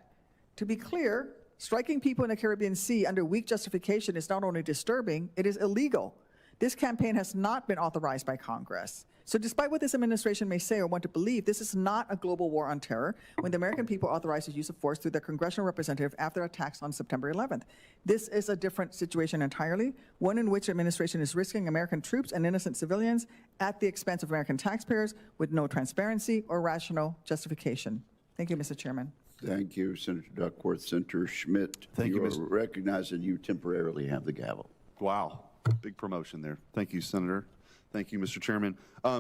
To be clear, striking people in the Caribbean Sea under weak justification is not only disturbing, it is illegal. This campaign has not been authorized by Congress. So despite what this administration may say or want to believe, this is not a global war on terror when the American people authorized the use of force through their congressional representative after attacks on September 11th. This is a different situation entirely, one in which the administration is risking American troops and innocent civilians at the expense of American taxpayers with no transparency or rational justification. Thank you, Mr. Chairman. Thank you, Senator Duckworth. Senator Schmidt, Thank you, are Mr. recognized and you temporarily have the gavel. Wow, big promotion there. Thank you, Senator. Thank you, Mr. Chairman.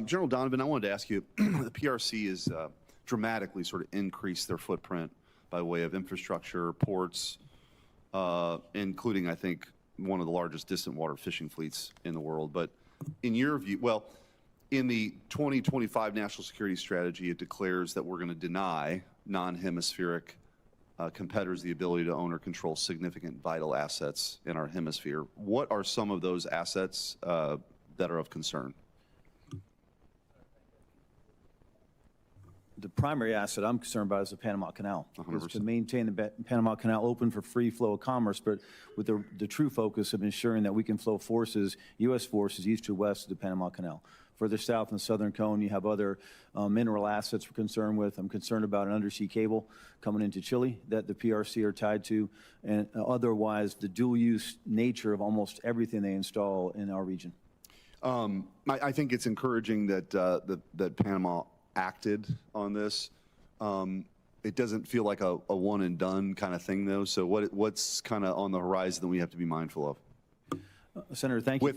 General Donovan, I wanted to ask you, the PRC has dramatically sort of increased their footprint by way of infrastructure, ports, including, I think, one of the largest distant water fishing fleets in the world. But in your view, well, in the 2025 National Security Strategy, it declares that we're going to deny non-hemispheric competitors the ability to own or control significant vital assets in our hemisphere. What are some of those assets that are of concern? The primary asset I'm concerned about is the Panama Canal. 100%. Is to maintain the Panama Canal open for free flow of commerce, but with the true focus of ensuring that we can flow forces, U.S. forces, east to west of the Panama Canal. Further south in the southern cone, you have other mineral assets we're concerned with. I'm concerned about an undersea cable coming into Chile that the PRC are tied to, and otherwise the dual-use nature of almost everything they install in our region. I think it's encouraging that that Panama acted on this. It doesn't feel like a one and done kind of thing, though. So what's kind of on the horizon that we have to be mindful of? Senator, thank you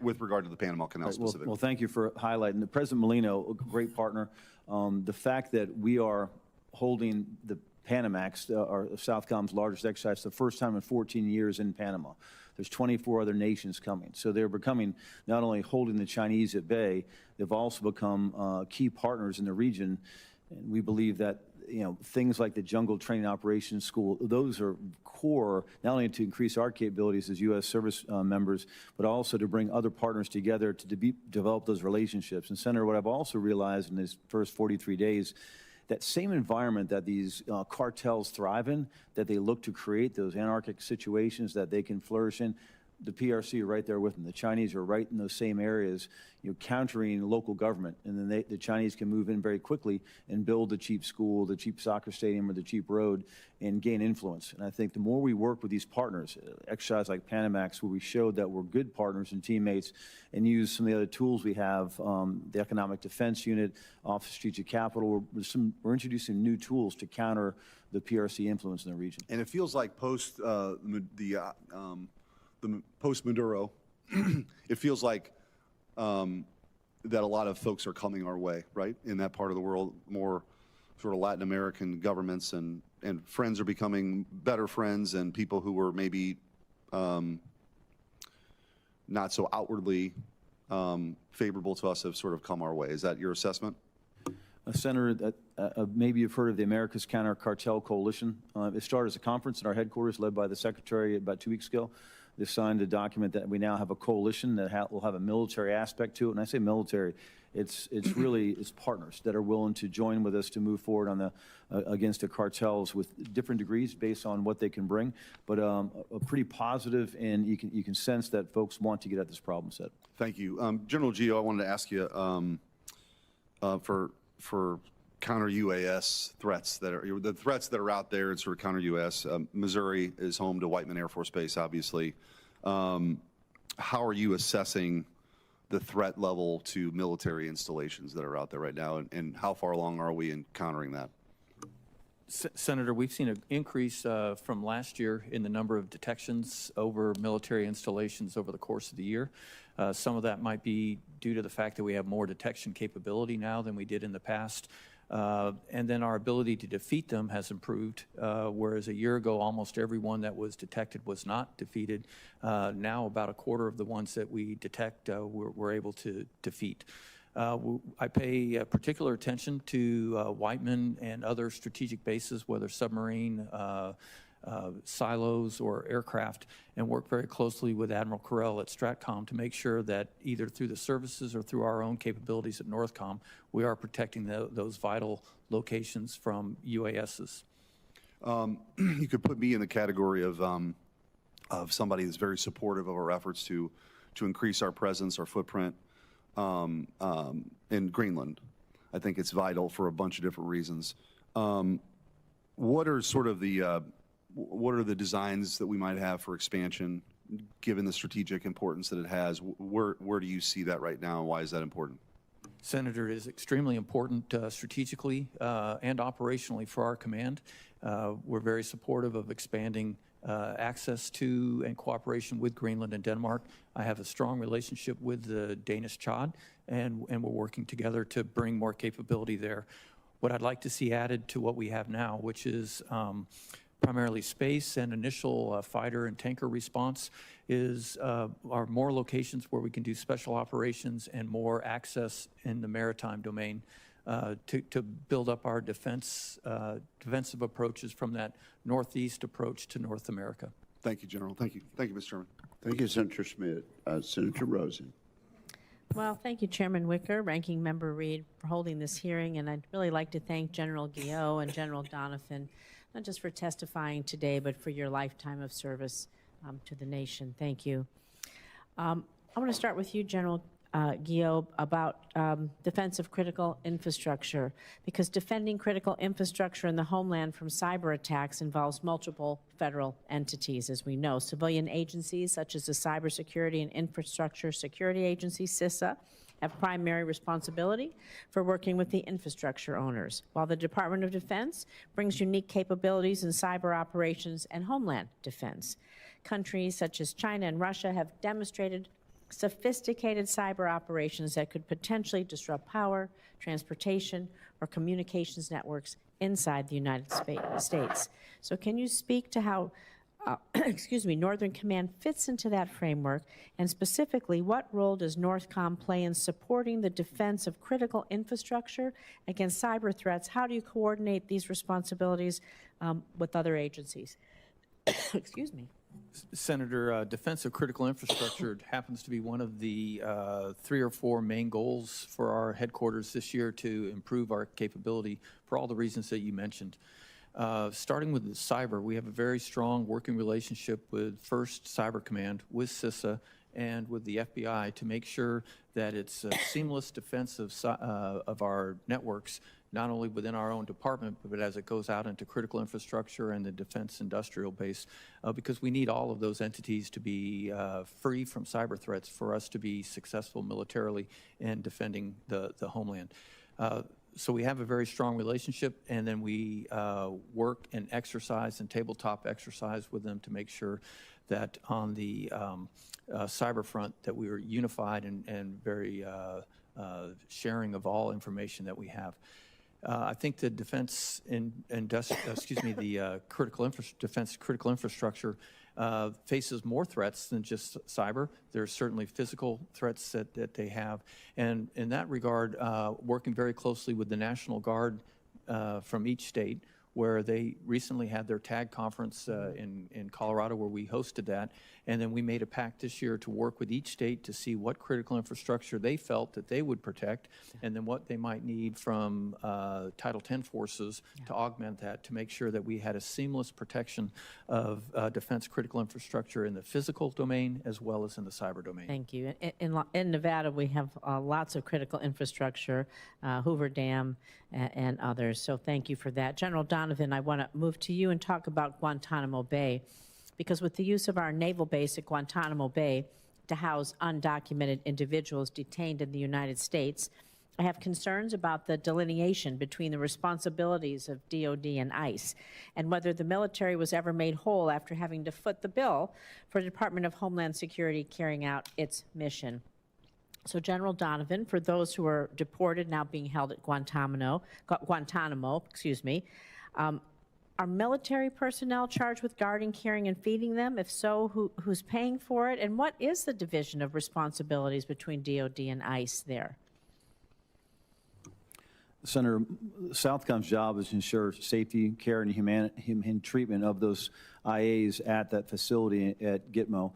with regard to the Panama Canal specifically. Well, thank you for highlighting. President Molino, a great partner. The fact that we are holding the Panamax, our Southcom's largest exercise, the first time in 14 years in Panama. There's 24 other nations coming. So they're becoming not only holding the Chinese at bay, they've also become key partners in the region. And we believe that things like the Jungle Training Operations School, those are core, not only to increase our capabilities as U.S. service members, but also to bring other partners together to develop those relationships. And Senator, what I've also realized in these first 43 days, that same environment that these cartels thrive in, that they look to create those anarchic situations that they can flourish in, the PRC are right there with them. The Chinese are right in those same areas, countering local government. And then the Chinese can move in very quickly and build the cheap school, the cheap soccer stadium, or the cheap road and gain influence. And I think the more we work with these partners, exercise like Panamax, where we showed that we're good partners and teammates, and use some of the other tools we have, the Economic Defense Unit, Office of Strategic Capital, we're introducing new tools to counter the PRC influence in the region. And it feels like post-Maduro, it feels like that a lot of folks are coming our way, right? In that part of the world, more sort of Latin American governments and friends are becoming better friends, and people who were maybe not so outwardly favorable to us have sort of come our way. Is that your assessment? Senator, maybe you've heard of the America's Counter-Cartel Coalition. It started as a conference at our headquarters led by the Secretary about 2 weeks ago. They signed a document that we now have a coalition that will have a military aspect to it. And I say military, it's really partners that are willing to join with us to move forward on against the cartels with different degrees based on what they can bring. But a pretty positive, and you can sense that folks want to get at this problem set. Thank you. General Guio, I wanted to ask you for counter-UAS threats that are out there and sort of counter-UAS. Missouri is home to Whiteman Air Force Base, obviously. How are you assessing the threat level to military installations that are out there right now, and how far along are we in countering that? Senator, we've seen an increase from last year in the number of detections over military installations over the course of the year. Some of that might be due to the fact that we have more detection capability now than we did in the past. And then our ability to defeat them has improved, whereas a year ago almost everyone that was detected was not defeated. Now about a quarter of the ones that we detect we're able to defeat. I pay particular attention to Whiteman and other strategic bases, whether submarine, silos, or aircraft, and work very closely with Admiral Carell at Stratcom to make sure that either through the services or through our own capabilities at Northcom, we are protecting those vital locations from UASs. You could put me in the category of somebody that's very supportive of our efforts to increase our presence, our footprint in Greenland. I think it's vital for a bunch of different reasons. What are sort of what are the designs that we might have for expansion, given the strategic importance that it has? Where do you see that right now, and why is that important? Senator, it is extremely important strategically and operationally for our command. We're very supportive of expanding access to and cooperation with Greenland and Denmark. I have a strong relationship with the Danish Chad, and we're working together to bring more capability there. What I'd like to see added to what we have now, which is primarily space and initial fighter and tanker response, are more locations where we can do special operations and more access in the maritime domain to build up our defensive approaches from that northeast approach to North America. Thank you, General. Thank you. Thank you, Mr. Chairman. Thank you, Senator Schmidt. Senator Rosen. Well, thank you, Chairman Wicker, Ranking Member Reid, for holding this hearing, and I'd really like to thank General Guio and General Donovan, not just for testifying today, but for your lifetime of service to the nation. Thank you. I want to start with you, General Guio, about defense of critical infrastructure, because defending critical infrastructure in the homeland from cyber attacks involves multiple federal entities, as we know. Civilian agencies such as the Cybersecurity and Infrastructure Security Agency, CISA, have primary responsibility for working with the infrastructure owners, while the Department of Defense brings unique capabilities in cyber operations and homeland defense. Countries such as China and Russia have demonstrated sophisticated cyber operations that could potentially disrupt power, transportation, or communications networks inside the United States. So can you speak to how excuse me, Northern Command fits into that framework, and specifically, what role does Northcom play in supporting the defense of critical infrastructure against cyber threats? How do you coordinate these responsibilities with other agencies? Excuse me. Senator, defense of critical infrastructure happens to be one of the 3 or 4 main goals for our headquarters this year to improve our capability for all the reasons that you mentioned. Starting with the cyber, we have a very strong working relationship with First Cyber Command, with CISA, and with the FBI to make sure that it's a seamless defense of our networks, not only within our own department, but as it goes out into critical infrastructure and the defense industrial base, because we need all of those entities to be free from cyber threats for us to be successful militarily in defending the homeland. So we have a very strong relationship, and then we work and exercise and tabletop exercise with them to make sure that on the cyber front that we are unified and very sharing of all information that we have. I think the defense the defense critical infrastructure faces more threats than just cyber. There's certainly physical threats that they have. And in that regard, working very closely with the National Guard from each state, where they recently had their TAG conference in Colorado, where we hosted that. And then we made a pact this year to work with each state to see what critical infrastructure they felt that they would protect, and then what they might need from Title X forces to augment that, to make sure that we had a seamless protection of defense critical infrastructure in the physical domain as well as in the cyber domain. Thank you. In Nevada, we have lots of critical infrastructure, Hoover Dam and others, so thank you for that. General Donovan, I want to move to you and talk about Guantanamo Bay, because with the use of our naval base at Guantanamo Bay to house undocumented individuals detained in the United States, I have concerns about the delineation between the responsibilities of DOD and ICE, and whether the military was ever made whole after having to foot the bill for the Department of Homeland Security carrying out its mission. So, General Donovan, for those who are deported now being held at Guantanamo, are military personnel charged with guarding, caring, and feeding them? If so, who's paying for it? And what is the division of responsibilities between DOD and ICE there? Senator, Southcom's job is to ensure safety, care, and humane treatment of those IAs at that facility at Gitmo.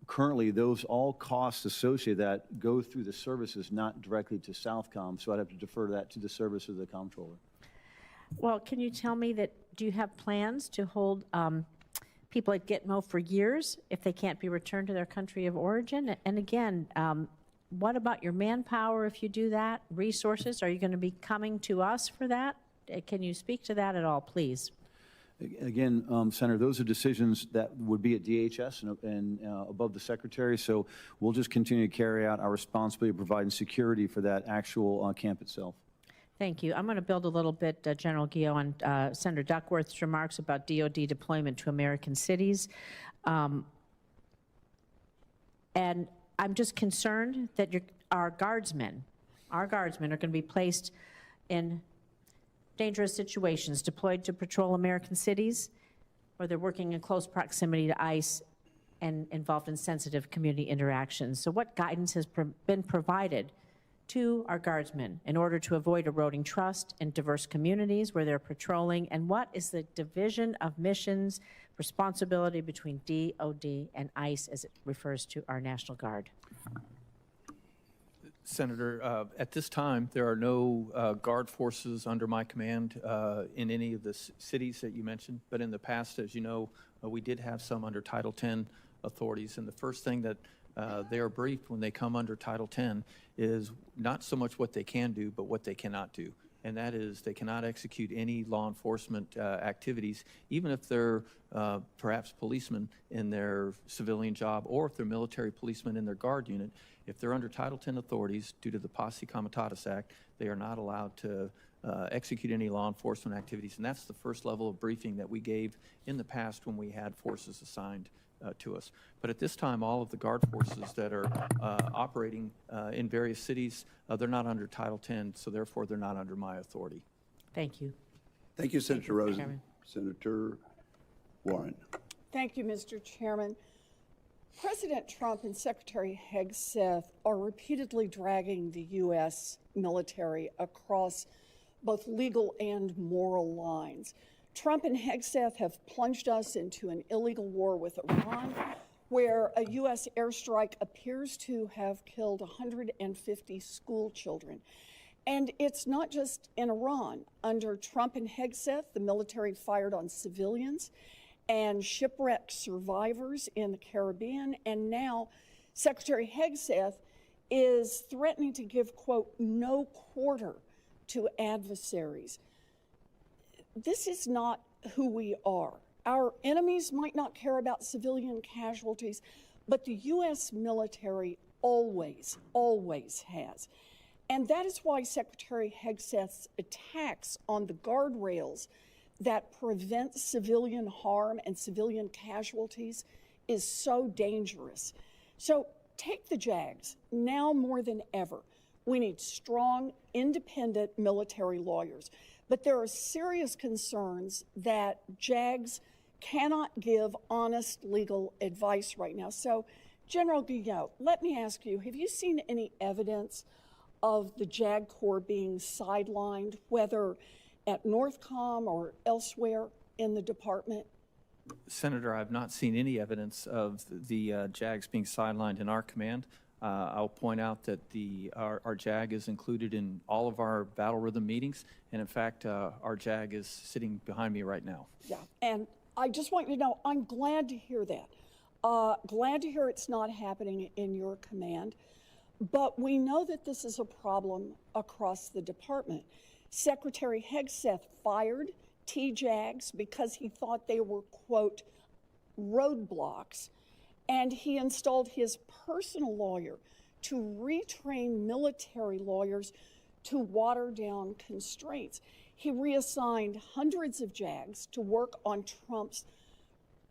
Currently, all costs associated with that go through the services, not directly to Southcom, so I'd have to defer that to the service of the comptroller. Well, can you tell me do you have plans to hold people at Gitmo for years if they can't be returned to their country of origin? And again, what about your manpower if you do that? Resources, are you going to be coming to us for that? Can you speak to that at all, please? Again, Senator, those are decisions that would be at DHS and above the Secretary, so we'll just continue to carry out our responsibility of providing security for that actual camp itself. Thank you. I'm going to build a little bit, General Guio, on Senator Duckworth's remarks about DOD deployment to American cities. And I'm just concerned that our guardsmen are going to be placed in dangerous situations, deployed to patrol American cities, where they're working in close proximity to ICE and involved in sensitive community interactions. So what guidance has been provided to our guardsmen in order to avoid eroding trust in diverse communities where they're patrolling? And what is the division of missions responsibility between DOD and ICE as it refers to our National Guard? Senator, at this time, there are no Guard forces under my command in any of the cities that you mentioned. But in the past, as you know, we did have some under Title X authorities. And the first thing that they are briefed when they come under Title X is not so much what they can do, but what they cannot do. And that is they cannot execute any law enforcement activities, even if they're perhaps policemen in their civilian job, or if they're military policemen in their Guard unit. If they're under Title X authorities, due to the Posse Comitatus Act, they are not allowed to execute any law enforcement activities. And that's the first level of briefing that we gave in the past when we had forces assigned to us. But at this time, all of the Guard forces that are operating in various cities, they're not under Title X, so therefore they're not under my authority. Thank you. Thank you, Senator Rosen. Senator Warren. Thank you, Mr. Chairman. President Trump and Secretary Hegseth are repeatedly dragging the U.S. military across both legal and moral lines. Trump and Hegseth have plunged us into an illegal war with Iran, where a U.S. airstrike appears to have killed 150 school children. And it's not just in Iran. Under Trump and Hegseth, the military fired on civilians and shipwrecked survivors in the Caribbean. And now Secretary Hegseth is threatening to give, quote, no quarter to adversaries. This is not who we are. Our enemies might not care about civilian casualties, but the U.S. military always, always has. And that is why Secretary Hegseth's attacks on the guardrails that prevent civilian harm and civilian casualties is so dangerous. So take the JAGs, now more than ever. We need strong, independent military lawyers. But there are serious concerns that JAGs cannot give honest legal advice right now. So, General Guio, let me ask you, have you seen any evidence of the JAG Corps being sidelined, whether at Northcom or elsewhere in the department? Senator, I've not seen any evidence of the JAGs being sidelined in our command. I'll point out that our JAG is included in all of our battle rhythm meetings, and in fact, our JAG is sitting behind me right now. Yeah, and I just want you to know, I'm glad to hear that. Glad to hear it's not happening in your command, but we know that this is a problem across the department. Secretary Hegseth fired TJAGs because he thought they were, quote, roadblocks, and he installed his personal lawyer to retrain military lawyers to water down constraints. He reassigned hundreds of JAGs to work on Trump's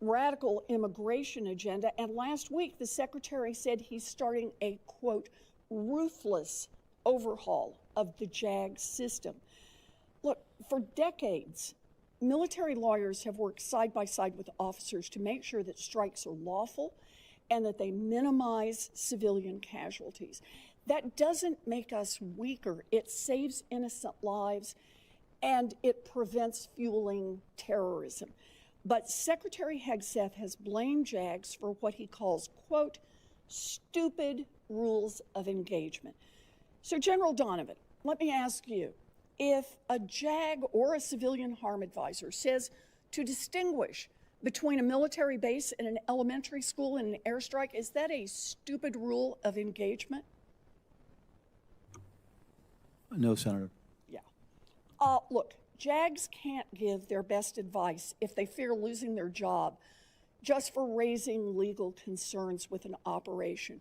radical immigration agenda, and last week the secretary said he's starting a, quote, ruthless overhaul of the JAG system. Look, for decades, military lawyers have worked side by side with officers to make sure that strikes are lawful and that they minimize civilian casualties. That doesn't make us weaker. It saves innocent lives and it prevents fueling terrorism. But Secretary Hegseth has blamed JAGs for what he calls, quote, stupid rules of engagement. So General Donovan, let me ask you, if a JAG or a civilian harm advisor says to distinguish between a military base and an elementary school and an airstrike, is that a stupid rule of engagement? No, Senator. Yeah. Look, JAGs can't give their best advice if they fear losing their job just for raising legal concerns with an operation.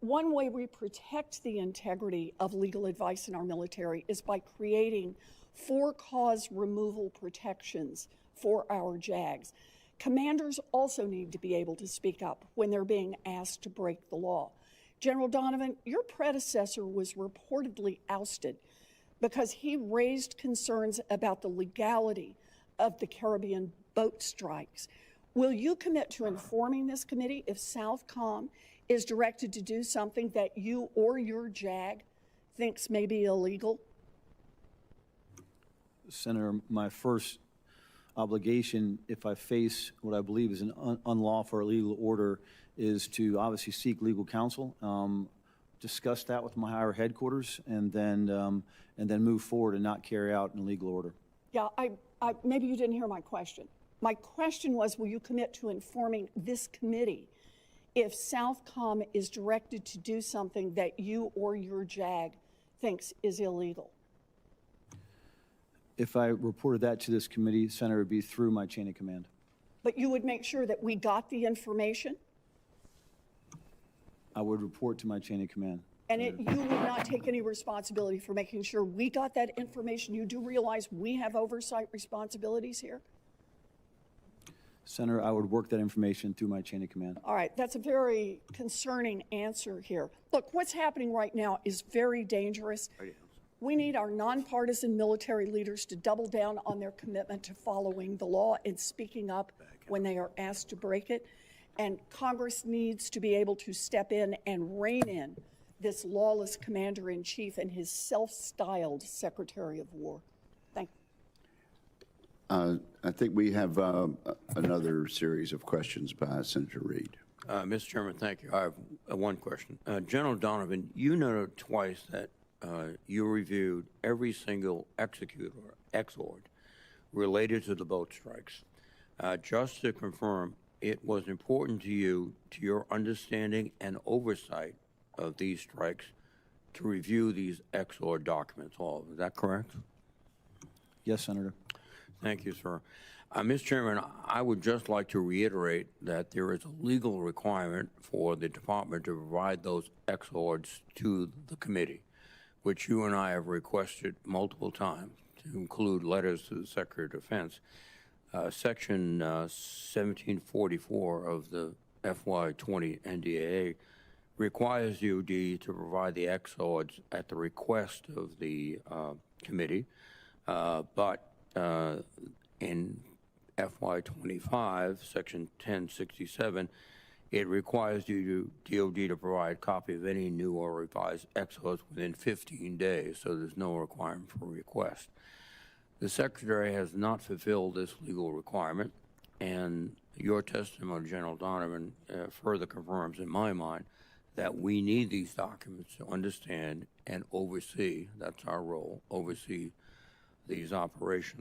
One way we protect the integrity of legal advice in our military is by creating for-cause removal protections for our JAGs. Commanders also need to be able to speak up when they're being asked to break the law. General Donovan, your predecessor was reportedly ousted because he raised concerns about the legality of the Caribbean boat strikes. Will you commit to informing this committee if Southcom is directed to do something that you or your JAG thinks may be illegal? Senator, my first obligation, if I face what I believe is an unlawful or illegal order, is to obviously seek legal counsel, discuss that with my higher headquarters, and then move forward and not carry out an illegal order. Yeah, maybe you didn't hear my question. My question was, will you commit to informing this committee if Southcom is directed to do something that you or your JAG thinks is illegal? If I reported that to this committee, Senator, it would be through my chain of command. But you would make sure that we got the information? I would report to my chain of command. And you would not take any responsibility for making sure we got that information? You do realize we have oversight responsibilities here? Senator, I would work that information through my chain of command. All right, that's a very concerning answer here. Look, what's happening right now is very dangerous. We need our nonpartisan military leaders to double down on their commitment to following the law and speaking up when they are asked to break it. And Congress needs to be able to step in and rein in this lawless commander-in-chief and his self-styled Secretary of War. Thank you. I think we have another series of questions by Senator Reid. Mr. Chairman, thank you. I have one question. General Donovan, you noted twice that you reviewed every single execute or exord related to the boat strikes. Just to confirm, it was important to you, to your understanding and oversight of these strikes, to review these exord documents all. Is that correct? Yes, Senator. Thank you, sir. Mr. Chairman, I would just like to reiterate that there is a legal requirement for the Department to provide those exords to the committee, which you and I have requested multiple times, to include letters to the Secretary of Defense. Section 1744 of the FY20 NDAA requires DoD to provide the exords at the request of the committee, but in FY25, Section 1067, it requires DoD to provide a copy of any new or revised exords within 15 days, so there's no requirement for request. The Secretary has not fulfilled this legal requirement, and your testimony, General Donovan, further confirms in my mind that we need these documents to understand and oversee, that's our role, oversee these operations.